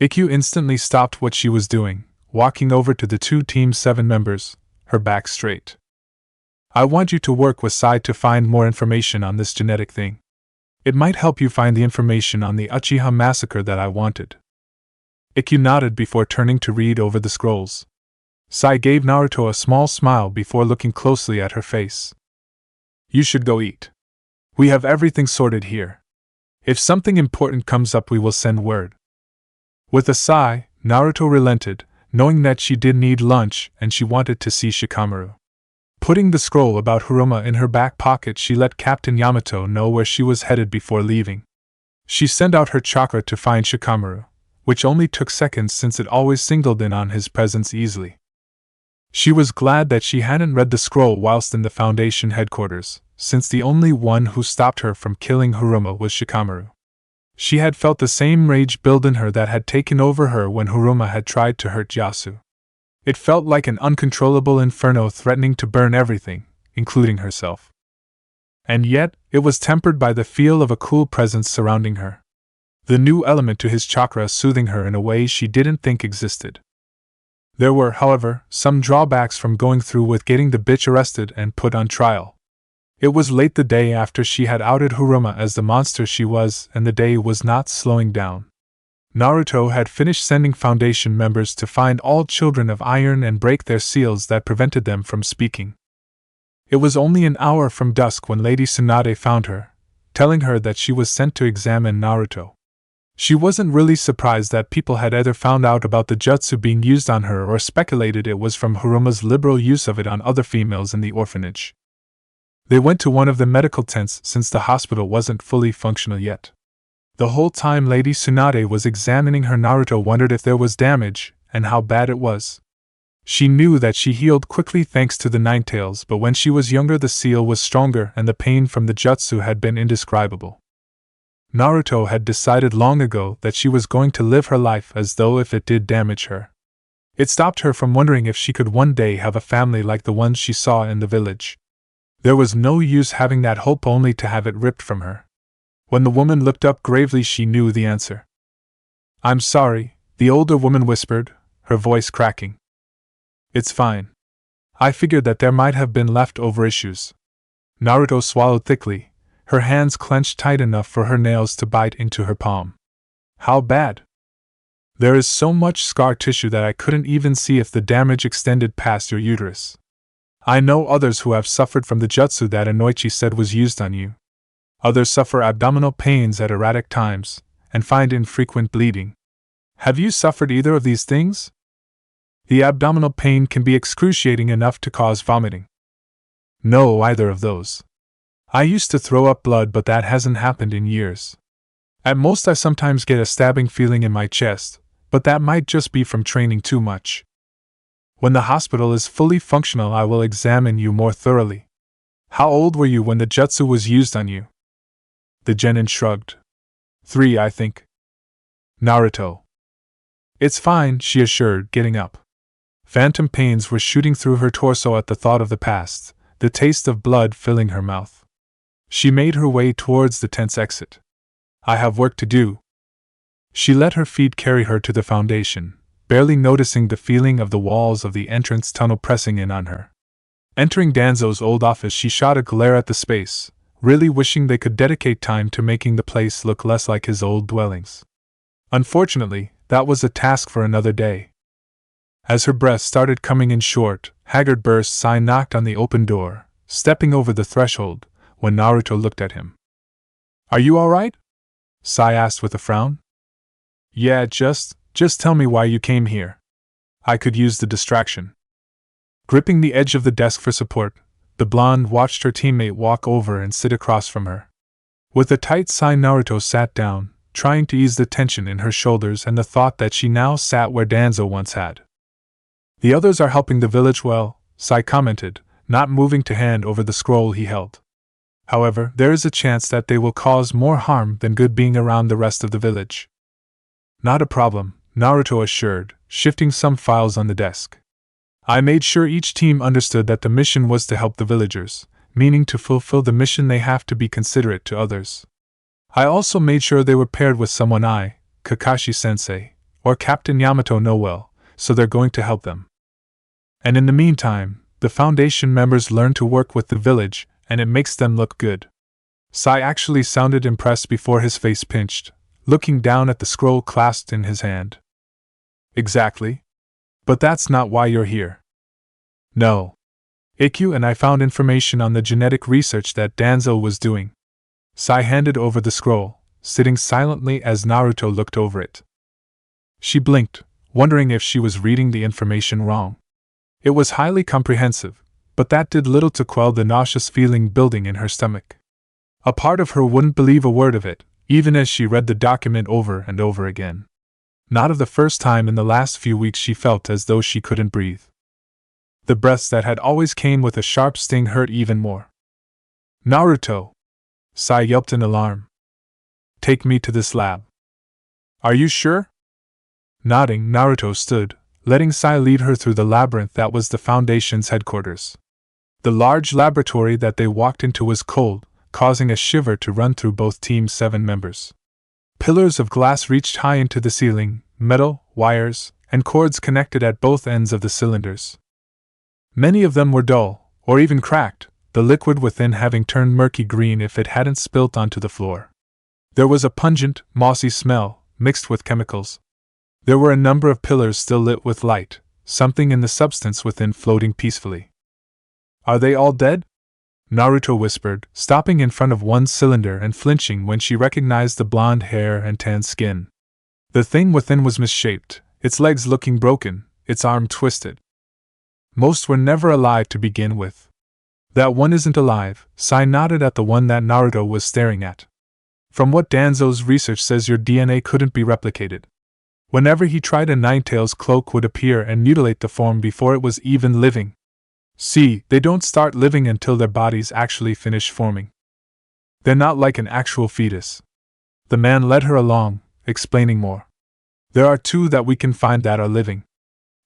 Ikkyu instantly stopped what she was doing, walking over to the 2 Team 7 members, her back straight. I want you to work with Sai to find more information on this genetic thing. It might help you find the information on the Uchiha massacre that I wanted. Ikkyu nodded before turning to read over the scrolls. Sai gave Naruto a small smile before looking closely at her face. You should go eat. We have everything sorted here. If something important comes up, we will send word. With a sigh, Naruto relented, knowing that she did need lunch and she wanted to see Shikamaru. Putting the scroll about Hiruma in her back pocket, she let Captain Yamato know where she was headed before leaving. She sent out her chakra to find Shikamaru, which only took seconds since it always singled in on his presence easily. She was glad that she hadn't read the scroll whilst in the Foundation headquarters, since the only one who stopped her from killing Hiruma was Shikamaru. She had felt the same rage build in her that had taken over her when Hiruma had tried to hurt Yasu. It felt like an uncontrollable inferno threatening to burn everything, including herself. And yet, it was tempered by the feel of a cool presence surrounding her. The new element to his chakra soothing her in a way she didn't think existed. There were, however, some drawbacks from going through with getting the bitch arrested and put on trial. It was late the day after she had outed Hiruma as the monster she was, and the day was not slowing down. Naruto had finished sending Foundation members to find all children of iron and break their seals that prevented them from speaking. It was only an hour from dusk when Lady Tsunade found her, telling her that she was sent to examine Naruto. She wasn't really surprised that people had either found out about the jutsu being used on her or speculated it was from Hiruma's liberal use of it on other females in the orphanage. They went to one of the medical tents since the hospital wasn't fully functional yet. The whole time Lady Tsunade was examining her, Naruto wondered if there was damage, and how bad it was. She knew that she healed quickly thanks to the Ninetales, but when she was younger the seal was stronger and the pain from the jutsu had been indescribable. Naruto had decided long ago that she was going to live her life as though if it did damage her. It stopped her from wondering if she could one day have a family like the ones she saw in the village. There was no use having that hope only to have it ripped from her. When the woman looked up gravely, she knew the answer. "I'm sorry," the older woman whispered, her voice cracking. "It's fine. I figured that there might have been leftover issues." Naruto swallowed thickly, her hands clenched tight enough for her nails to bite into her palm. "How bad?" "There is so much scar tissue that I couldn't even see if the damage extended past your uterus. I know others who have suffered from the jutsu that Inoichi said was used on you. Others suffer abdominal pains at erratic times, and find infrequent bleeding. Have you suffered either of these things?" "The abdominal pain can be excruciating enough to cause vomiting." "No, either of those. I used to throw up blood, but that hasn't happened in years. At most I sometimes get a stabbing feeling in my chest, but that might just be from training too much. When the hospital is fully functional I will examine you more thoroughly. How old were you when the jutsu was used on you?" The genin shrugged. 3, I think. Naruto. "It's fine," she assured, getting up. Phantom pains were shooting through her torso at the thought of the past, the taste of blood filling her mouth. She made her way towards the tent's exit. "I have work to do." She let her feet carry her to the foundation, barely noticing the feeling of the walls of the entrance tunnel pressing in on her. Entering Danzo's old office, she shot a glare at the space, really wishing they could dedicate time to making the place look less like his old dwellings. Unfortunately, that was a task for another day. As her breath started coming in short, haggard bursts, Sai knocked on the open door, stepping over the threshold, when Naruto looked at him. "Are you all right?" Sai asked with a frown. "Yeah, just tell me why you came here. I could use the distraction." Gripping the edge of the desk for support, the blonde watched her teammate walk over and sit across from her. With a tight sigh, Naruto sat down, trying to ease the tension in her shoulders and the thought that she now sat where Danzo once had. "The others are helping the village well," Sai commented, not moving to hand over the scroll he held. "However, there is a chance that they will cause more harm than good being around the rest of the village." "Not a problem," Naruto assured, shifting some files on the desk. "I made sure each team understood that the mission was to help the villagers, meaning to fulfill the mission they have to be considerate to others. I also made sure they were paired with someone Kakashi-sensei, or Captain Yamato know well, so they're going to help them. And in the meantime, the Foundation members learn to work with the village, and it makes them look good." Sai actually sounded impressed before his face pinched, looking down at the scroll clasped in his hand. "Exactly. But that's not why you're here." "No. Ikkyu and I found information on the genetic research that Danzo was doing." Sai handed over the scroll, sitting silently as Naruto looked over it. She blinked, wondering if she was reading the information wrong. It was highly comprehensive, but that did little to quell the nauseous feeling building in her stomach. A part of her wouldn't believe a word of it, even as she read the document over and over again. Not of the first time in the last few weeks she felt as though she couldn't breathe. The breaths that had always came with a sharp sting hurt even more. "Naruto!" Sai yelped in alarm. "Take me to this lab." "Are you sure?" Nodding, Naruto stood, letting Sai lead her through the labyrinth that was the Foundation's headquarters. The large laboratory that they walked into was cold, causing a shiver to run through both Team 7 members. Pillars of glass reached high into the ceiling, metal, wires, and cords connected at both ends of the cylinders. Many of them were dull, or even cracked, the liquid within having turned murky green if it hadn't spilt onto the floor. There was a pungent, mossy smell, mixed with chemicals. There were a number of pillars still lit with light, something in the substance within floating peacefully. "Are they all dead?" Naruto whispered, stopping in front of one cylinder and flinching when she recognized the blonde hair and tan skin. The thing within was misshaped, its legs looking broken, its arm twisted. Most were never alive to begin with. That one isn't alive, Sai nodded at the one that Naruto was staring at. From what Danzo's research says, your DNA couldn't be replicated. Whenever he tried, a Ninetales cloak would appear and mutilate the form before it was even living. See, they don't start living until their bodies actually finish forming. They're not like an actual fetus. The man led her along, explaining more. There are two that we can find that are living.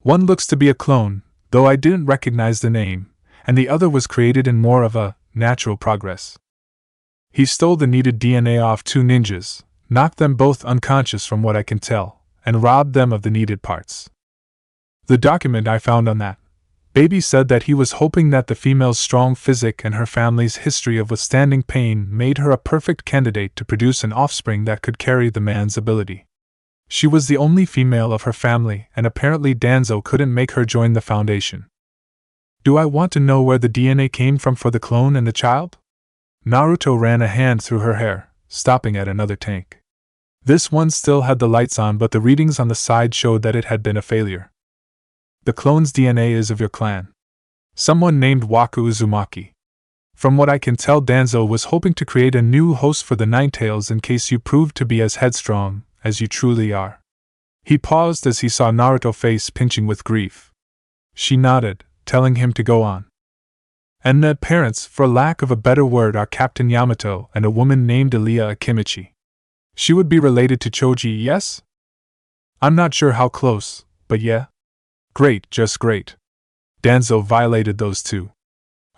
One looks to be a clone, though I didn't recognize the name, and the other was created in more of a natural progress. He stole the needed DNA off two ninjas, knocked them both unconscious from what I can tell, and robbed them of the needed parts. The document I found on that baby said that he was hoping that the female's strong physique and her family's history of withstanding pain made her a perfect candidate to produce an offspring that could carry the man's ability. She was the only female of her family, and apparently Danzo couldn't make her join the Foundation. Do I want to know where the DNA came from for the clone and the child? Naruto ran a hand through her hair, stopping at another tank. This one still had the lights on, but the readings on the side showed that it had been a failure. The clone's DNA is of your clan. Someone named Waku Uzumaki. From what I can tell, Danzo was hoping to create a new host for the Ninetales in case you proved to be as headstrong as you truly are. He paused as he saw Naruto's face pinching with grief. She nodded, telling him to go on. And the parents, for lack of a better word, are Captain Yamato and a woman named Elia Akimichi. She would be related to Choji, yes? I'm not sure how close, but yeah. Great, just great. Danzo violated those two.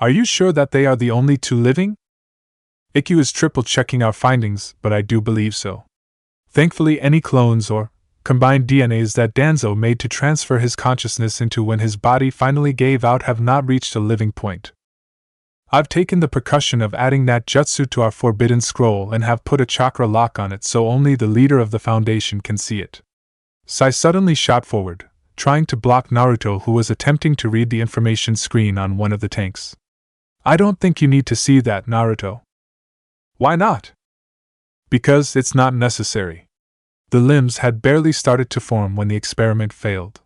Are you sure that they are the only two living? Ikkyu is triple-checking our findings, but I do believe so. Thankfully, any clones or combined DNAs that Danzo made to transfer his consciousness into when his body finally gave out have not reached a living point. I've taken the precaution of adding that jutsu to our forbidden scroll and have put a chakra lock on it so only the leader of the Foundation can see it. Sai suddenly shot forward, trying to block Naruto, who was attempting to read the information screen on one of the tanks. I don't think you need to see that, Naruto. Why not? Because it's not necessary. The limbs had barely started to form when the experiment failed.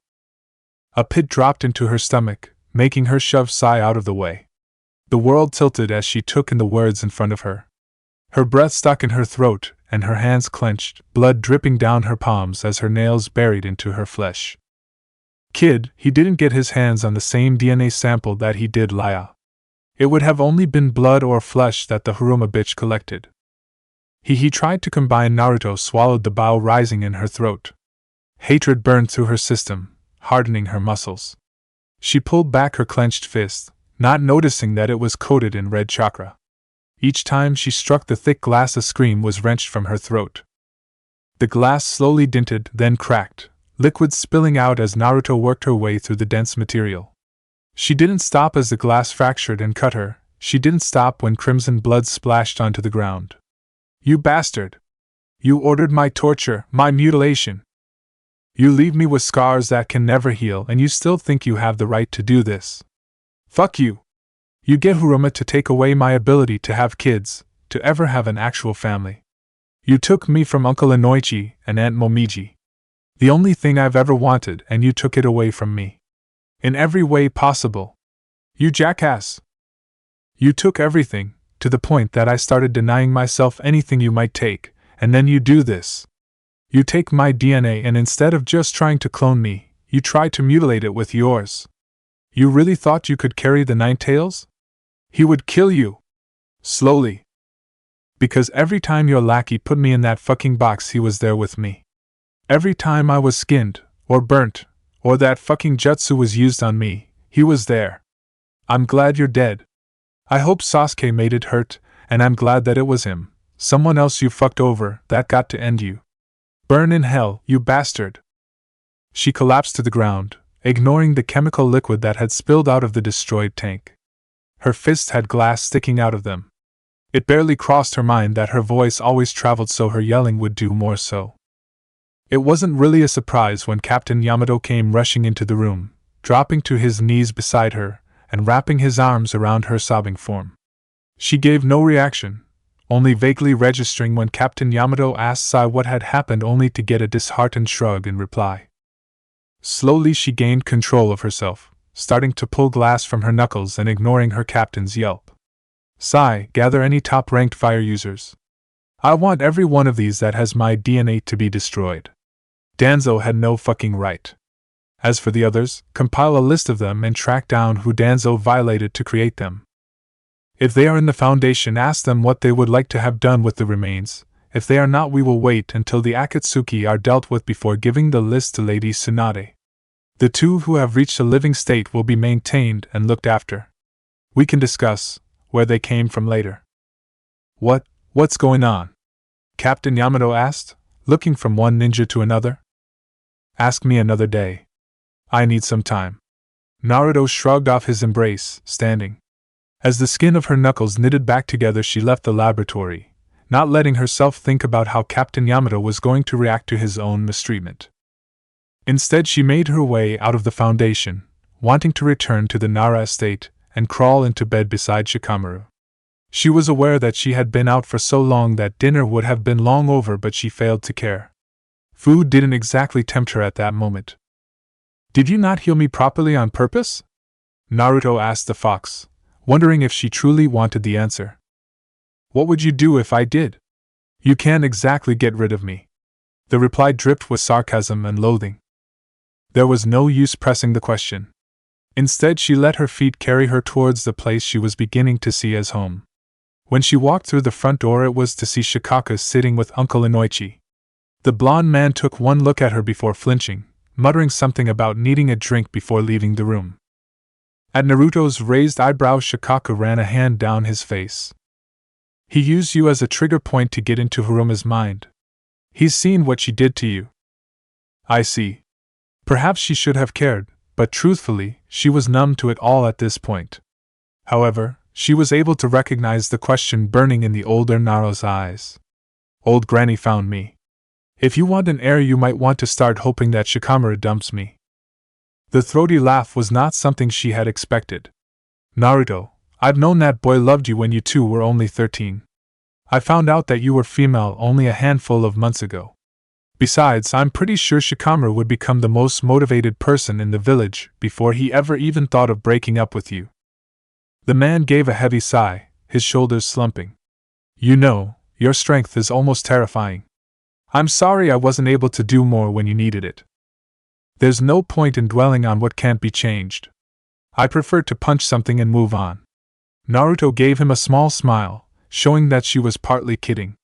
A pit dropped into her stomach, making her shove Sai out of the way. The world tilted as she took in the words in front of her. Her breath stuck in her throat, and her hands clenched, blood dripping down her palms as her nails buried into her flesh. Kid, he didn't get his hands on the same DNA sample that he did Laya. It would have only been blood or flesh that the Haruma bitch collected. He tried to combine. Naruto swallowed the bile rising in her throat. Hatred burned through her system, hardening her muscles. She pulled back her clenched fist, not noticing that it was coated in red chakra. Each time she struck the thick glass, a scream was wrenched from her throat. The glass slowly dinted, then cracked, liquid spilling out as Naruto worked her way through the dense material. She didn't stop as the glass fractured and cut her. She didn't stop when crimson blood splashed onto the ground. You bastard! You ordered my torture, my mutilation. You leave me with scars that can never heal, and you still think you have the right to do this. Fuck you! You get Haruma to take away my ability to have kids, to ever have an actual family. You took me from Uncle Inoichi and Aunt Momiji. The only thing I've ever wanted, and you took it away from me. In every way possible. You jackass! You took everything, to the point that I started denying myself anything you might take, and then you do this. You take my DNA and instead of just trying to clone me, you try to mutilate it with yours. You really thought you could carry the Ninetales? He would kill you. Slowly. Because every time your lackey put me in that fucking box, he was there with me. Every time I was skinned, or burnt, or that fucking jutsu was used on me, he was there. I'm glad you're dead. I hope Sasuke made it hurt, and I'm glad that it was him, someone else you fucked over, that got to end you. Burn in hell, you bastard. She collapsed to the ground, ignoring the chemical liquid that had spilled out of the destroyed tank. Her fists had glass sticking out of them. It barely crossed her mind that her voice always traveled, so her yelling would do more so. It wasn't really a surprise when Captain Yamato came rushing into the room, dropping to his knees beside her, and wrapping his arms around her sobbing form. She gave no reaction, only vaguely registering when Captain Yamato asked Sai what had happened, only to get a disheartened shrug in reply. Slowly she gained control of herself, starting to pull glass from her knuckles and ignoring her captain's yelp. Sai, gather any top-ranked fire users. I want every one of these that has my DNA to be destroyed. Danzo had no fucking right. As for the others, compile a list of them and track down who Danzo violated to create them. If they are in the Foundation, ask them what they would like to have done with the remains. If they are not, we will wait until the Akatsuki are dealt with before giving the list to Lady Tsunade. The two who have reached a living state will be maintained and looked after. We can discuss where they came from later. What's going on? Captain Yamato asked, looking from one ninja to another. Ask me another day. I need some time. Naruto shrugged off his embrace, standing. As the skin of her knuckles knitted back together, she left the laboratory, not letting herself think about how Captain Yamato was going to react to his own mistreatment. Instead, she made her way out of the Foundation, wanting to return to the Nara estate and crawl into bed beside Shikamaru. She was aware that she had been out for so long that dinner would have been long over, but she failed to care. Food didn't exactly tempt her at that moment. Did you not heal me properly on purpose? Naruto asked the fox, wondering if she truly wanted the answer. What would you do if I did? You can't exactly get rid of me. The reply dripped with sarcasm and loathing. There was no use pressing the question. Instead, she let her feet carry her towards the place she was beginning to see as home. When she walked through the front door, it was to see Shikaka sitting with Uncle Inoichi. The blonde man took one look at her before flinching, muttering something about needing a drink before leaving the room. At Naruto's raised eyebrows, Shikaka ran a hand down his face. He used you as a trigger point to get into Haruma's mind. He's seen what she did to you. I see. Perhaps she should have cared, but truthfully, she was numb to it all at this point. However, she was able to recognize the question burning in the older Naruto's eyes. Old Granny found me. If you want an heir, you might want to start hoping that Shikamaru dumps me. The throaty laugh was not something she had expected. Naruto, I've known that boy loved you when you two were only 13. I found out that you were female only a handful of months ago. Besides, I'm pretty sure Shikamaru would become the most motivated person in the village before he ever even thought of breaking up with you. The man gave a heavy sigh, his shoulders slumping. You know, your strength is almost terrifying. I'm sorry I wasn't able to do more when you needed it. There's no point in dwelling on what can't be changed. I prefer to punch something and move on. Naruto gave him a small smile, showing that she was partly kidding.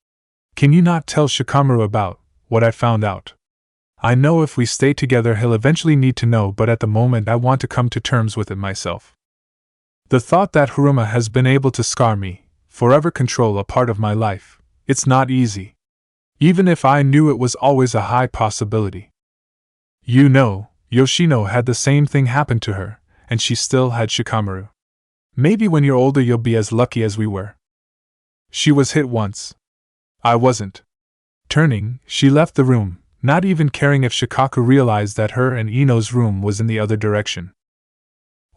Can you not tell Shikamaru about what I found out? I know if we stay together he'll eventually need to know, but at the moment I want to come to terms with it myself. The thought that Haruma has been able to scar me, forever control a part of my life, it's not easy. Even if I knew, it was always a high possibility. You know, Yoshino had the same thing happen to her, and she still had Shikamaru. Maybe when you're older you'll be as lucky as we were. She was hit once. I wasn't. Turning, she left the room, not even caring if Shikaku realized that her and Ino's room was in the other direction.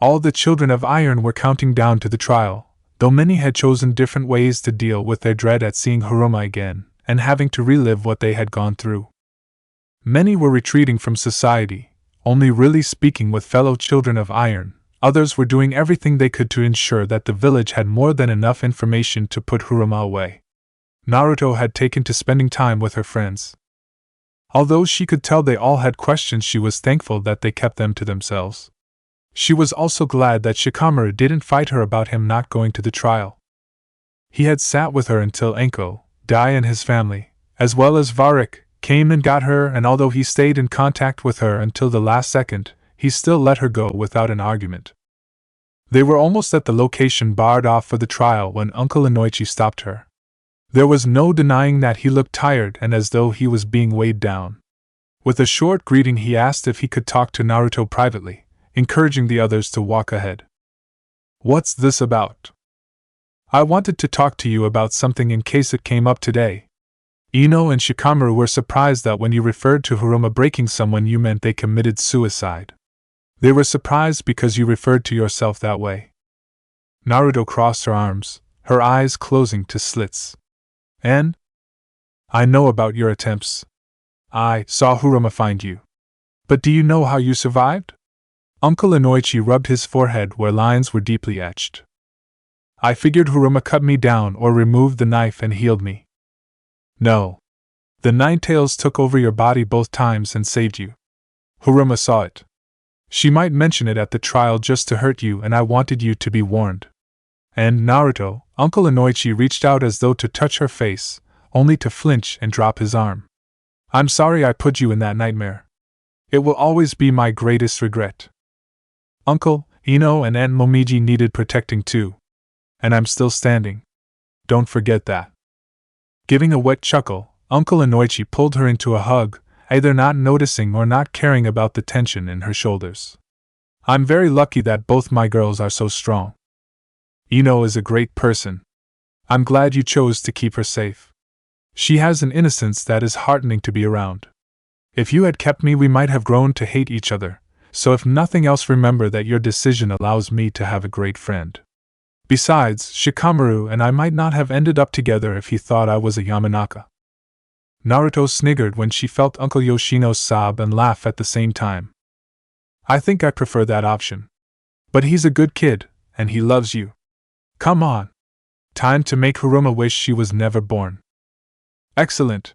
All the children of Iron were counting down to the trial, though many had chosen different ways to deal with their dread at seeing Haruma again, and having to relive what they had gone through. Many were retreating from society, only really speaking with fellow children of Iron. Others were doing everything they could to ensure that the village had more than enough information to put Haruma away. Naruto had taken to spending time with her friends. Although she could tell they all had questions, she was thankful that they kept them to themselves. She was also glad that Shikamaru didn't fight her about him not going to the trial. He had sat with her until Enko, Dai and his family, as well as Varrick, came and got her, and although he stayed in contact with her until the last second, he still let her go without an argument. They were almost at the location barred off for the trial when Uncle Inoichi stopped her. There was no denying that he looked tired and as though he was being weighed down. With a short greeting, he asked if he could talk to Naruto privately, encouraging the others to walk ahead. What's this about? I wanted to talk to you about something in case it came up today. Ino and Shikamaru were surprised that when you referred to Haruma breaking someone you meant they committed suicide. They were surprised because you referred to yourself that way. Naruto crossed her arms, her eyes closing to slits. And? I know about your attempts. I saw Hiruma find you. But do you know how you survived? Uncle Inoichi rubbed his forehead where lines were deeply etched. I figured Hiruma cut me down or removed the knife and healed me. No. The Nine Tails took over your body both times and saved you. Hiruma saw it. She might mention it at the trial just to hurt you, and I wanted you to be warned. And Naruto, Uncle Inoichi reached out as though to touch her face, only to flinch and drop his arm. I'm sorry I put you in that nightmare. It will always be my greatest regret. Uncle, Ino and Aunt Momiji needed protecting too. And I'm still standing. Don't forget that. Giving a wet chuckle, Uncle Inoichi pulled her into a hug, either not noticing or not caring about the tension in her shoulders. I'm very lucky that both my girls are so strong. Ino is a great person. I'm glad you chose to keep her safe. She has an innocence that is heartening to be around. If you had kept me, we might have grown to hate each other, so if nothing else, remember that your decision allows me to have a great friend. Besides, Shikamaru and I might not have ended up together if he thought I was a Yamanaka. Naruto sniggered when she felt Uncle Yoshino sob and laugh at the same time. I think I prefer that option. But he's a good kid, and he loves you. Come on. Time to make Hiruma wish she was never born. Excellent.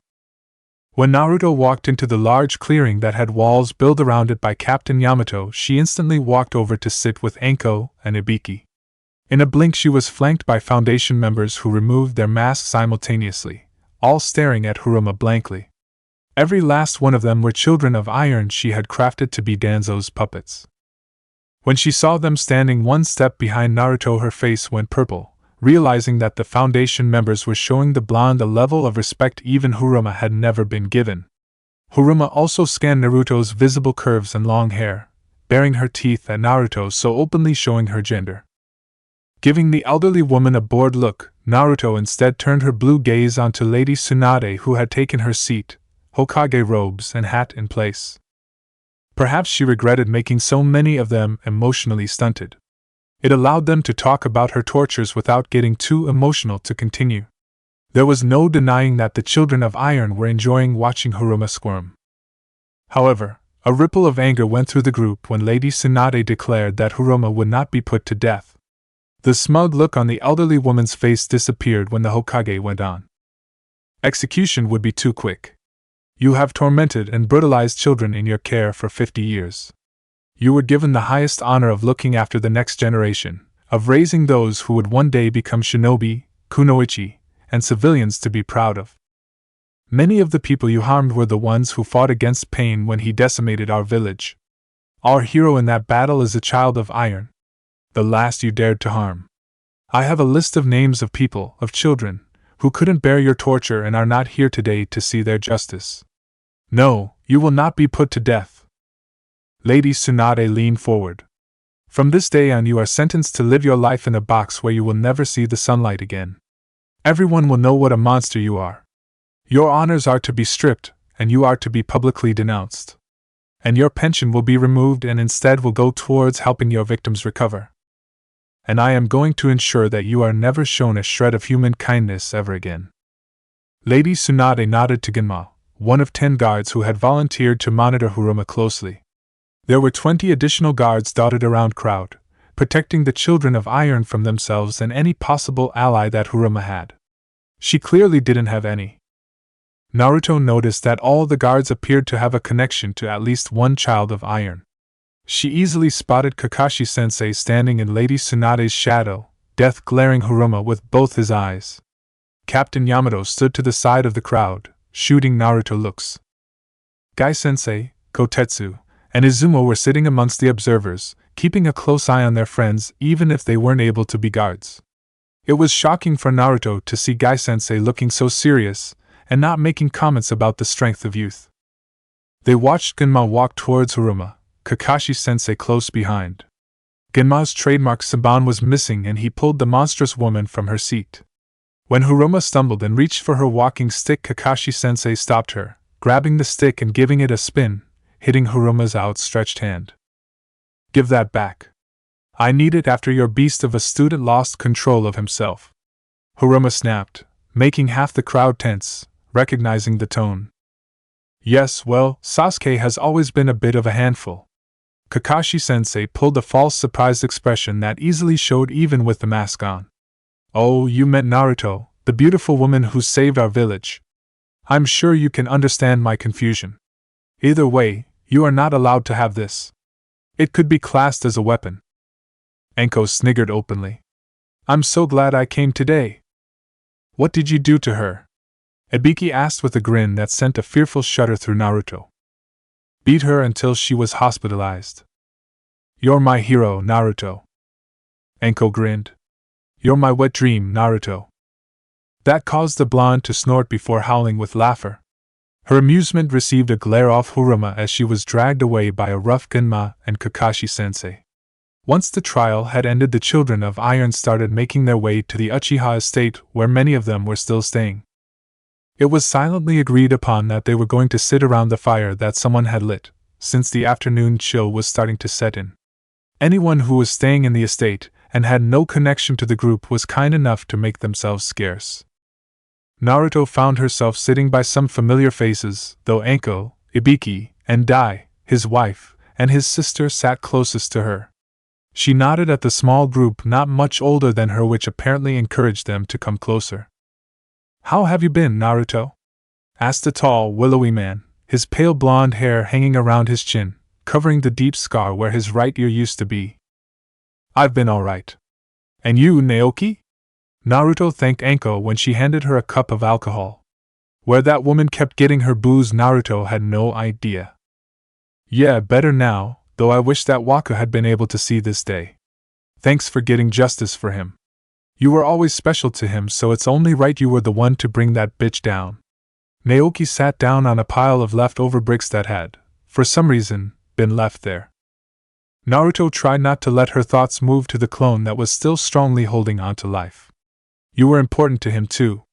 When Naruto walked into the large clearing that had walls built around it by Captain Yamato, she instantly walked over to sit with Anko and Ibiki. In a blink she was flanked by Foundation members who removed their masks simultaneously, all staring at Hiruma blankly. Every last one of them were children of iron she had crafted to be Danzo's puppets. When she saw them standing one step behind Naruto, her face went purple, realizing that the Foundation members were showing the blonde a level of respect even Hiruma had never been given. Hiruma also scanned Naruto's visible curves and long hair, baring her teeth at Naruto so openly showing her gender. Giving the elderly woman a bored look, Naruto instead turned her blue gaze onto Lady Tsunade, who had taken her seat, Hokage robes and hat in place. Perhaps she regretted making so many of them emotionally stunted. It allowed them to talk about her tortures without getting too emotional to continue. There was no denying that the children of iron were enjoying watching Hiruma squirm. However, a ripple of anger went through the group when Lady Tsunade declared that Hiruma would not be put to death. The smug look on the elderly woman's face disappeared when the Hokage went on. Execution would be too quick. You have tormented and brutalized children in your care for 50 years. You were given the highest honor of looking after the next generation, of raising those who would one day become shinobi, kunoichi, and civilians to be proud of. Many of the people you harmed were the ones who fought against Pain when he decimated our village. Our hero in that battle is a child of iron. The last you dared to harm. I have a list of names of people, of children, who couldn't bear your torture and are not here today to see their justice. No, you will not be put to death. Lady Tsunade leaned forward. From this day on you are sentenced to live your life in a box where you will never see the sunlight again. Everyone will know what a monster you are. Your honors are to be stripped, and you are to be publicly denounced. And your pension will be removed and instead will go towards helping your victims recover. And I am going to ensure that you are never shown a shred of human kindness ever again. Lady Tsunade nodded to Genma, one of 10 guards who had volunteered to monitor Hiruma closely. There were 20 additional guards dotted around crowd, protecting the children of iron from themselves and any possible ally that Hiruma had. She clearly didn't have any. Naruto noticed that all the guards appeared to have a connection to at least one child of iron. She easily spotted Kakashi-sensei standing in Lady Tsunade's shadow, death glaring Hiruma with both his eyes. Captain Yamato stood to the side of the crowd, shooting Naruto looks. Gai-sensei, Kotetsu, and Izumo were sitting amongst the observers, keeping a close eye on their friends even if they weren't able to be guards. It was shocking for Naruto to see Gai-sensei looking so serious, and not making comments about the strength of youth. They watched Genma walk towards Hiruma, Kakashi-sensei close behind. Genma's trademark Saban was missing and he pulled the monstrous woman from her seat. When Hiruma stumbled and reached for her walking stick, Kakashi-sensei stopped her, grabbing the stick and giving it a spin, hitting Hiruma's outstretched hand. Give that back. I need it after your beast of a student lost control of himself. Haruma snapped, making half the crowd tense, recognizing the tone. Yes, well, Sasuke has always been a bit of a handful. Kakashi-sensei pulled a false surprised expression that easily showed even with the mask on. Oh, you meant Naruto, the beautiful woman who saved our village. I'm sure you can understand my confusion. Either way, you are not allowed to have this. It could be classed as a weapon. Enko sniggered openly. I'm so glad I came today. What did you do to her? Ibiki asked with a grin that sent a fearful shudder through Naruto. Beat her until she was hospitalized. You're my hero, Naruto. Enko grinned. You're my wet dream, Naruto. That caused the blonde to snort before howling with laughter. Her amusement received a glare off Haruma as she was dragged away by a rough Genma and Kakashi-sensei. Once the trial had ended, the children of Iron started making their way to the Uchiha estate, where many of them were still staying. It was silently agreed upon that they were going to sit around the fire that someone had lit, since the afternoon chill was starting to set in. Anyone who was staying in the estate and had no connection to the group was kind enough to make themselves scarce. Naruto found herself sitting by some familiar faces, though Enko, Ibiki, and Dai, his wife, and his sister sat closest to her. She nodded at the small group not much older than her, which apparently encouraged them to come closer. How have you been, Naruto? Asked a tall, willowy man, his pale blonde hair hanging around his chin, covering the deep scar where his right ear used to be. I've been all right. And you, Naoki? Naruto thanked Enko when she handed her a cup of alcohol. Where that woman kept getting her booze, Naruto had no idea. Yeah, better now, though I wish that Waka had been able to see this day. Thanks for getting justice for him. You were always special to him, so it's only right you were the one to bring that bitch down. Naoki sat down on a pile of leftover bricks that had, for some reason, been left there. Naruto tried not to let her thoughts move to the clone that was still strongly holding on to life. You were important to him too.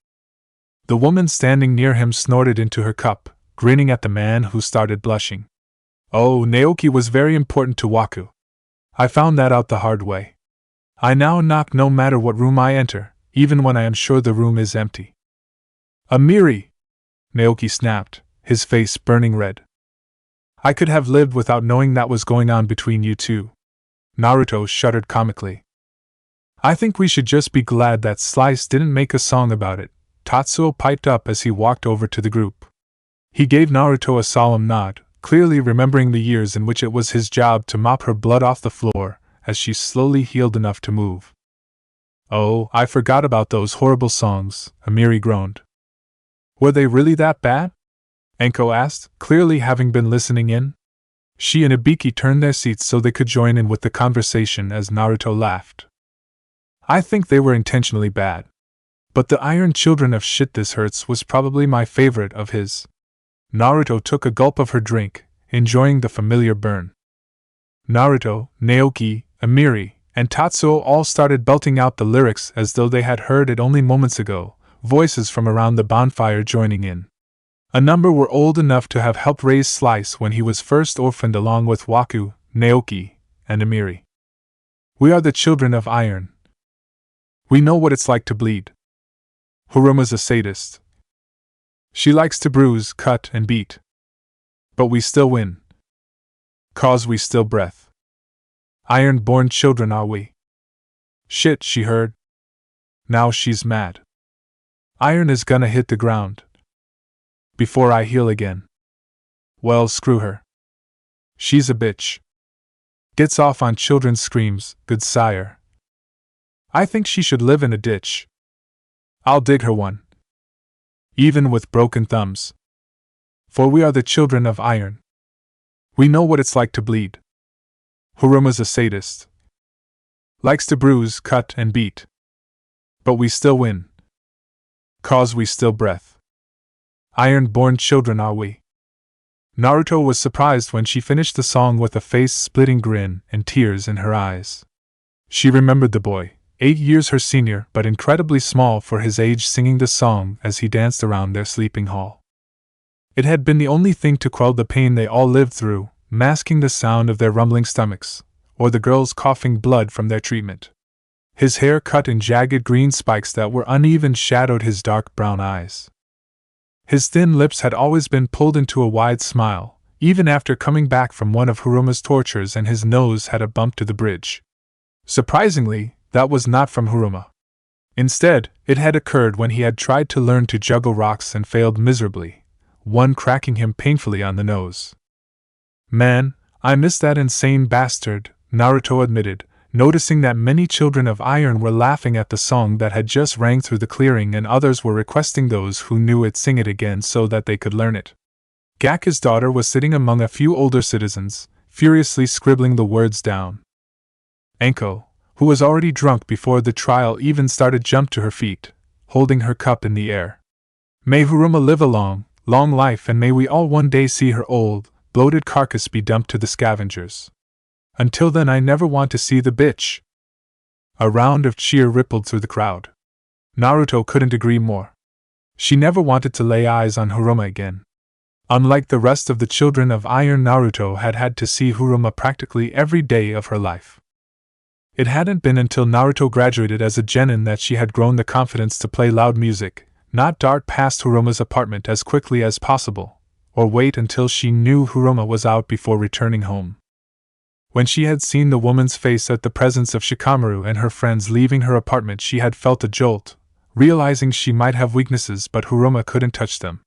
The woman standing near him snorted into her cup, grinning at the man who started blushing. Oh, Naoki was very important to Waku. I found that out the hard way. I now knock no matter what room I enter, even when I am sure the room is empty. Amiri! Naoki snapped, his face burning red. I could have lived without knowing that was going on between you two. Naruto shuddered comically. I think we should just be glad that Slice didn't make a song about it, Tatsuo piped up as he walked over to the group. He gave Naruto a solemn nod, clearly remembering the years in which it was his job to mop her blood off the floor, as she slowly healed enough to move. Oh, I forgot about those horrible songs, Amiri groaned. Were they really that bad? Enko asked, clearly having been listening in. She and Ibiki turned their seats so they could join in with the conversation as Naruto laughed. I think they were intentionally bad. But the Iron Children of Shit This Hurts was probably my favorite of his. Naruto took a gulp of her drink, enjoying the familiar burn. Naruto, Naoki, Amiri, and Tatsuo all started belting out the lyrics as though they had heard it only moments ago, voices from around the bonfire joining in. A number were old enough to have helped raise Slice when he was first orphaned along with Waku, Naoki, and Amiri. We are the children of iron. We know what it's like to bleed. Haruma's a sadist. She likes to bruise, cut, and beat. But we still win. 'Cause we still breath. Iron-born children are we. Shit, she heard. Now she's mad. Iron is gonna hit the ground. Before I heal again. Well, screw her. She's a bitch. Gets off on children's screams, good sire. I think she should live in a ditch. I'll dig her one. Even with broken thumbs. For we are the children of iron. We know what it's like to bleed. Haruma's a sadist. Likes to bruise, cut, and beat. But we still win. 'Cause we still breath. Iron-born children are we. Naruto was surprised when she finished the song with a face-splitting grin and tears in her eyes. She remembered the boy, 8 years her senior but incredibly small for his age, singing the song as he danced around their sleeping hall. It had been the only thing to quell the pain they all lived through, masking the sound of their rumbling stomachs, or the girls coughing blood from their treatment. His hair cut in jagged green spikes that were uneven shadowed his dark brown eyes. His thin lips had always been pulled into a wide smile, even after coming back from one of Haruma's tortures, and his nose had a bump to the bridge. Surprisingly, that was not from Haruma. Instead, it had occurred when he had tried to learn to juggle rocks and failed miserably, one cracking him painfully on the nose. "Man, I miss that insane bastard," Naruto admitted, noticing that many children of iron were laughing at the song that had just rang through the clearing, and others were requesting those who knew it sing it again so that they could learn it. Gakka's daughter was sitting among a few older citizens, furiously scribbling the words down. Anko, who was already drunk before the trial even started, jumped to her feet, holding her cup in the air. "May Haruma live a long, long life, and may we all one day see her old, bloated carcass be dumped to the scavengers. Until then, I never want to see the bitch." A round of cheer rippled through the crowd. Naruto couldn't agree more. She never wanted to lay eyes on Haruma again. Unlike the rest of the children of iron, Naruto had had to see Haruma practically every day of her life. It hadn't been until Naruto graduated as a genin that she had grown the confidence to play loud music, not dart past Haruma's apartment as quickly as possible, or wait until she knew Haruma was out before returning home. When she had seen the woman's face at the presence of Shikamaru and her friends leaving her apartment, she had felt a jolt, realizing she might have weaknesses, but Haruma couldn't touch them.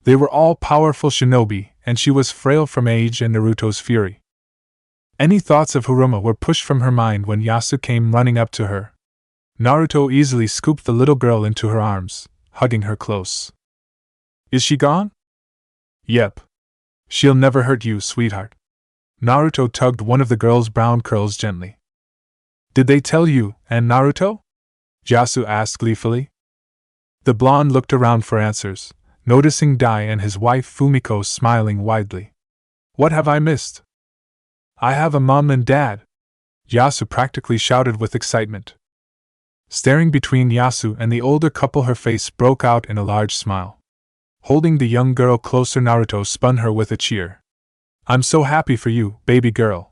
They were all powerful shinobi, and she was frail from age and Naruto's fury. Any thoughts of Haruma were pushed from her mind when Yasu came running up to her. Naruto easily scooped the little girl into her arms, hugging her close. "Is she gone?" "Yep. She'll never hurt you, sweetheart." Naruto tugged one of the girl's brown curls gently. "Did they tell you, and Naruto?" Yasu asked gleefully. The blonde looked around for answers, noticing Dai and his wife Fumiko smiling widely. "What have I missed?" "I have a mom and dad," Yasu practically shouted with excitement. Staring between Yasu and the older couple, her face broke out in a large smile. Holding the young girl closer, Naruto spun her with a cheer. "I'm so happy for you, baby girl."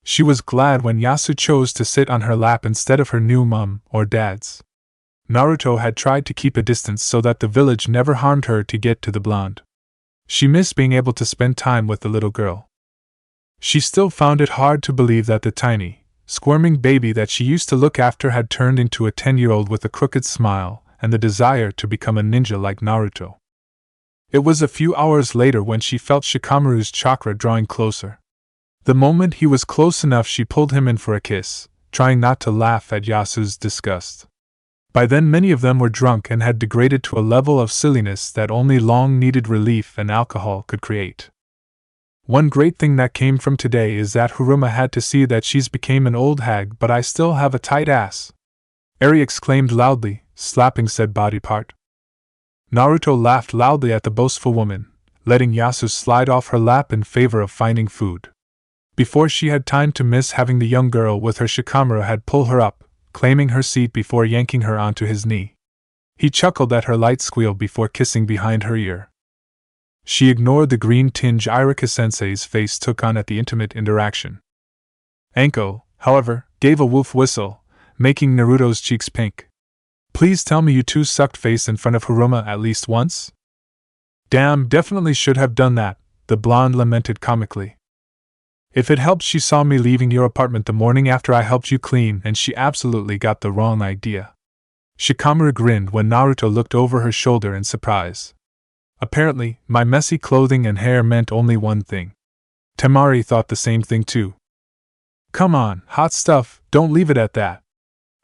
She was glad when Yasu chose to sit on her lap instead of her new mom or dad's. Naruto had tried to keep a distance so that the village never harmed her to get to the blonde. She missed being able to spend time with the little girl. She still found it hard to believe that the tiny, squirming baby that she used to look after had turned into a 10-year-old with a crooked smile and the desire to become a ninja like Naruto. It was a few hours later when she felt Shikamaru's chakra drawing closer. The moment he was close enough, she pulled him in for a kiss, trying not to laugh at Yasu's disgust. By then many of them were drunk and had degraded to a level of silliness that only long-needed relief and alcohol could create. "One great thing that came from today is that Haruma had to see that she's became an old hag, but I still have a tight ass," Eri exclaimed loudly, slapping said body part. Naruto laughed loudly at the boastful woman, letting Yasu slide off her lap in favor of finding food. Before she had time to miss having the young girl with her, Shikamaru had pulled her up, claiming her seat before yanking her onto his knee. He chuckled at her light squeal before kissing behind her ear. She ignored the green tinge Irika-sensei's face took on at the intimate interaction. Anko, however, gave a wolf whistle, making Naruto's cheeks pink. "Please tell me you two sucked face in front of Haruma at least once?" "Damn, definitely should have done that," the blonde lamented comically. "If it helped, she saw me leaving your apartment the morning after I helped you clean, and she absolutely got the wrong idea." Shikamaru grinned when Naruto looked over her shoulder in surprise. "Apparently, my messy clothing and hair meant only one thing." Temari thought the same thing too. "Come on, hot stuff, don't leave it at that,"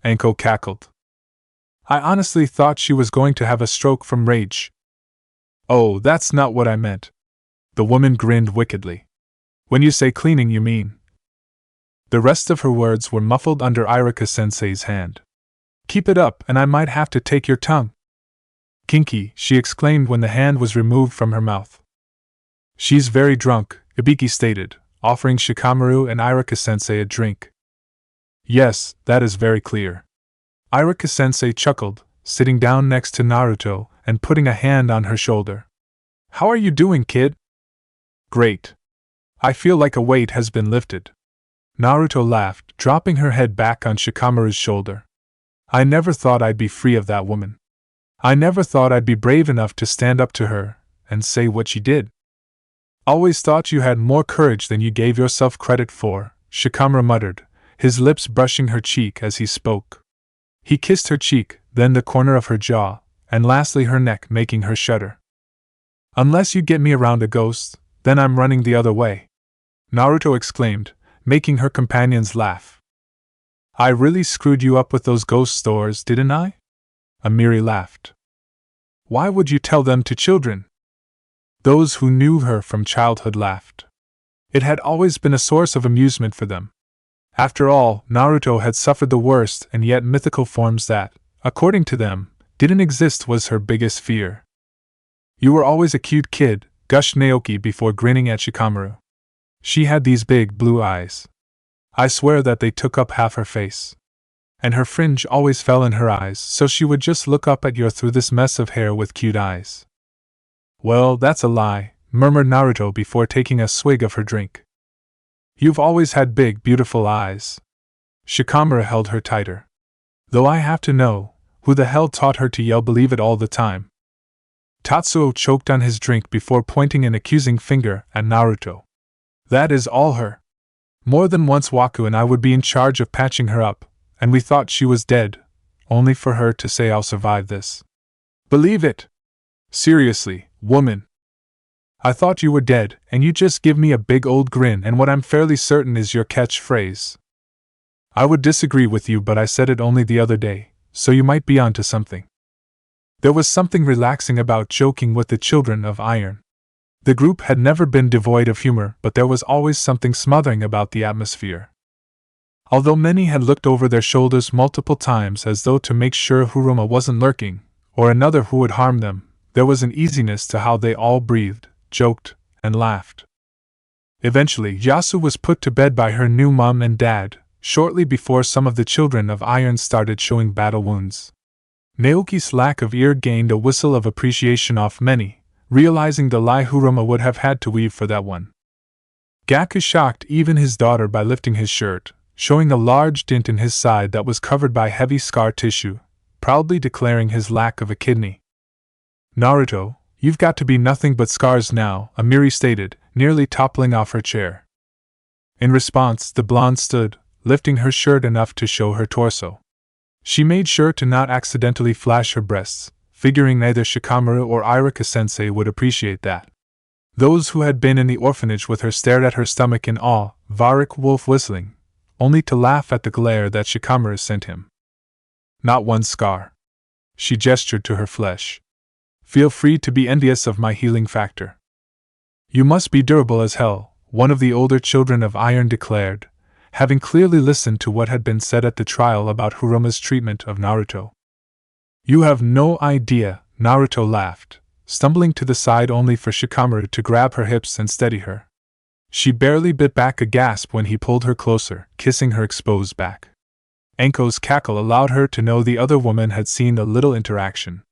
Anko cackled. "I honestly thought she was going to have a stroke from rage." "Oh, that's not what I meant." The woman grinned wickedly. "When you say cleaning, you mean..." The rest of her words were muffled under Irika-sensei's hand. "Keep it up and I might have to take your tongue." "Kinky," she exclaimed when the hand was removed from her mouth. "She's very drunk," Ibiki stated, offering Shikamaru and Irika-sensei a drink. "Yes, that is very clear." Irika-sensei chuckled, sitting down next to Naruto and putting a hand on her shoulder. "How are you doing, kid?" "Great. I feel like a weight has been lifted." Naruto laughed, dropping her head back on Shikamaru's shoulder. I never thought I'd be free of that woman. I never thought I'd be brave enough to stand up to her and say what she did. Always thought you had more courage than you gave yourself credit for, Shikamaru muttered, his lips brushing her cheek as he spoke. He kissed her cheek, then the corner of her jaw, and lastly her neck, making her shudder. Unless you get me around a ghost, then I'm running the other way, Naruto exclaimed, making her companions laugh. I really screwed you up with those ghost stores, didn't I? Amiri laughed. Why would you tell them to children? Those who knew her from childhood laughed. It had always been a source of amusement for them. After all, Naruto had suffered the worst and yet mythical forms that, according to them, didn't exist was her biggest fear. You were always a cute kid, gushed Naoki before grinning at Shikamaru. She had these big blue eyes. I swear that they took up half her face. And her fringe always fell in her eyes, so she would just look up at you through this mess of hair with cute eyes. Well, that's a lie, murmured Naruto before taking a swig of her drink. You've always had big, beautiful eyes. Shikamaru held her tighter. Though I have to know, who the hell taught her to yell believe it all the time? Tatsuo choked on his drink before pointing an accusing finger at Naruto. That is all her. More than once Waku and I would be in charge of patching her up, and we thought she was dead, only for her to say I'll survive this. Believe it! Seriously, woman. I thought you were dead, and you just give me a big old grin and what I'm fairly certain is your catchphrase. I would disagree with you, but I said it only the other day, so you might be onto something. There was something relaxing about joking with the children of Iron. The group had never been devoid of humor, but there was always something smothering about the atmosphere. Although many had looked over their shoulders multiple times as though to make sure Huruma wasn't lurking, or another who would harm them, there was an easiness to how they all breathed, joked, and laughed. Eventually, Yasu was put to bed by her new mom and dad, shortly before some of the children of Iron started showing battle wounds. Naoki's lack of ear gained a whistle of appreciation off many, realizing the lie Huruma would have had to weave for that one. Gaku shocked even his daughter by lifting his shirt, showing a large dent in his side that was covered by heavy scar tissue, proudly declaring his lack of a kidney. Naruto, you've got to be nothing but scars now, Amiri stated, nearly toppling off her chair. In response, the blonde stood, lifting her shirt enough to show her torso. She made sure to not accidentally flash her breasts, figuring neither Shikamaru or Irika-sensei would appreciate that. Those who had been in the orphanage with her stared at her stomach in awe, Varric Wolf whistling, only to laugh at the glare that Shikamaru sent him. Not one scar. She gestured to her flesh. Feel free to be envious of my healing factor. You must be durable as hell, one of the older children of Iron declared, having clearly listened to what had been said at the trial about Huruma's treatment of Naruto. You have no idea, Naruto laughed, stumbling to the side only for Shikamaru to grab her hips and steady her. She barely bit back a gasp when he pulled her closer, kissing her exposed back. Enko's cackle allowed her to know the other woman had seen a little interaction.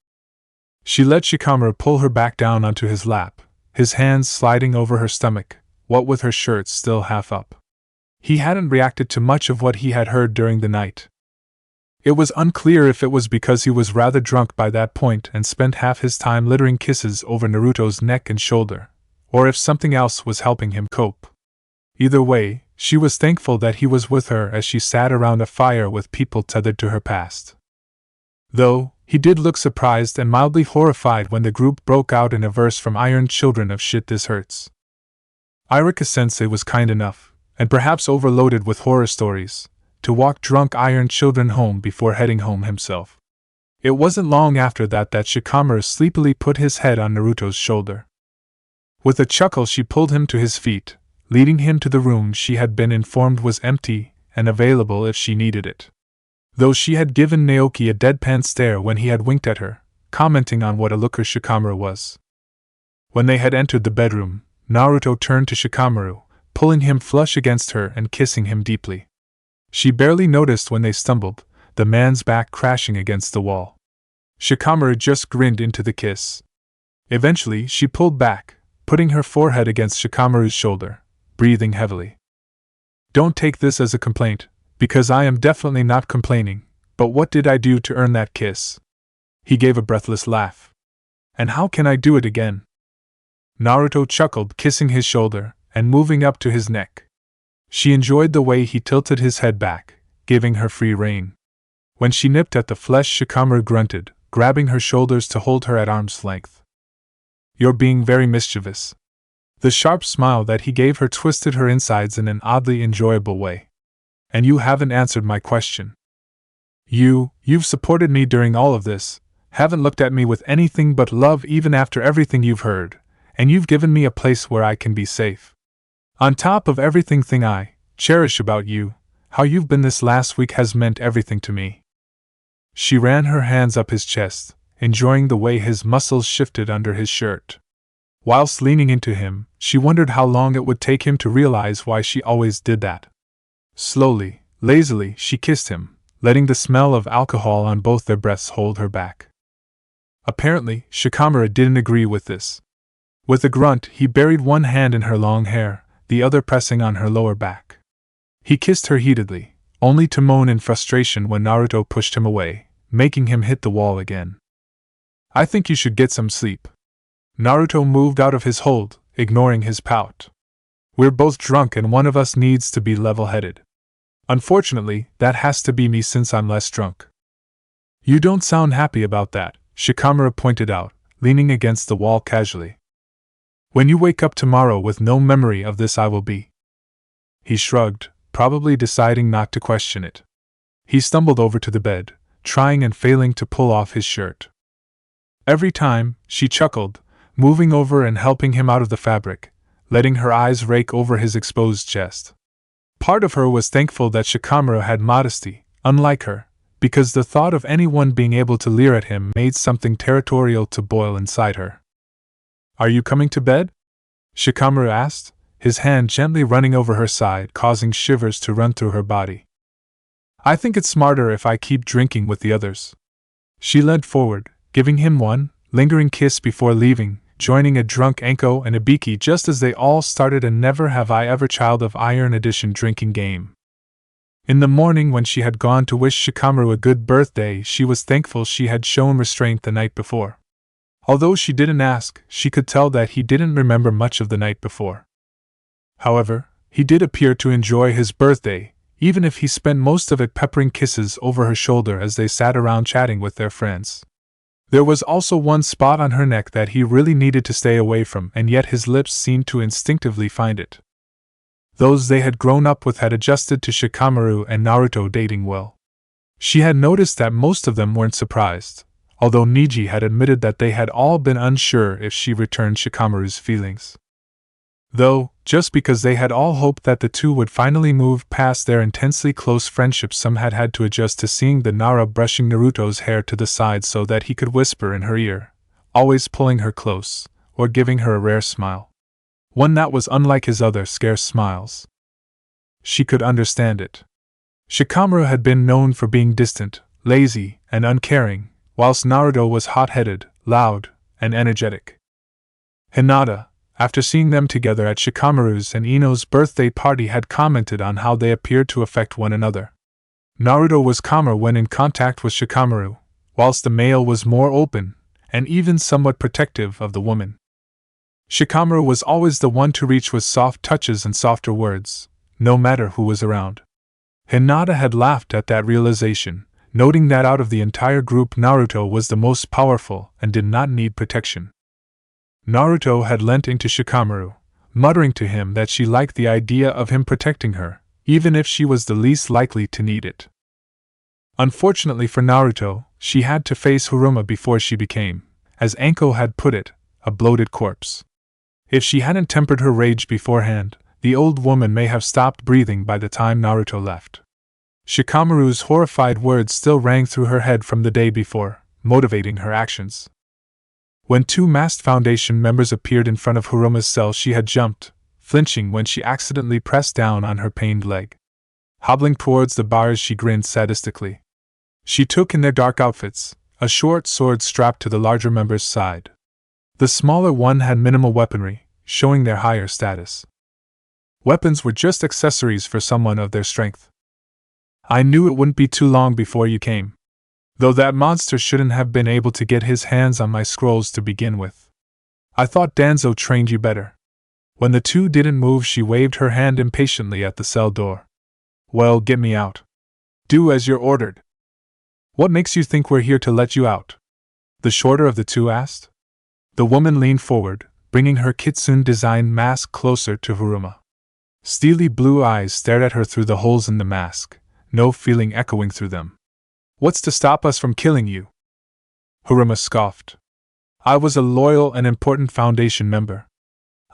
She let Shikamaru pull her back down onto his lap, his hands sliding over her stomach, what with her shirt still half up. He hadn't reacted to much of what he had heard during the night. It was unclear if it was because he was rather drunk by that point and spent half his time littering kisses over Naruto's neck and shoulder, or if something else was helping him cope. Either way, she was thankful that he was with her as she sat around a fire with people tethered to her past. Though, he did look surprised and mildly horrified when the group broke out in a verse from Iron Children of Shit This Hurts. Irika-sensei was kind enough, and perhaps overloaded with horror stories, to walk drunk Iron Children home before heading home himself. It wasn't long after that Shikamaru sleepily put his head on Naruto's shoulder. With a chuckle she pulled him to his feet, leading him to the room she had been informed was empty and available if she needed it. Though she had given Naoki a deadpan stare when he had winked at her, commenting on what a looker Shikamaru was. When they had entered the bedroom, Naruto turned to Shikamaru, pulling him flush against her and kissing him deeply. She barely noticed when they stumbled, the man's back crashing against the wall. Shikamaru just grinned into the kiss. Eventually she pulled back, putting her forehead against Shikamaru's shoulder, breathing heavily. Don't take this as a complaint, because I am definitely not complaining, but what did I do to earn that kiss? He gave a breathless laugh. And how can I do it again? Naruto chuckled, kissing his shoulder and moving up to his neck. She enjoyed the way he tilted his head back, giving her free rein. When she nipped at the flesh, Shikamaru grunted, grabbing her shoulders to hold her at arm's length. You're being very mischievous. The sharp smile that he gave her twisted her insides in an oddly enjoyable way. And you haven't answered my question. You've supported me during all of this, haven't looked at me with anything but love even after everything you've heard, and you've given me a place where I can be safe. On top of everything I cherish about you, how you've been this last week has meant everything to me. She ran her hands up his chest, enjoying the way his muscles shifted under his shirt. Whilst leaning into him, she wondered how long it would take him to realize why she always did that. Slowly, lazily, she kissed him, letting the smell of alcohol on both their breaths hold her back. Apparently, Shikamaru didn't agree with this. With a grunt, he buried one hand in her long hair, the other pressing on her lower back. He kissed her heatedly, only to moan in frustration when Naruto pushed him away, making him hit the wall again. I think you should get some sleep. Naruto moved out of his hold, ignoring his pout. We're both drunk and one of us needs to be level-headed. Unfortunately, that has to be me since I'm less drunk. You don't sound happy about that, Shikamaru pointed out, leaning against the wall casually. When you wake up tomorrow with no memory of this, I will be. He shrugged, probably deciding not to question it. He stumbled over to the bed, trying and failing to pull off his shirt. Every time, she chuckled, moving over and helping him out of the fabric, letting her eyes rake over his exposed chest. Part of her was thankful that Shikamaru had modesty, unlike her, because the thought of anyone being able to leer at him made something territorial to boil inside her. Are you coming to bed? Shikamaru asked, his hand gently running over her side, causing shivers to run through her body. I think it's smarter if I keep drinking with the others. She leaned forward, giving him one lingering kiss before leaving, joining a drunk Anko and Ibiki just as they all started a Never Have I Ever Child of Iron edition drinking game. In the morning, when she had gone to wish Shikamaru a good birthday, she was thankful she had shown restraint the night before. Although she didn't ask, she could tell that he didn't remember much of the night before. However, he did appear to enjoy his birthday, even if he spent most of it peppering kisses over her shoulder as they sat around chatting with their friends. There was also one spot on her neck that he really needed to stay away from, and yet his lips seemed to instinctively find it. Those they had grown up with had adjusted to Shikamaru and Naruto dating well. She had noticed that most of them weren't surprised, although Niji had admitted that they had all been unsure if she returned Shikamaru's feelings. Though, just because they had all hoped that the two would finally move past their intensely close friendship, some had had to adjust to seeing the Nara brushing Naruto's hair to the side so that he could whisper in her ear, always pulling her close, or giving her a rare smile. One that was unlike his other scarce smiles. She could understand it. Shikamaru had been known for being distant, lazy, and uncaring, whilst Naruto was hot-headed, loud, and energetic. Hinata, after seeing them together at Shikamaru's and Ino's birthday party, had commented on how they appeared to affect one another. Naruto was calmer when in contact with Shikamaru, whilst the male was more open, and even somewhat protective of the woman. Shikamaru was always the one to reach with soft touches and softer words, no matter who was around. Hinata had laughed at that realization, noting that out of the entire group Naruto was the most powerful and did not need protection. Naruto had leant into Shikamaru, muttering to him that she liked the idea of him protecting her, even if she was the least likely to need it. Unfortunately for Naruto, she had to face Haruma before she became, as Anko had put it, a bloated corpse. If she hadn't tempered her rage beforehand, the old woman may have stopped breathing by the time Naruto left. Shikamaru's horrified words still rang through her head from the day before, motivating her actions. When two masked Foundation members appeared in front of Haruma's cell, she had jumped, flinching when she accidentally pressed down on her pained leg. Hobbling towards the bars, she grinned sadistically. She took in their dark outfits, a short sword strapped to the larger member's side. The smaller one had minimal weaponry, showing their higher status. Weapons were just accessories for someone of their strength. I knew it wouldn't be too long before you came. Though that monster shouldn't have been able to get his hands on my scrolls to begin with. I thought Danzo trained you better. When the two didn't move, she waved her hand impatiently at the cell door. Well, get me out. Do as you're ordered. What makes you think we're here to let you out? The shorter of the two asked. The woman leaned forward, bringing her kitsune-designed mask closer to Haruma. Steely blue eyes stared at her through the holes in the mask, no feeling echoing through them. What's to stop us from killing you? Haruma scoffed. I was a loyal and important Foundation member.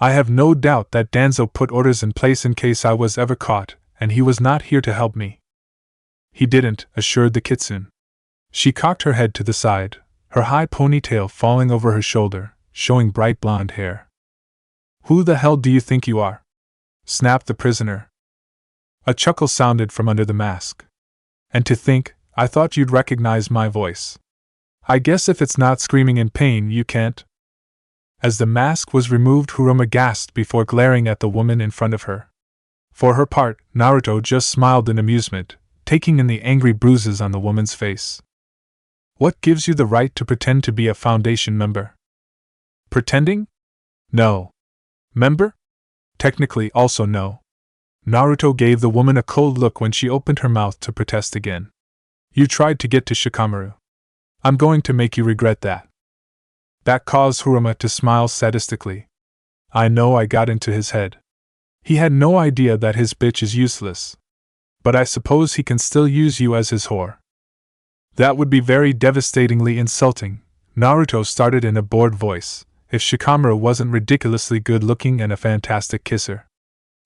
I have no doubt that Danzo put orders in place in case I was ever caught, and he was not here to help me. He didn't, assured the kitsune. She cocked her head to the side, her high ponytail falling over her shoulder, showing bright blonde hair. Who the hell do you think you are? Snapped the prisoner. A chuckle sounded from under the mask. And to think, I thought you'd recognize my voice. I guess if it's not screaming in pain, you can't. As the mask was removed, Haruma gasped before glaring at the woman in front of her. For her part, Naruto just smiled in amusement, taking in the angry bruises on the woman's face. What gives you the right to pretend to be a Foundation member? Pretending? No. Member? Technically also no. Naruto gave the woman a cold look when she opened her mouth to protest again. You tried to get to Shikamaru. I'm going to make you regret that. That caused Haruma to smile sadistically. I know I got into his head. He had no idea that his bitch is useless. But I suppose he can still use you as his whore. That would be very devastatingly insulting, Naruto started in a bored voice, if Shikamaru wasn't ridiculously good-looking and a fantastic kisser.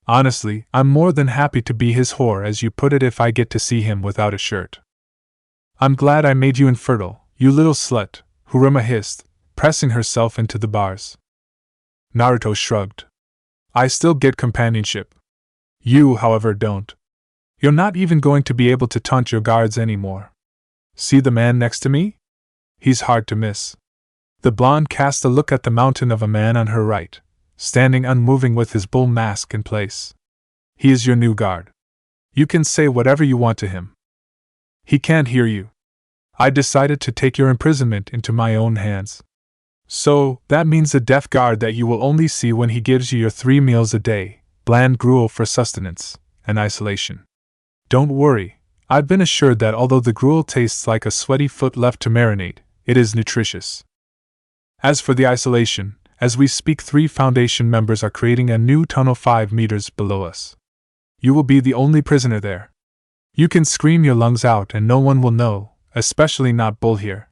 Honestly, I'm more than happy to be his whore, as you put it, if I get to see him without a shirt. I'm glad I made you infertile, you little slut, Haruma hissed, pressing herself into the bars. Naruto shrugged. I still get companionship. You, however, don't. You're not even going to be able to taunt your guards anymore. See the man next to me? He's hard to miss. The blonde cast a look at the mountain of a man on her right, standing unmoving with his bull mask in place. He is your new guard. You can say whatever you want to him. He can't hear you. I decided to take your imprisonment into my own hands. So, that means a deaf guard that you will only see when he gives you your 3 meals a day, bland gruel for sustenance, and isolation. Don't worry, I've been assured that although the gruel tastes like a sweaty foot left to marinate, it is nutritious. As for the isolation, as we speak 3 Foundation members are creating a new tunnel 5 meters below us. You will be the only prisoner there. You can scream your lungs out and no one will know, especially not Bull here.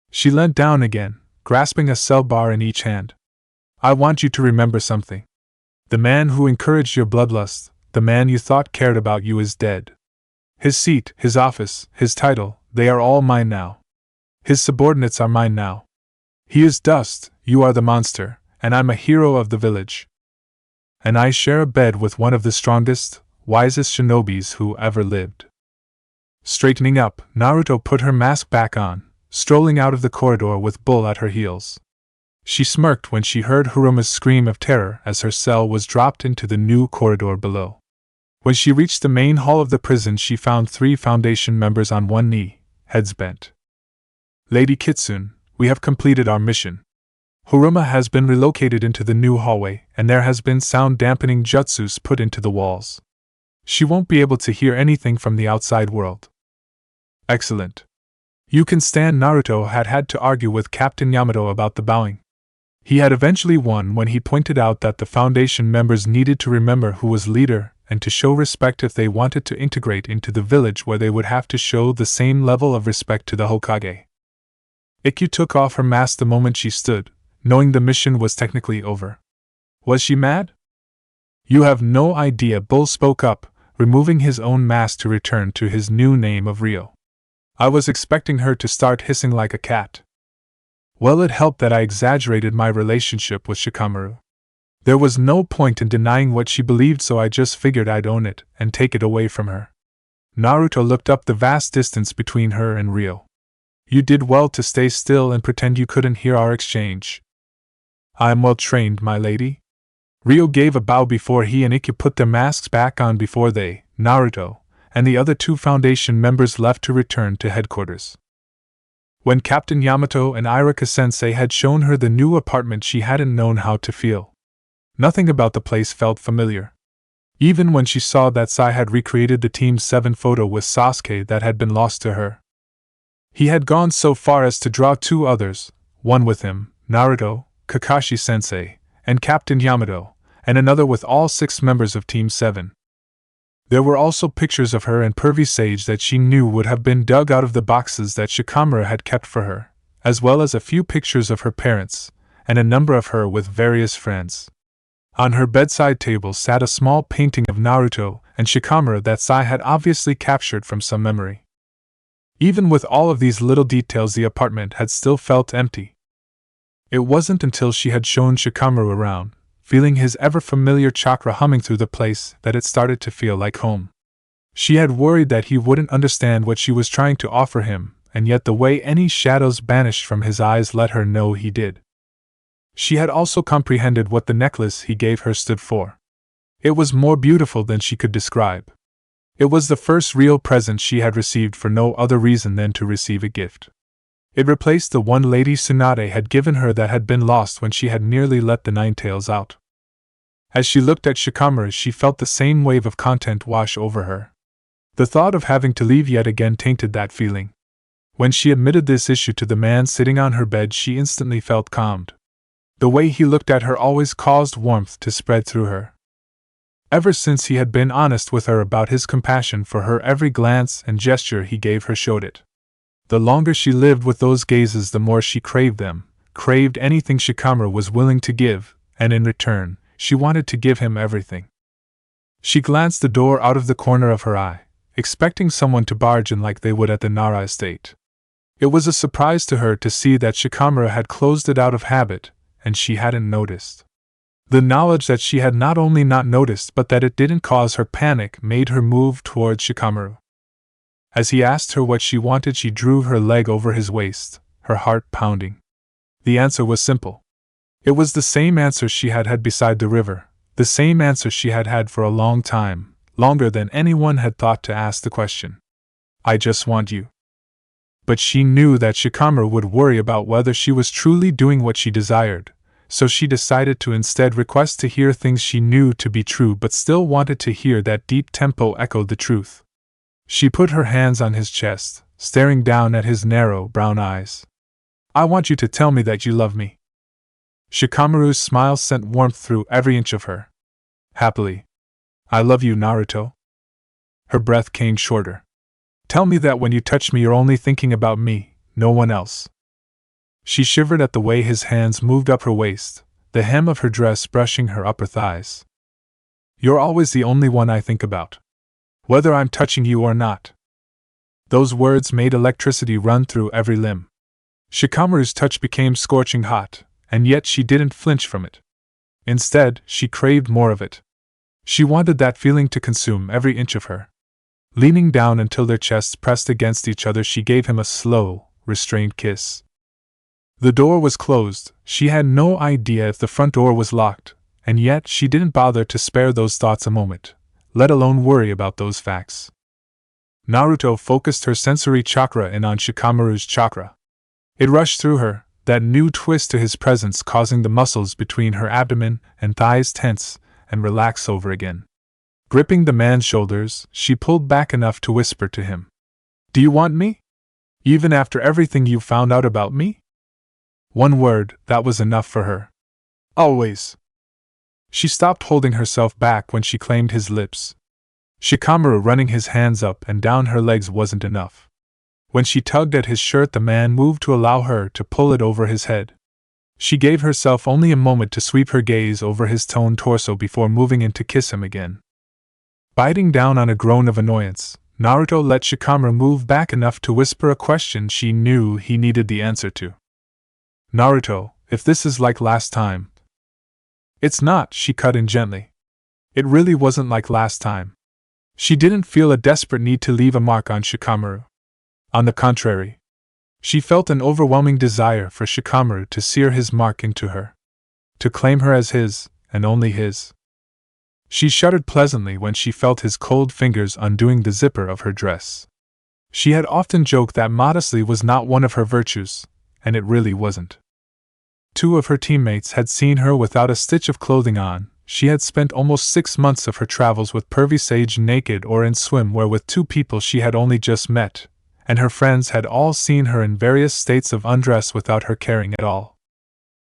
She leant down again, grasping a cell bar in each hand. I want you to remember something. The man who encouraged your bloodlust, the man you thought cared about you, is dead. His seat, his office, his title, they are all mine now. His subordinates are mine now. He is dust, you are the monster, and I'm a hero of the village. And I share a bed with one of the strongest, wisest shinobis who ever lived. Straightening up, Naruto put her mask back on, strolling out of the corridor with Bull at her heels. She smirked when she heard Haruma's scream of terror as her cell was dropped into the new corridor below. When she reached the main hall of the prison, she found 3 Foundation members on one knee, heads bent. Lady Kitsune, we have completed our mission. Haruma has been relocated into the new hallway, and there has been sound-dampening jutsus put into the walls. She won't be able to hear anything from the outside world. Excellent. You can stand. Naruto had to argue with Captain Yamato about the bowing. He had eventually won when he pointed out that the Foundation members needed to remember who was leader and to show respect if they wanted to integrate into the village, where they would have to show the same level of respect to the Hokage. Ikkyu took off her mask the moment she stood, knowing the mission was technically over. Was she mad? You have no idea, Bull spoke up, removing his own mask to return to his new name of Ryo. I was expecting her to start hissing like a cat. Well, it helped that I exaggerated my relationship with Shikamaru. There was no point in denying what she believed, so I just figured I'd own it and take it away from her. Naruto looked up the vast distance between her and Ryo. You did well to stay still and pretend you couldn't hear our exchange. I am well trained, my lady. Ryo gave a bow before he and Ikki put their masks back on before they, Naruto, and the other two Foundation members left to return to headquarters. When Captain Yamato and Irika-sensei had shown her the new apartment, she hadn't known how to feel. Nothing about the place felt familiar. Even when she saw that Sai had recreated the Team 7 photo with Sasuke that had been lost to her. He had gone so far as to draw two others, one with him, Naruto, Kakashi-sensei, and Captain Yamato, and another with all 6 members of Team 7. There were also pictures of her and Pervy Sage that she knew would have been dug out of the boxes that Shikamaru had kept for her, as well as a few pictures of her parents, and a number of her with various friends. On her bedside table sat a small painting of Naruto and Shikamaru that Sai had obviously captured from some memory. Even with all of these little details, the apartment had still felt empty. It wasn't until she had shown Shikamaru around, feeling his ever-familiar chakra humming through the place, that it started to feel like home. She had worried that he wouldn't understand what she was trying to offer him, and yet the way any shadows banished from his eyes let her know he did. She had also comprehended what the necklace he gave her stood for. It was more beautiful than she could describe. It was the first real present she had received for no other reason than to receive a gift. It replaced the one Lady Tsunade had given her that had been lost when she had nearly let the Ninetales out. As she looked at Shikamaru, she felt the same wave of content wash over her. The thought of having to leave yet again tainted that feeling. When she admitted this issue to the man sitting on her bed, she instantly felt calmed. The way he looked at her always caused warmth to spread through her. Ever since he had been honest with her about his compassion for her, every glance and gesture he gave her showed it. The longer she lived with those gazes, the more she craved them, craved anything Shikamaru was willing to give, and in return, she wanted to give him everything. She glanced the door out of the corner of her eye, expecting someone to barge in like they would at the Nara estate. It was a surprise to her to see that Shikamaru had closed it out of habit, and she hadn't noticed. The knowledge that she had not only not noticed but that it didn't cause her panic made her move towards Shikamaru. As he asked her what she wanted, she drew her leg over his waist, her heart pounding. The answer was simple. It was the same answer she had had beside the river, the same answer she had had for a long time, longer than anyone had thought to ask the question. I just want you. But she knew that Shikamaru would worry about whether she was truly doing what she desired, so she decided to instead request to hear things she knew to be true but still wanted to hear that deep tempo echoed the truth. She put her hands on his chest, staring down at his narrow brown eyes. I want you to tell me that you love me. Shikamaru's smile sent warmth through every inch of her. Happily. I love you, Naruto. Her breath came shorter. Tell me that when you touch me you're only thinking about me, no one else. She shivered at the way his hands moved up her waist, the hem of her dress brushing her upper thighs. You're always the only one I think about. Whether I'm touching you or not. Those words made electricity run through every limb. Shikamaru's touch became scorching hot, and yet she didn't flinch from it. Instead, she craved more of it. She wanted that feeling to consume every inch of her. Leaning down until their chests pressed against each other, she gave him a slow, restrained kiss. The door was closed. She had no idea if the front door was locked, and yet she didn't bother to spare those thoughts a moment, let alone worry about those facts. Naruto focused her sensory chakra in on Shikamaru's chakra. It rushed through her, that new twist to his presence causing the muscles between her abdomen and thighs tense and relax over again. Gripping the man's shoulders, she pulled back enough to whisper to him. Do you want me? Even after everything you found out about me? One word, that was enough for her. Always. She stopped holding herself back when she claimed his lips. Shikamaru running his hands up and down her legs wasn't enough. When she tugged at his shirt, the man moved to allow her to pull it over his head. She gave herself only a moment to sweep her gaze over his toned torso before moving in to kiss him again. Biting down on a groan of annoyance, Naruto let Shikamaru move back enough to whisper a question she knew he needed the answer to. Naruto, if this is like last time. It's not, she cut in gently. It really wasn't like last time. She didn't feel a desperate need to leave a mark on Shikamaru. On the contrary, she felt an overwhelming desire for Shikamaru to sear his mark into her. To claim her as his, and only his. She shuddered pleasantly when she felt his cold fingers undoing the zipper of her dress. She had often joked that modesty was not one of her virtues, and it really wasn't. 2 of her teammates had seen her without a stitch of clothing on. She had spent almost 6 months of her travels with Pervy Sage naked or in swimwear with 2 people she had only just met, and her friends had all seen her in various states of undress without her caring at all.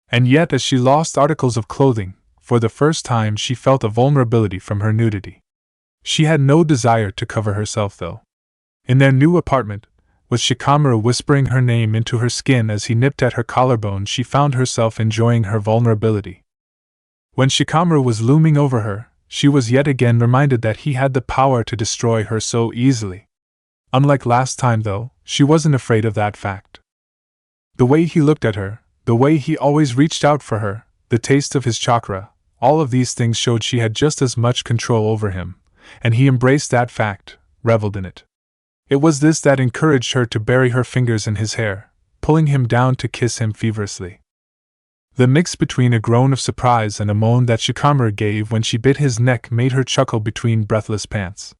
And yet, as she lost articles of clothing, for the first time she felt a vulnerability from her nudity. She had no desire to cover herself, though. In their new apartment, with Shikamaru whispering her name into her skin as he nipped at her collarbone, she found herself enjoying her vulnerability. When Shikamaru was looming over her, she was yet again reminded that he had the power to destroy her so easily. Unlike last time, though, she wasn't afraid of that fact. The way he looked at her, the way he always reached out for her, the taste of his chakra, all of these things showed she had just as much control over him, and he embraced that fact, reveled in it. It was this that encouraged her to bury her fingers in his hair, pulling him down to kiss him feverishly. The mix between a groan of surprise and a moan that Shikamaru gave when she bit his neck made her chuckle between breathless pants.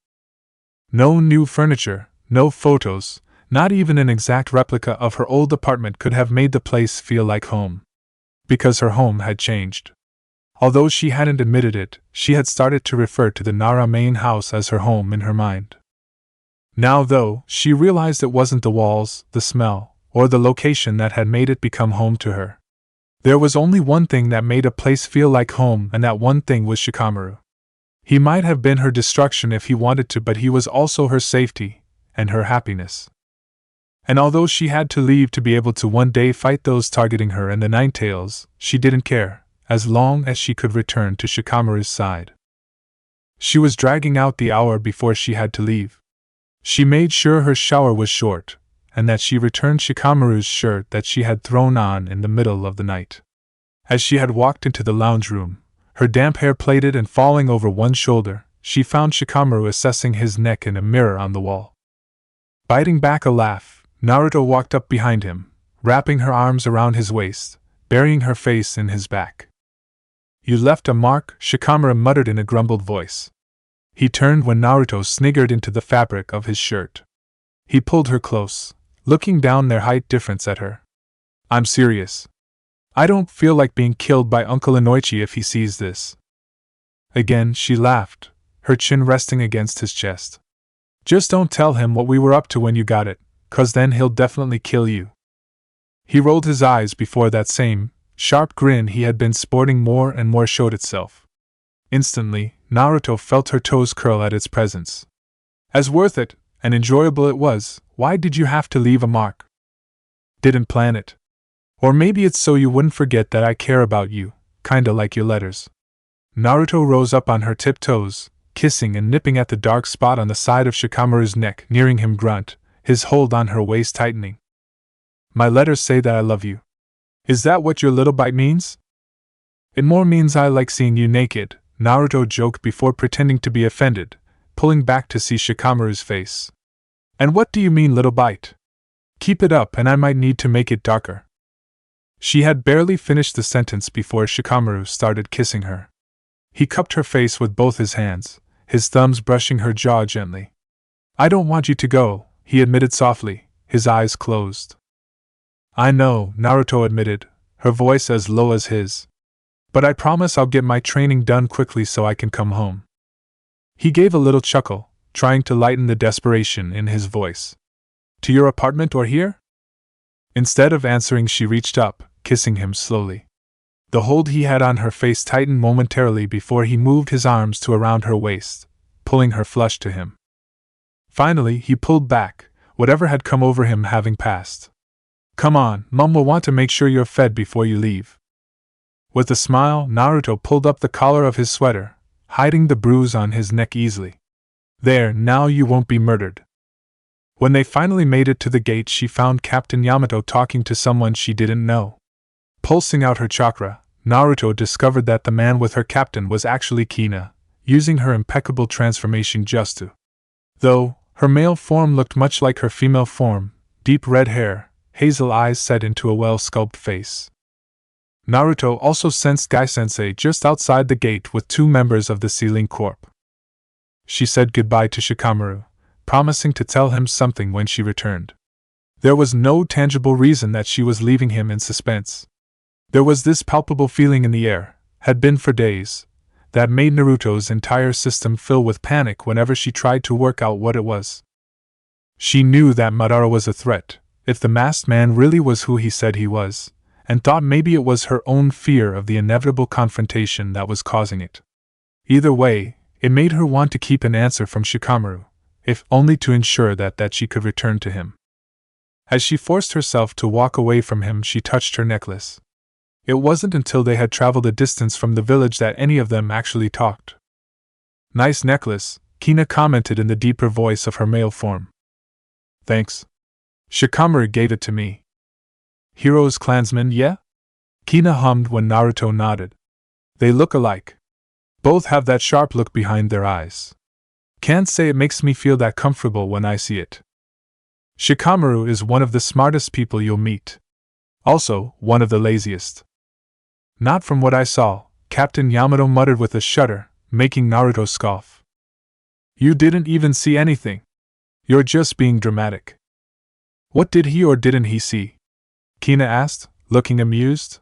No new furniture, no photos, not even an exact replica of her old apartment could have made the place feel like home. Because her home had changed. Although she hadn't admitted it, she had started to refer to the Nara main house as her home in her mind. Now, though, she realized it wasn't the walls, the smell, or the location that had made it become home to her. There was only one thing that made a place feel like home, and that one thing was Shikamaru. He might have been her destruction if he wanted to, but he was also her safety, and her happiness. And although she had to leave to be able to one day fight those targeting her and the Ninetales, she didn't care, as long as she could return to Shikamaru's side. She was dragging out the hour before she had to leave. She made sure her shower was short, and that she returned Shikamaru's shirt that she had thrown on in the middle of the night. As she had walked into the lounge room, her damp hair plaited and falling over one shoulder, she found Shikamaru assessing his neck in a mirror on the wall. Biting back a laugh, Naruto walked up behind him, wrapping her arms around his waist, burying her face in his back. "You left a mark," Shikamaru muttered in a grumbled voice. He turned when Naruto sniggered into the fabric of his shirt. He pulled her close, looking down their height difference at her. "I'm serious. I don't feel like being killed by Uncle Inoichi if he sees this." Again she laughed, her chin resting against his chest. "Just don't tell him what we were up to when you got it, 'cause then he'll definitely kill you." He rolled his eyes before that same, sharp grin he had been sporting more and more showed itself. Instantly, Naruto felt her toes curl at its presence. As worth it, and enjoyable it was, why did you have to leave a mark? Didn't plan it. Or maybe it's so you wouldn't forget that I care about you, kinda like your letters. Naruto rose up on her tiptoes, kissing and nipping at the dark spot on the side of Shikamaru's neck, nearing him grunt, his hold on her waist tightening. "My letters say that I love you. Is that what your little bite means?" "It more means I like seeing you naked," Naruto joked before pretending to be offended, pulling back to see Shikamaru's face. "And what do you mean, little bite? Keep it up and I might need to make it darker." She had barely finished the sentence before Shikamaru started kissing her. He cupped her face with both his hands, his thumbs brushing her jaw gently. "I don't want you to go," he admitted softly, his eyes closed. "I know," Naruto admitted, her voice as low as his. "But I promise I'll get my training done quickly so I can come home." He gave a little chuckle, trying to lighten the desperation in his voice. "To your apartment or here?" Instead of answering, she reached up, kissing him slowly. The hold he had on her face tightened momentarily before he moved his arms to around her waist, pulling her flush to him. Finally, he pulled back, whatever had come over him having passed. "Come on, Mum will want to make sure you're fed before you leave." With a smile, Naruto pulled up the collar of his sweater, hiding the bruise on his neck easily. "There, now you won't be murdered." When they finally made it to the gate, she found Captain Yamato talking to someone she didn't know. Pulsing out her chakra, Naruto discovered that the man with her captain was actually Kina, using her impeccable transformation just to. Though, her male form looked much like her female form, deep red hair, hazel eyes set into a well-sculpted face. Naruto also sensed Gai-sensei just outside the gate with two members of the Sealing Corps. She said goodbye to Shikamaru, promising to tell him something when she returned. There was no tangible reason that she was leaving him in suspense. There was this palpable feeling in the air, had been for days, that made Naruto's entire system fill with panic whenever she tried to work out what it was. She knew that Madara was a threat, if the masked man really was who he said he was, and thought maybe it was her own fear of the inevitable confrontation that was causing it. Either way, it made her want to keep an answer from Shikamaru, if only to ensure that she could return to him. As she forced herself to walk away from him, she touched her necklace. It wasn't until they had traveled a distance from the village that any of them actually talked. "Nice necklace," Kina commented in the deeper voice of her male form. "Thanks. Shikamaru gave it to me." "Hero's clansman, yeah?" Kina hummed when Naruto nodded. "They look alike. Both have that sharp look behind their eyes. Can't say it makes me feel that comfortable when I see it. Shikamaru is one of the smartest people you'll meet. Also, one of the laziest." "Not from what I saw," Captain Yamato muttered with a shudder, making Naruto scoff. "You didn't even see anything. You're just being dramatic." "What did he or didn't he see?" Kina asked, looking amused.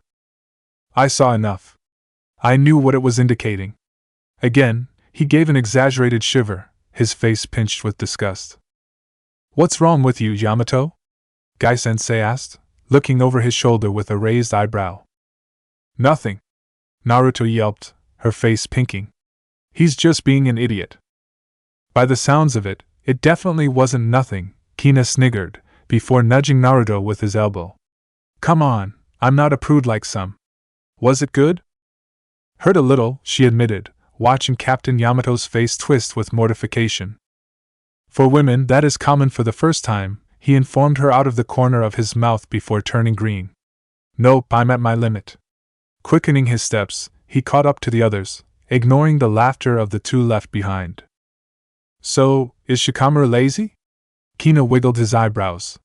"I saw enough. I knew what it was indicating." Again, he gave an exaggerated shiver, his face pinched with disgust. "What's wrong with you, Yamato?" Gai-sensei asked, looking over his shoulder with a raised eyebrow. "Nothing," Naruto yelped, her face pinking. "He's just being an idiot." "By the sounds of it, it definitely wasn't nothing," Kina sniggered, before nudging Naruto with his elbow. "Come on, I'm not a prude like some. Was it good?" "Hurt a little," she admitted, watching Captain Yamato's face twist with mortification. "For women, that is common for the first time," he informed her out of the corner of his mouth before turning green. "Nope, I'm at my limit." Quickening his steps, he caught up to the others, ignoring the laughter of the two left behind. "So, is Shikamaru lazy?" Kina wiggled his eyebrows.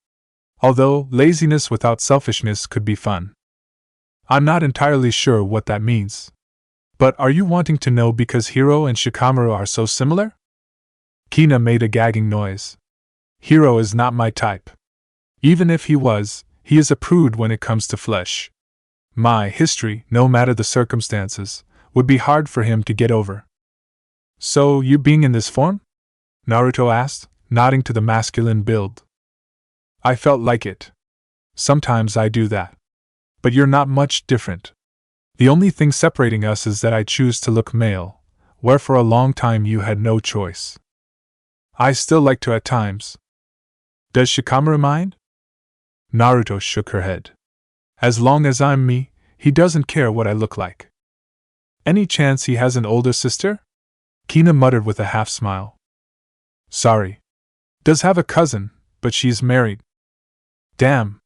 "Although, laziness without selfishness could be fun." "I'm not entirely sure what that means. But are you wanting to know because Hiro and Shikamaru are so similar?" Kina made a gagging noise. "Hiro is not my type. Even if he was, he is a prude when it comes to flesh. My history, no matter the circumstances, would be hard for him to get over." "So, you being in this form?" Naruto asked, nodding to the masculine build. "I felt like it. Sometimes I do that. But you're not much different. The only thing separating us is that I choose to look male, where for a long time you had no choice. I still like to at times." "Does Shikamaru mind?" Naruto shook her head. "As long as I'm me, he doesn't care what I look like." "Any chance he has an older sister?" Kina muttered with a half-smile. "Sorry. Does have a cousin, but she's married." "Damn."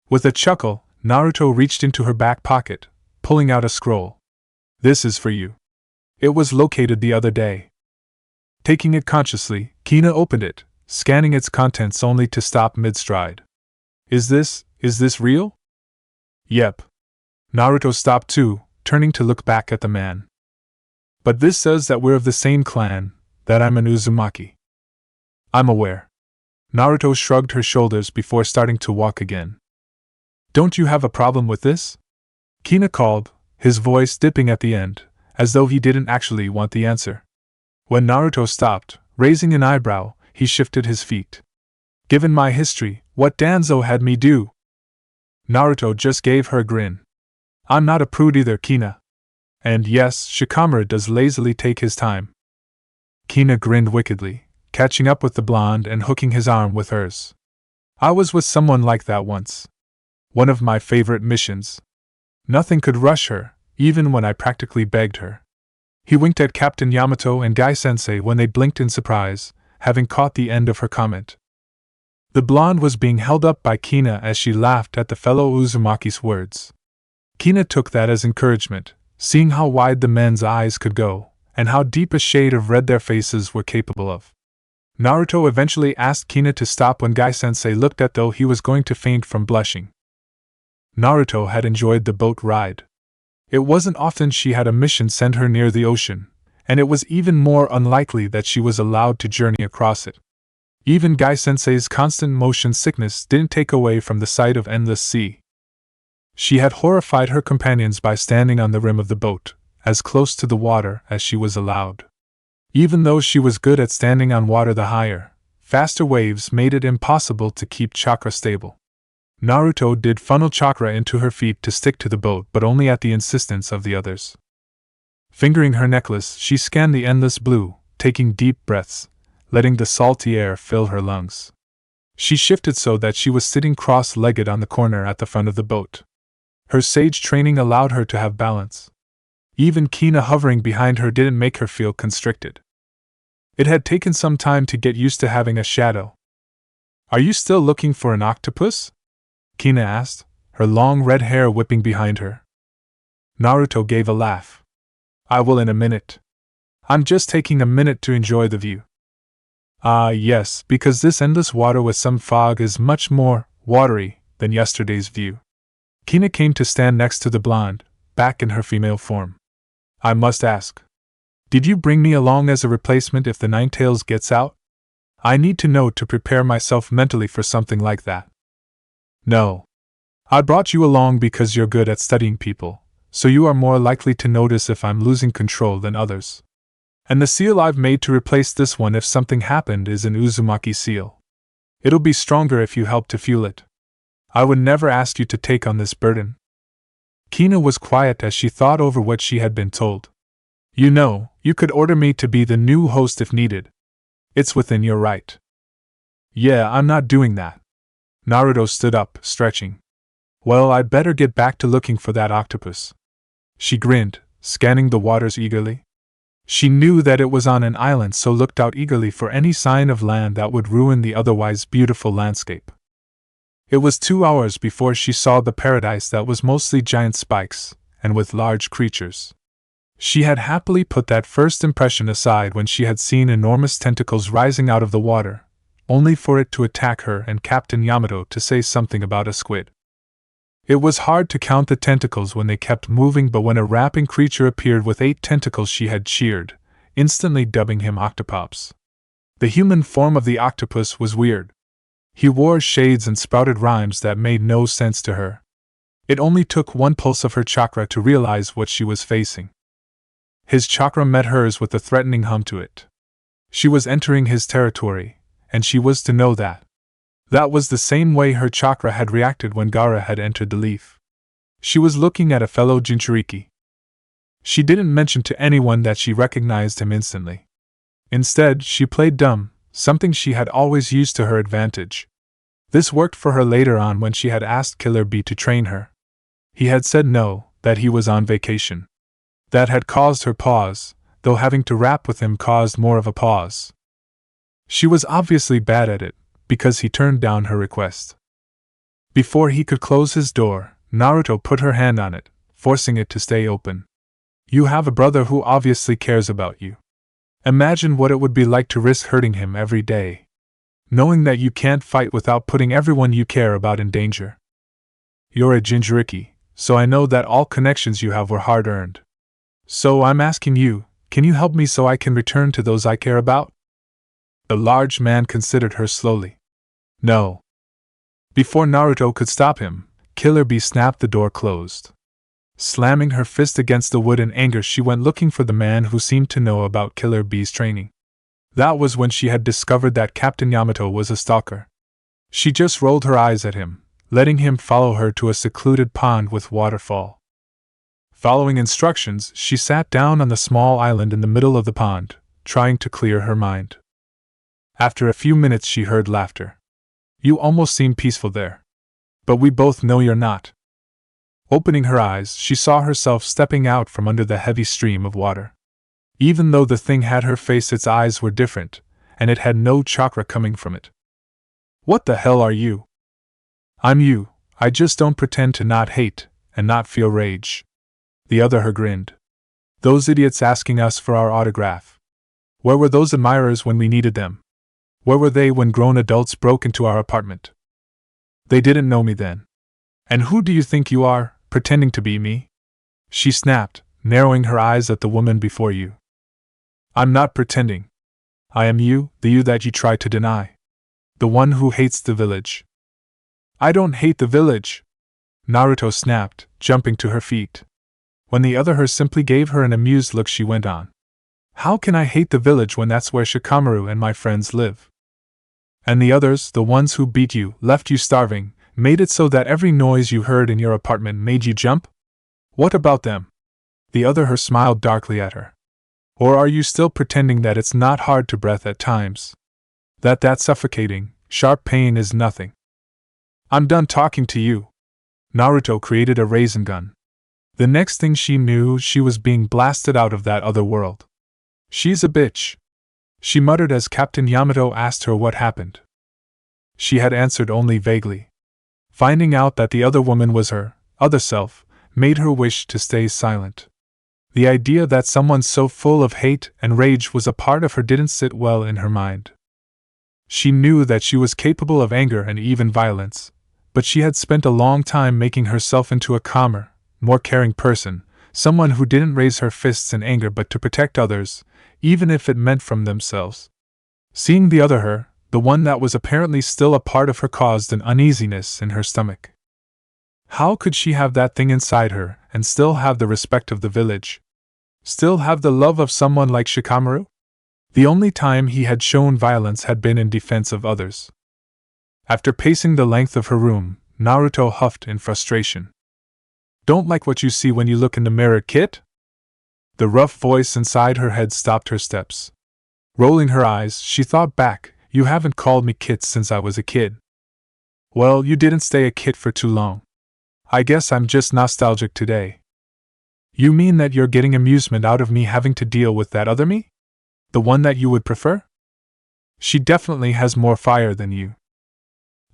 With a chuckle, Naruto reached into her back pocket, pulling out a scroll. "This is for you. It was located the other day." Taking it consciously, Kina opened it, scanning its contents only to stop mid-stride. Is this real?" "Yep." Naruto stopped too, turning to look back at the man. "But this says that we're of the same clan, that I'm an Uzumaki." "I'm aware." Naruto shrugged her shoulders before starting to walk again. "Don't you have a problem with this?" Kina called, his voice dipping at the end, as though he didn't actually want the answer. When Naruto stopped, raising an eyebrow, he shifted his feet. "Given my history, what Danzo had me do?" Naruto just gave her a grin. "I'm not a prude either, Kina. And yes, Shikamaru does lazily take his time." Kina grinned wickedly, catching up with the blonde and hooking his arm with hers. "I was with someone like that once. One of my favorite missions. Nothing could rush her, even when I practically begged her." He winked at Captain Yamato and Gai-sensei when they blinked in surprise, having caught the end of her comment. The blonde was being held up by Kina as she laughed at the fellow Uzumaki's words. Kina took that as encouragement, seeing how wide the men's eyes could go, and how deep a shade of red their faces were capable of. Naruto eventually asked Kina to stop when Gai-sensei looked as though he was going to faint from blushing. Naruto had enjoyed the boat ride. It wasn't often she had a mission send her near the ocean, and it was even more unlikely that she was allowed to journey across it. Even Gai-sensei's constant motion sickness didn't take away from the sight of endless sea. She had horrified her companions by standing on the rim of the boat, as close to the water as she was allowed. Even though she was good at standing on water, the higher, faster waves made it impossible to keep chakra stable. Naruto did funnel chakra into her feet to stick to the boat, but only at the insistence of the others. Fingering her necklace, she scanned the endless blue, taking deep breaths, letting the salty air fill her lungs. She shifted so that she was sitting cross-legged on the corner at the front of the boat. Her sage training allowed her to have balance. Even Kina hovering behind her didn't make her feel constricted. It had taken some time to get used to having a shadow. "Are you still looking for an octopus?" Kina asked, her long red hair whipping behind her. Naruto gave a laugh. "I will in a minute. I'm just taking a minute to enjoy the view." "Ah, yes, because this endless water with some fog is much more watery than yesterday's view." Kina came to stand next to the blonde, back in her female form. "I must ask. Did you bring me along as a replacement if the Ninetales gets out? I need to know to prepare myself mentally for something like that." "No. I brought you along because you're good at studying people, so you are more likely to notice if I'm losing control than others. And the seal I've made to replace this one if something happened is an Uzumaki seal. It'll be stronger if you help to fuel it. I would never ask you to take on this burden." Kina was quiet as she thought over what she had been told. "You know, you could order me to be the new host if needed. It's within your right." "Yeah, I'm not doing that." Naruto stood up, stretching. "Well, I'd better get back to looking for that octopus." She grinned, scanning the waters eagerly. She knew that it was on an island, so looked out eagerly for any sign of land that would ruin the otherwise beautiful landscape. It was 2 hours before she saw the paradise that was mostly giant spikes, and with large creatures. She had happily put that first impression aside when she had seen enormous tentacles rising out of the water, only for it to attack her and Captain Yamato to say something about a squid. It was hard to count the tentacles when they kept moving, but when a rapping creature appeared with 8 tentacles she had cheered, instantly dubbing him Octopops. The human form of the octopus was weird. He wore shades and spouted rhymes that made no sense to her. It only took one pulse of her chakra to realize what she was facing. His chakra met hers with a threatening hum to it. She was entering his territory, and she was to know that. That was the same way her chakra had reacted when Gaara had entered the leaf. She was looking at a fellow Jinchuriki. She didn't mention to anyone that she recognized him instantly. Instead, she played dumb, something she had always used to her advantage. This worked for her later on when she had asked Killer Bee to train her. He had said no, that he was on vacation. That had caused her pause, though having to rap with him caused more of a pause. She was obviously bad at it, because he turned down her request. Before he could close his door, Naruto put her hand on it, forcing it to stay open. "You have a brother who obviously cares about you. Imagine what it would be like to risk hurting him every day, knowing that you can't fight without putting everyone you care about in danger. You're a Jinchuriki, so I know that all connections you have were hard-earned. So I'm asking you, can you help me so I can return to those I care about?" The large man considered her slowly. "No." Before Naruto could stop him, Killer Bee snapped the door closed. Slamming her fist against the wood in anger, she went looking for the man who seemed to know about Killer Bee's training. That was when she had discovered that Captain Yamato was a stalker. She just rolled her eyes at him, letting him follow her to a secluded pond with waterfall. Following instructions, she sat down on the small island in the middle of the pond, trying to clear her mind. After a few minutes she heard laughter. "You almost seem peaceful there. But we both know you're not." Opening her eyes, she saw herself stepping out from under the heavy stream of water. Even though the thing had her face, its eyes were different, and it had no chakra coming from it. "What the hell are you?" "I'm you. I just don't pretend to not hate, and not feel rage." The other her grinned. "Those idiots asking us for our autograph. Where were those admirers when we needed them? Where were they when grown adults broke into our apartment? They didn't know me then. And who do you think you are, pretending to be me? She snapped, narrowing her eyes at the woman before you. I'm not pretending. I am you, the you that you try to deny. The one who hates the village. I don't hate the village, Naruto snapped, jumping to her feet. When the other her simply gave her an amused look, she went on. How can I hate the village when that's where Shikamaru and my friends live? And the others, the ones who beat you, left you starving, made it so that every noise you heard in your apartment made you jump? What about them? The other her smiled darkly at her. Or are you still pretending that it's not hard to breathe at times? That suffocating, sharp pain is nothing? I'm done talking to you. Naruto created a raisin gun. The next thing she knew, she was being blasted out of that other world. She's a bitch, she muttered as Captain Yamato asked her what happened. She had answered only vaguely. Finding out that the other woman was her other self made her wish to stay silent. The idea that someone so full of hate and rage was a part of her didn't sit well in her mind. She knew that she was capable of anger and even violence, but she had spent a long time making herself into a calmer, more caring person, someone who didn't raise her fists in anger but to protect others, even if it meant from themselves. Seeing the other her, the one that was apparently still a part of her, caused an uneasiness in her stomach. How could she have that thing inside her and still have the respect of the village? Still have the love of someone like Shikamaru? The only time he had shown violence had been in defense of others. After pacing the length of her room, Naruto huffed in frustration. Don't like what you see when you look in the mirror, kid? The rough voice inside her head stopped her steps. Rolling her eyes, she thought back, you haven't called me kid since I was a kid. Well, you didn't stay a kid for too long. I guess I'm just nostalgic today. You mean that you're getting amusement out of me having to deal with that other me? The one that you would prefer? She definitely has more fire than you.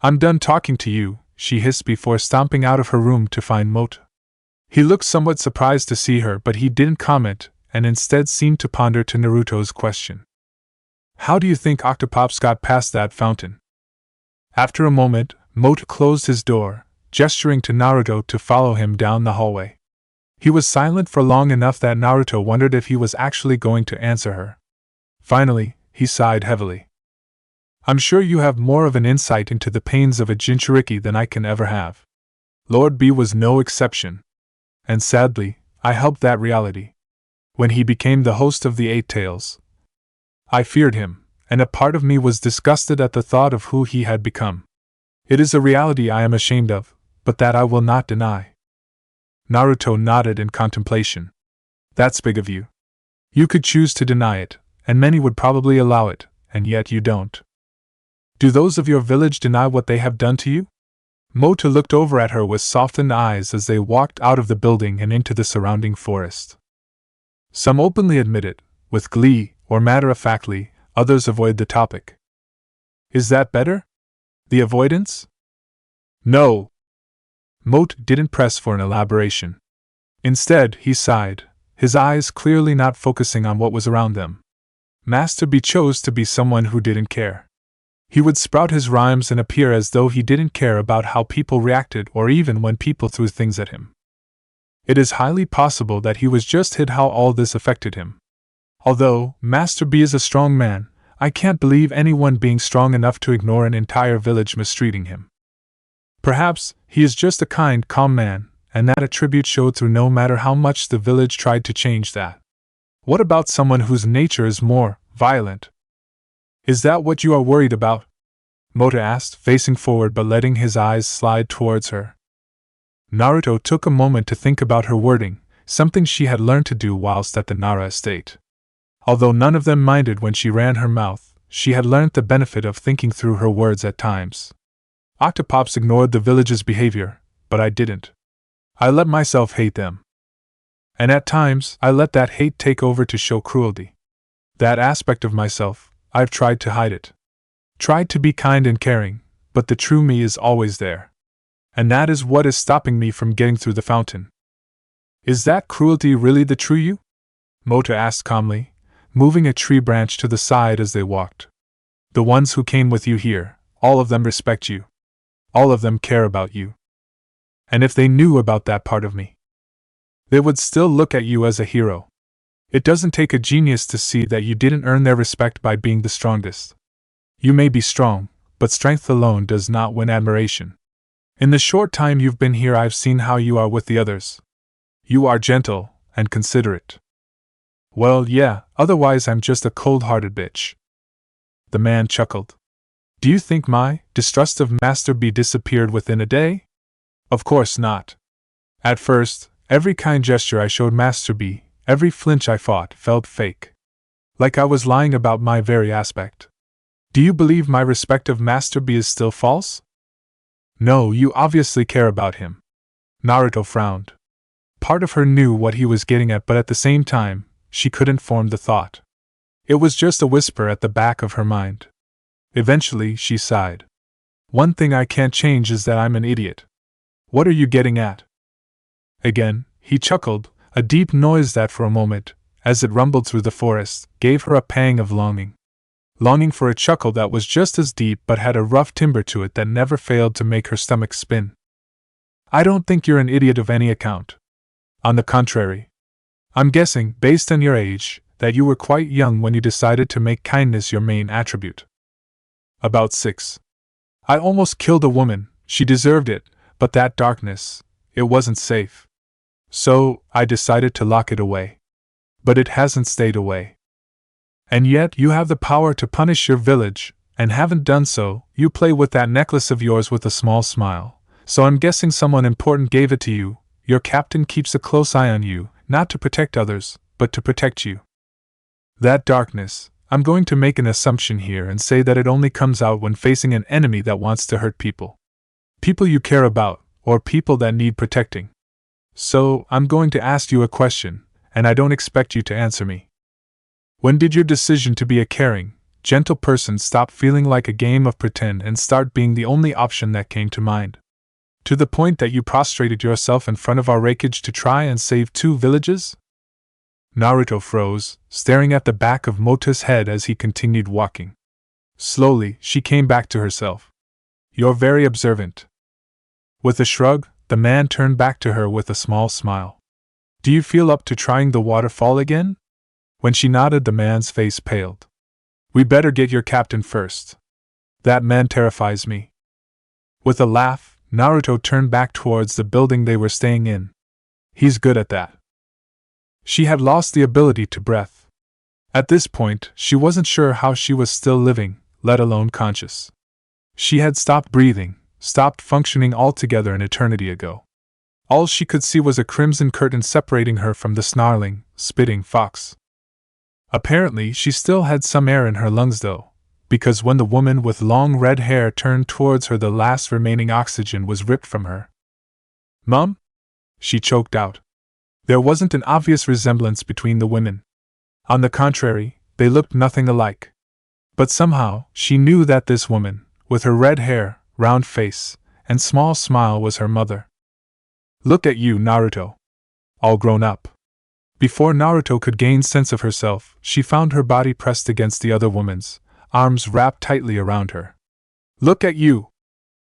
I'm done talking to you, she hissed before stomping out of her room to find Moto. He looked somewhat surprised to see her, but he didn't comment, and instead seemed to ponder to Naruto's question. How do you think Octopops got past that fountain? After a moment, Moto closed his door, gesturing to Naruto to follow him down the hallway. He was silent for long enough that Naruto wondered if he was actually going to answer her. Finally, he sighed heavily. I'm sure you have more of an insight into the pains of a Jinchuriki than I can ever have. Lord B was no exception. And sadly, I helped that reality. When he became the host of the Eight Tales, I feared him, and a part of me was disgusted at the thought of who he had become. It is a reality I am ashamed of, but that I will not deny. Naruto nodded in contemplation. That's big of you. You could choose to deny it, and many would probably allow it, and yet you don't. Do those of your village deny what they have done to you? Moto looked over at her with softened eyes as they walked out of the building and into the surrounding forest. Some openly admit it, with glee, or matter-of-factly, others avoid the topic. Is that better? The avoidance? No. Moto didn't press for an elaboration. Instead, he sighed, his eyes clearly not focusing on what was around them. Master B chose to be someone who didn't care. He would sprout his rhymes and appear as though he didn't care about how people reacted or even when people threw things at him. It is highly possible that he was just hid how all this affected him. Although Master B is a strong man, I can't believe anyone being strong enough to ignore an entire village mistreating him. Perhaps he is just a kind, calm man, and that attribute showed through no matter how much the village tried to change that. What about someone whose nature is more violent? Is that what you are worried about? Moto asked, facing forward but letting his eyes slide towards her. Naruto took a moment to think about her wording, something she had learned to do whilst at the Nara estate. Although none of them minded when she ran her mouth, she had learned the benefit of thinking through her words at times. Octopops ignored the village's behavior, but I didn't. I let myself hate them. And at times, I let that hate take over to show cruelty. That aspect of myself, I've tried to hide it. Tried to be kind and caring, but the true me is always there. And that is what is stopping me from getting through the fountain. Is that cruelty really the true you? Moto asked calmly, moving a tree branch to the side as they walked. The ones who came with you here, all of them respect you. All of them care about you. And if they knew about that part of me, they would still look at you as a hero. It doesn't take a genius to see that you didn't earn their respect by being the strongest. You may be strong, but strength alone does not win admiration. In the short time you've been here, I've seen how you are with the others. You are gentle and considerate. Well, yeah, otherwise I'm just a cold-hearted bitch. The man chuckled. Do you think my distrust of Master B disappeared within a day? Of course not. At first, every kind gesture I showed Master B, every flinch I fought, felt fake. Like I was lying about my very aspect. Do you believe my respect of Master B is still false? No, you obviously care about him. Naruto frowned. Part of her knew what he was getting at, but at the same time, she couldn't form the thought. It was just a whisper at the back of her mind. Eventually, she sighed. One thing I can't change is that I'm an idiot. What are you getting at? Again, he chuckled, a deep noise that for a moment, as it rumbled through the forest, gave her a pang of longing. Longing for a chuckle that was just as deep but had a rough timbre to it that never failed to make her stomach spin. I don't think you're an idiot of any account. On the contrary. I'm guessing, based on your age, that you were quite young when you decided to make kindness your main attribute. About 6. I almost killed a woman, she deserved it, but that darkness, it wasn't safe. So, I decided to lock it away. But it hasn't stayed away. And yet you have the power to punish your village, and haven't done so. You play with that necklace of yours with a small smile, so I'm guessing someone important gave it to you. Your captain keeps a close eye on you, not to protect others, but to protect you. That darkness, I'm going to make an assumption here and say that it only comes out when facing an enemy that wants to hurt people. People you care about, or people that need protecting. So, I'm going to ask you a question, and I don't expect you to answer me. When did your decision to be a caring, gentle person stop feeling like a game of pretend and start being the only option that came to mind? To the point that you prostrated yourself in front of our wreckage to try and save 2 villages? Naruto froze, staring at the back of Mota's head as he continued walking. Slowly, she came back to herself. You're very observant. With a shrug, the man turned back to her with a small smile. Do you feel up to trying the waterfall again? When she nodded, the man's face paled. We better get your captain first. That man terrifies me. With a laugh, Naruto turned back towards the building they were staying in. He's good at that. She had lost the ability to breathe. At this point, she wasn't sure how she was still living, let alone conscious. She had stopped breathing, stopped functioning altogether an eternity ago. All she could see was a crimson curtain separating her from the snarling, spitting fox. Apparently, she still had some air in her lungs though, because when the woman with long red hair turned towards her, the last remaining oxygen was ripped from her. Mum? She choked out. There wasn't an obvious resemblance between the women. On the contrary, they looked nothing alike. But somehow, she knew that this woman, with her red hair, round face, and small smile was her mother. Look at you, Naruto. All grown up. Before Naruto could gain sense of herself, she found her body pressed against the other woman's, arms wrapped tightly around her. Look at you!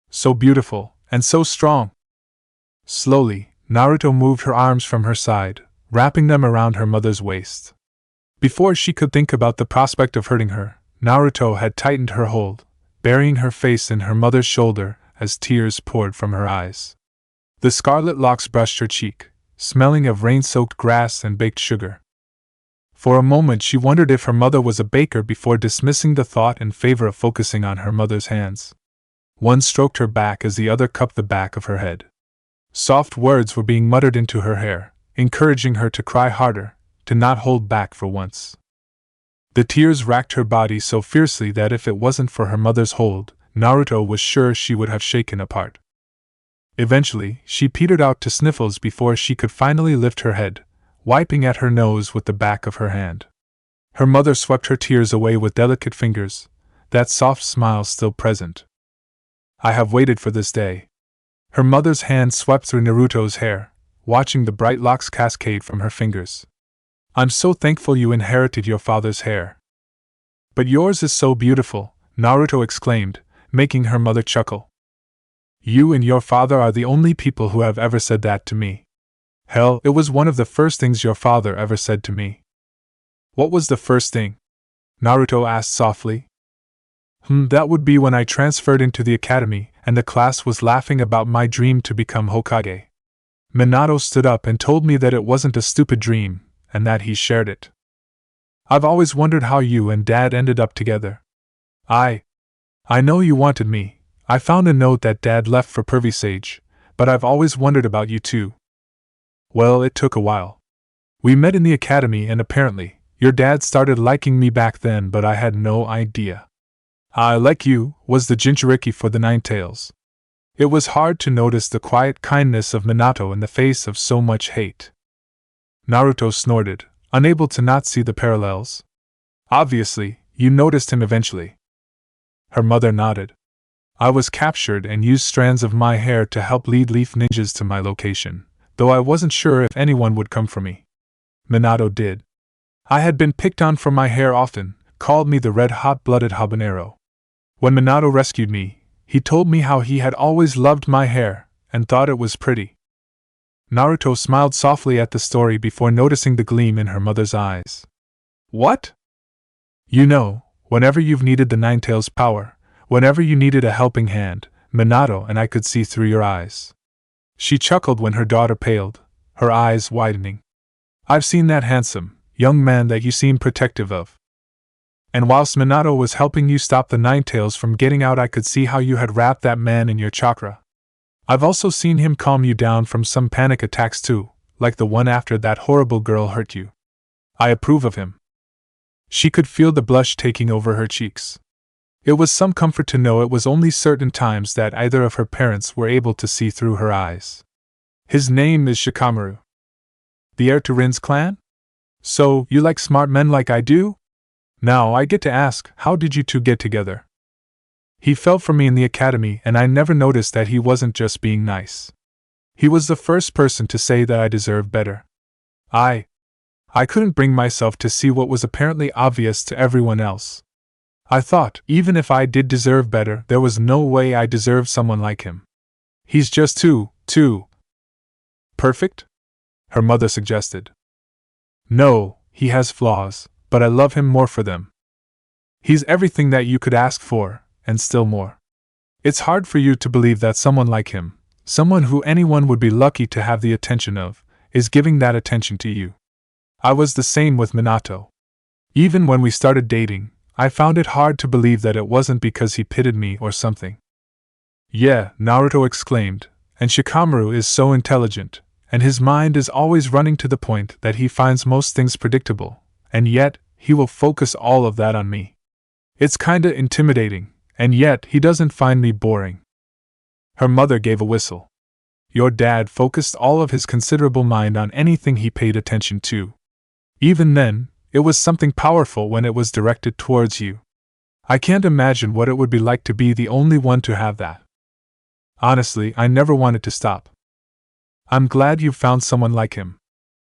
So beautiful, and so strong! Slowly, Naruto moved her arms from her side, wrapping them around her mother's waist. Before she could think about the prospect of hurting her, Naruto had tightened her hold, burying her face in her mother's shoulder as tears poured from her eyes. The scarlet locks brushed her cheek, smelling of rain-soaked grass and baked sugar. For a moment she wondered if her mother was a baker before dismissing the thought in favor of focusing on her mother's hands. One stroked her back as the other cupped the back of her head. Soft words were being muttered into her hair, encouraging her to cry harder, to not hold back for once. The tears racked her body so fiercely that if it wasn't for her mother's hold, Naruto was sure she would have shaken apart. Eventually, she petered out to sniffles before she could finally lift her head, wiping at her nose with the back of her hand. Her mother swept her tears away with delicate fingers, that soft smile still present. I have waited for this day. Her mother's hand swept through Naruto's hair, watching the bright locks cascade from her fingers. I'm so thankful you inherited your father's hair. But yours is so beautiful, Naruto exclaimed, making her mother chuckle. You and your father are the only people who have ever said that to me. Hell, it was one of the first things your father ever said to me. What was the first thing? Naruto asked softly. That would be when I transferred into the academy and the class was laughing about my dream to become Hokage. Minato stood up and told me that it wasn't a stupid dream, and that he shared it. I've always wondered how you and Dad ended up together. I know you wanted me. I found a note that Dad left for Pervy Sage, but I've always wondered about you too. Well, it took a while. We met in the academy and apparently, your dad started liking me back then, but I had no idea. I, like you, was the Jinchuriki for the Nine Tails. It was hard to notice the quiet kindness of Minato in the face of so much hate. Naruto snorted, unable to not see the parallels. Obviously, you noticed him eventually. Her mother nodded. I was captured and used strands of my hair to help lead leaf ninjas to my location, though I wasn't sure if anyone would come for me. Minato did. I had been picked on for my hair often, called me the red-hot-blooded habanero. When Minato rescued me, he told me how he had always loved my hair and thought it was pretty. Naruto smiled softly at the story before noticing the gleam in her mother's eyes. What? You know, whenever you've needed the Nine-Tails power, whenever you needed a helping hand, Minato and I could see through your eyes. She chuckled when her daughter paled, her eyes widening. I've seen that handsome, young man that you seem protective of. And whilst Minato was helping you stop the Nine-Tails from getting out, I could see how you had wrapped that man in your chakra. I've also seen him calm you down from some panic attacks too, like the one after that horrible girl hurt you. I approve of him. She could feel the blush taking over her cheeks. It was some comfort to know it was only certain times that either of her parents were able to see through her eyes. His name is Shikamaru. The heir to Rin's clan? So, you like smart men like I do? Now I get to ask, how did you two get together? He fell for me in the academy and I never noticed that he wasn't just being nice. He was the first person to say that I deserved better. I couldn't bring myself to see what was apparently obvious to everyone else. I thought, even if I did deserve better, there was no way I deserved someone like him. He's just too perfect? Her mother suggested. No, he has flaws, but I love him more for them. He's everything that you could ask for, and still more. It's hard for you to believe that someone like him, someone who anyone would be lucky to have the attention of, is giving that attention to you. I was the same with Minato. Even when we started dating, I found it hard to believe that it wasn't because he pitied me or something. Yeah, Naruto exclaimed, and Shikamaru is so intelligent, and his mind is always running to the point that he finds most things predictable, and yet, he will focus all of that on me. It's kinda intimidating, and yet he doesn't find me boring. Her mother gave a whistle. Your dad focused all of his considerable mind on anything he paid attention to. Even then, it was something powerful when it was directed towards you. I can't imagine what it would be like to be the only one to have that. Honestly, I never wanted to stop. I'm glad you found someone like him.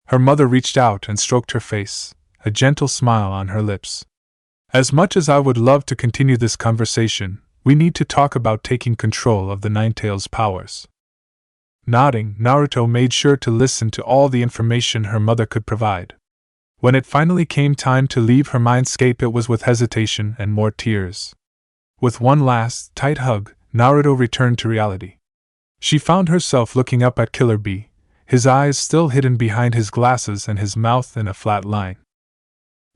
Her mother reached out and stroked her face, a gentle smile on her lips. As much as I would love to continue this conversation, we need to talk about taking control of the Nine-Tails' powers. Nodding, Naruto made sure to listen to all the information her mother could provide. When it finally came time to leave her mindscape, it was with hesitation and more tears. With one last, tight hug, Naruto returned to reality. She found herself looking up at Killer Bee, his eyes still hidden behind his glasses and his mouth in a flat line.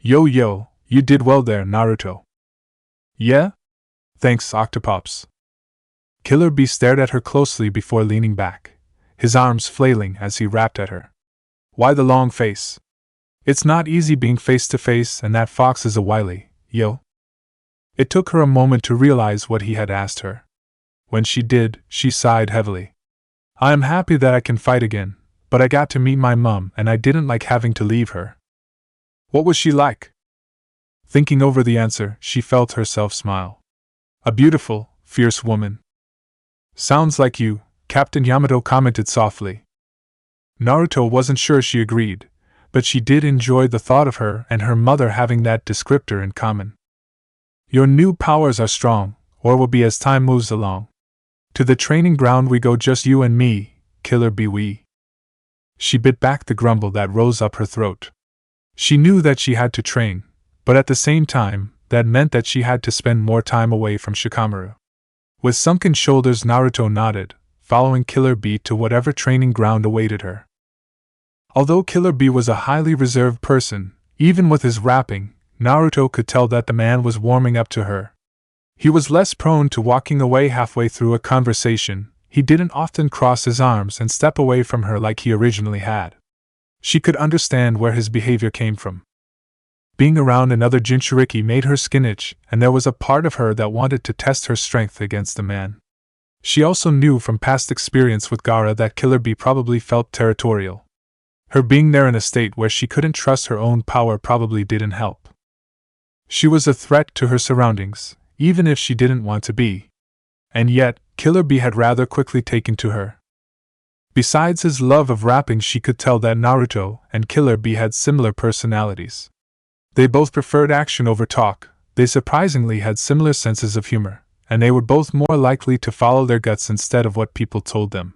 Yo, you did well there, Naruto. Yeah? Thanks, Octopops. Killer Bee stared at her closely before leaning back, his arms flailing as he rapped at her. Why the long face? It's not easy being face to face, and that fox is a wily, yo. It took her a moment to realize what he had asked her. When she did, she sighed heavily. I am happy that I can fight again, but I got to meet my mom and I didn't like having to leave her. What was she like? Thinking over the answer, she felt herself smile. A beautiful, fierce woman. Sounds like you, Captain Yamato commented softly. Naruto wasn't sure she agreed, but she did enjoy the thought of her and her mother having that descriptor in common. Your new powers are strong, or will be as time moves along. To the training ground we go, just you and me, Killer Bee. We. She bit back the grumble that rose up her throat. She knew that she had to train, but at the same time, that meant that she had to spend more time away from Shikamaru. With sunken shoulders, Naruto nodded, following Killer Bee to whatever training ground awaited her. Although Killer Bee was a highly reserved person, even with his rapping, Naruto could tell that the man was warming up to her. He was less prone to walking away halfway through a conversation. He didn't often cross his arms and step away from her like he originally had. She could understand where his behavior came from. Being around another Jinchuriki made her skin itch, and there was a part of her that wanted to test her strength against the man. She also knew from past experience with Gaara that Killer Bee probably felt territorial. Her being there in a state where she couldn't trust her own power probably didn't help. She was a threat to her surroundings, even if she didn't want to be. And yet, Killer Bee had rather quickly taken to her. Besides his love of rapping, she could tell that Naruto and Killer Bee had similar personalities. They both preferred action over talk, they surprisingly had similar senses of humor, and they were both more likely to follow their guts instead of what people told them.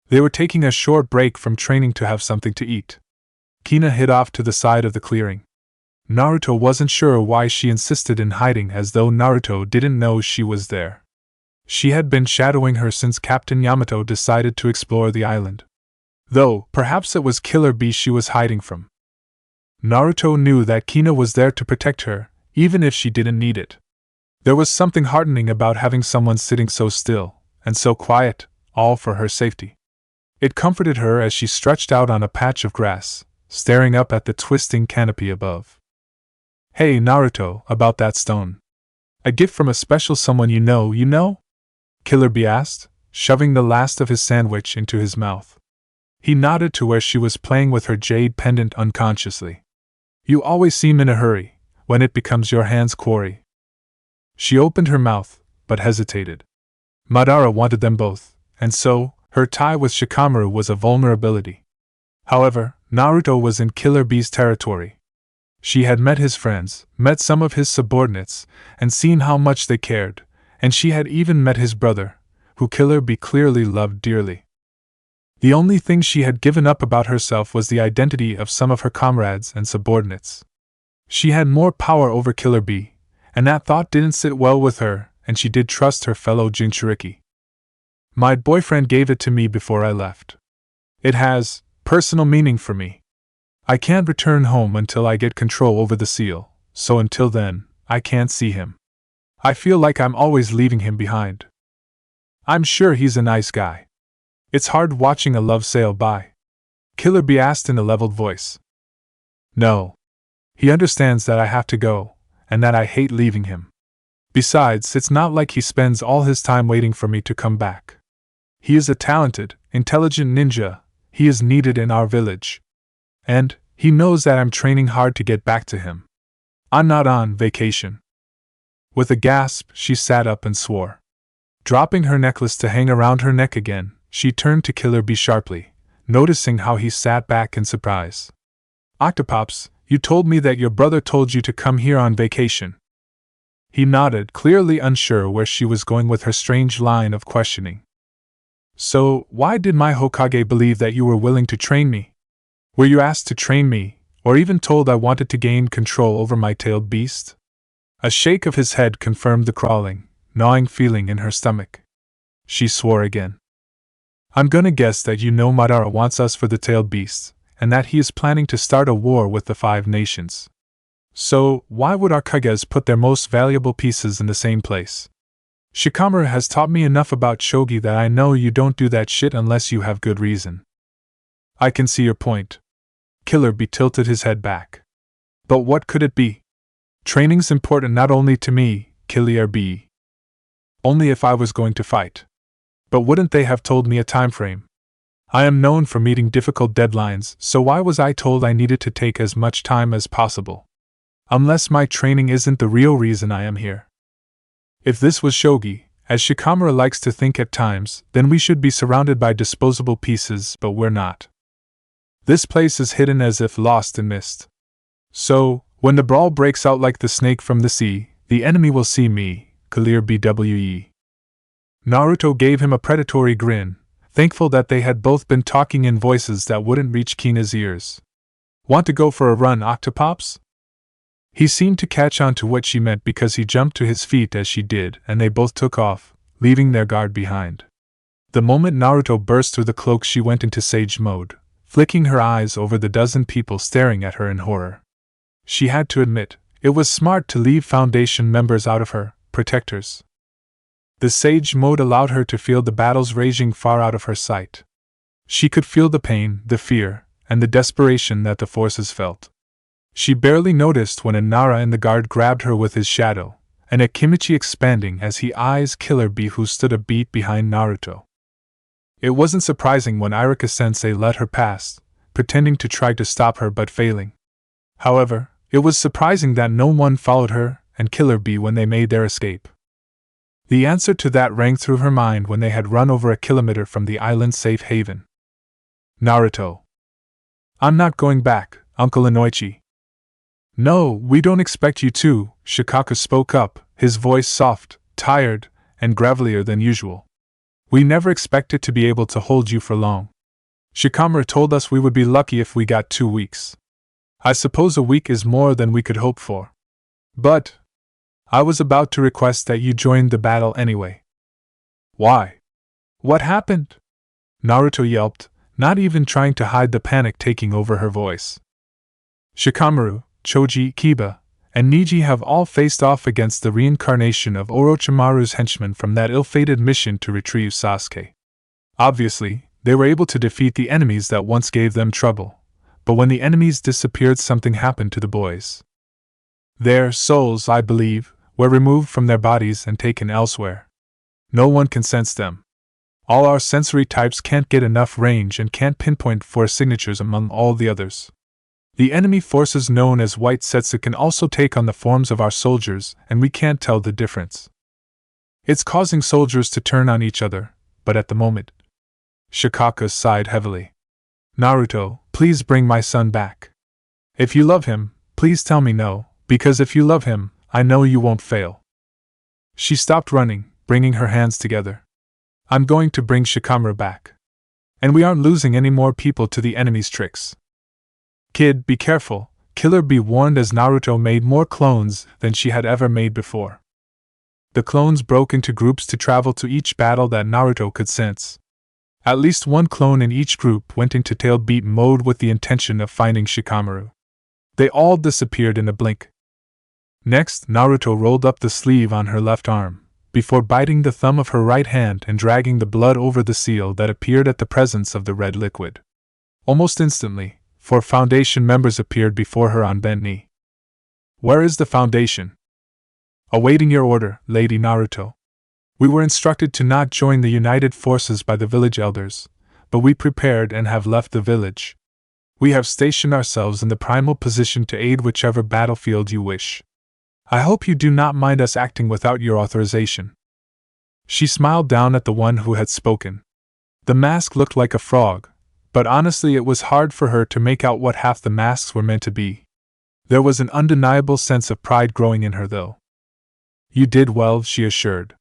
They were taking a short break from training to have something to eat. Kina hid off to the side of the clearing. Naruto wasn't sure why she insisted in hiding, as though Naruto didn't know she was there. She had been shadowing her since Captain Yamato decided to explore the island. Though, perhaps it was Killer Bee she was hiding from. Naruto knew that Kina was there to protect her, even if she didn't need it. There was something heartening about having someone sitting so still, and so quiet, all for her safety. It comforted her as she stretched out on a patch of grass, staring up at the twisting canopy above. "Hey Naruto, about that stone. A gift from a special someone you know? Killer Bee asked, shoving the last of his sandwich into his mouth. He nodded to where she was playing with her jade pendant unconsciously. "You always seem in a hurry, when it becomes your hand's quarry." She opened her mouth, but hesitated. Madara wanted them both, and so, her tie with Shikamaru was a vulnerability. However, Naruto was in Killer Bee's territory. She had met his friends, met some of his subordinates, and seen how much they cared, and she had even met his brother, who Killer Bee clearly loved dearly. The only thing she had given up about herself was the identity of some of her comrades and subordinates. She had more power over Killer Bee, and that thought didn't sit well with her, and she did trust her fellow Jinchuriki. "My boyfriend gave it to me before I left. It has personal meaning for me. I can't return home until I get control over the seal, so until then, I can't see him. I feel like I'm always leaving him behind. I'm sure he's a nice guy. It's hard watching a love sail by." Killer Bee asked in a leveled voice. "No. He understands that I have to go, and that I hate leaving him. Besides, it's not like he spends all his time waiting for me to come back. He is a talented, intelligent ninja. He is needed in our village. And he knows that I'm training hard to get back to him. I'm not on vacation." With a gasp, she sat up and swore. Dropping her necklace to hang around her neck again, she turned to Killer Bee sharply, noticing how he sat back in surprise. "Octopops, you told me that your brother told you to come here on vacation." He nodded, clearly unsure where she was going with her strange line of questioning. "So, why did my Hokage believe that you were willing to train me? Were you asked to train me, or even told I wanted to gain control over my tailed beast?" A shake of his head confirmed the crawling, gnawing feeling in her stomach. She swore again. "I'm gonna guess that you know Madara wants us for the tailed beast, and that he is planning to start a war with the 5 nations. So, why would our Kages put their most valuable pieces in the same place? Shikamaru has taught me enough about shogi that I know you don't do that shit unless you have good reason." "I can see your point." Killer Bee tilted his head back. "But what could it be? Training's important not only to me, Killer Bee. Only if I was going to fight. But wouldn't they have told me a time frame? I am known for meeting difficult deadlines, so why was I told I needed to take as much time as possible? Unless my training isn't the real reason I am here. If this was shogi, as Shikamaru likes to think at times, then we should be surrounded by disposable pieces, but we're not. This place is hidden as if lost in mist. So, when the brawl breaks out like the snake from the sea, the enemy will see me, Clear BWE. Naruto gave him a predatory grin, thankful that they had both been talking in voices that wouldn't reach Kina's ears. Want to go for a run, Octopops? He seemed to catch on to what she meant because he jumped to his feet as she did, and they both took off, leaving their guard behind. The moment Naruto burst through the cloak, she went into sage mode, flicking her eyes over the dozen people staring at her in horror. She had to admit, it was smart to leave Foundation members out of her protectors. The sage mode allowed her to feel the battles raging far out of her sight. She could feel the pain, the fear, and the desperation that the forces felt. She barely noticed when a Nara in the guard grabbed her with his shadow, and a Kimichi expanding as he eyes Killer Bee, who stood a beat behind Naruto. It wasn't surprising when Iruka-sensei let her pass, pretending to try to stop her but failing. However, it was surprising that no one followed her and Killer Bee when they made their escape. The answer to that rang through her mind when they had run over a kilometer from the island's safe haven. Naruto. I'm not going back, Uncle Inoichi. No, we don't expect you to, Shikamaru spoke up, his voice soft, tired, and gravelier than usual. We never expected to be able to hold you for long. Shikamaru told us we would be lucky if we got 2 weeks. I suppose a week is more than we could hope for. But I was about to request that you join the battle anyway. Why? What happened? Naruto yelped, not even trying to hide the panic taking over her voice. Shikamaru, Choji, Kiba, and Niji have all faced off against the reincarnation of Orochimaru's henchmen from that ill-fated mission to retrieve Sasuke. Obviously, they were able to defeat the enemies that once gave them trouble, but when the enemies disappeared, something happened to the boys. Their souls, I believe, were removed from their bodies and taken elsewhere. No one can sense them. All our sensory types can't get enough range and can't pinpoint for signatures among all the others. The enemy forces known as White Setsu can also take on the forms of our soldiers, and we can't tell the difference. It's causing soldiers to turn on each other, but at the moment... Shikamaru sighed heavily. Naruto, please bring my son back. If you love him, please tell me no, because if you love him, I know you won't fail. She stopped running, bringing her hands together. I'm going to bring Shikamaru back. And we aren't losing any more people to the enemy's tricks. Kid, be careful, Killer Bee warned as Naruto made more clones than she had ever made before. The clones broke into groups to travel to each battle that Naruto could sense. At least one clone in each group went into tail beat mode with the intention of finding Shikamaru. They all disappeared in a blink. Next, Naruto rolled up the sleeve on her left arm, before biting the thumb of her right hand and dragging the blood over the seal that appeared at the presence of the red liquid. Almost instantly, 4 Foundation members appeared before her on bent knee. Where is the Foundation? Awaiting your order, Lady Naruto. We were instructed to not join the united forces by the village elders, but we prepared and have left the village. We have stationed ourselves in the primal position to aid whichever battlefield you wish. I hope you do not mind us acting without your authorization. She smiled down at the one who had spoken. The mask looked like a frog, but honestly it was hard for her to make out what half the masks were meant to be. There was an undeniable sense of pride growing in her though. You did well, she assured.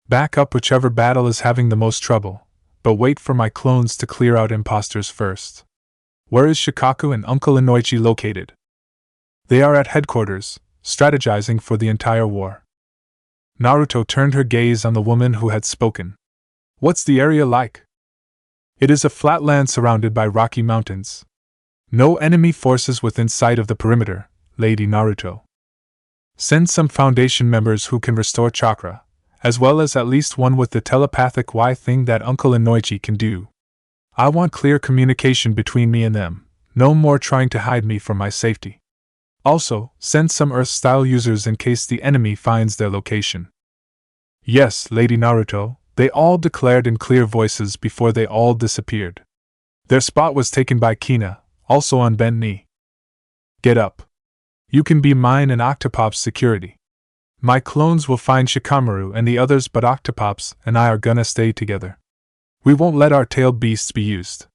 Back up whichever battle is having the most trouble, but wait for my clones to clear out imposters first. Where is Shikamaru and Uncle Inoichi located? They are at headquarters, strategizing for the entire war. Naruto turned her gaze on the woman who had spoken. What's the area like? It is a flat land surrounded by rocky mountains. No enemy forces within sight of the perimeter, Lady Naruto. Send some Foundation members who can restore chakra, as well as at least one with the telepathic thing that Uncle Inoichi can do. I want clear communication between me and them, no more trying to hide me for my safety. Also, send some Earth-style users in case the enemy finds their location. Yes, Lady Naruto, they all declared in clear voices before they all disappeared. Their spot was taken by Kina, also on bent knee. Get up. You can be mine and Octopop's security. My clones will find Shikamaru and the others, but Octopops and I are gonna stay together. We won't let our tailed beasts be used.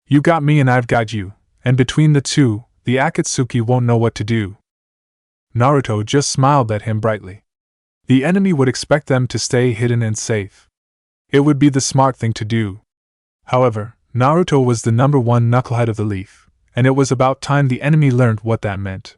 You got me and I've got you, and between the two, the Akatsuki won't know what to do. Naruto just smiled at him brightly. The enemy would expect them to stay hidden and safe. It would be the smart thing to do. However, Naruto was the #1 knucklehead of the Leaf, and it was about time the enemy learned what that meant.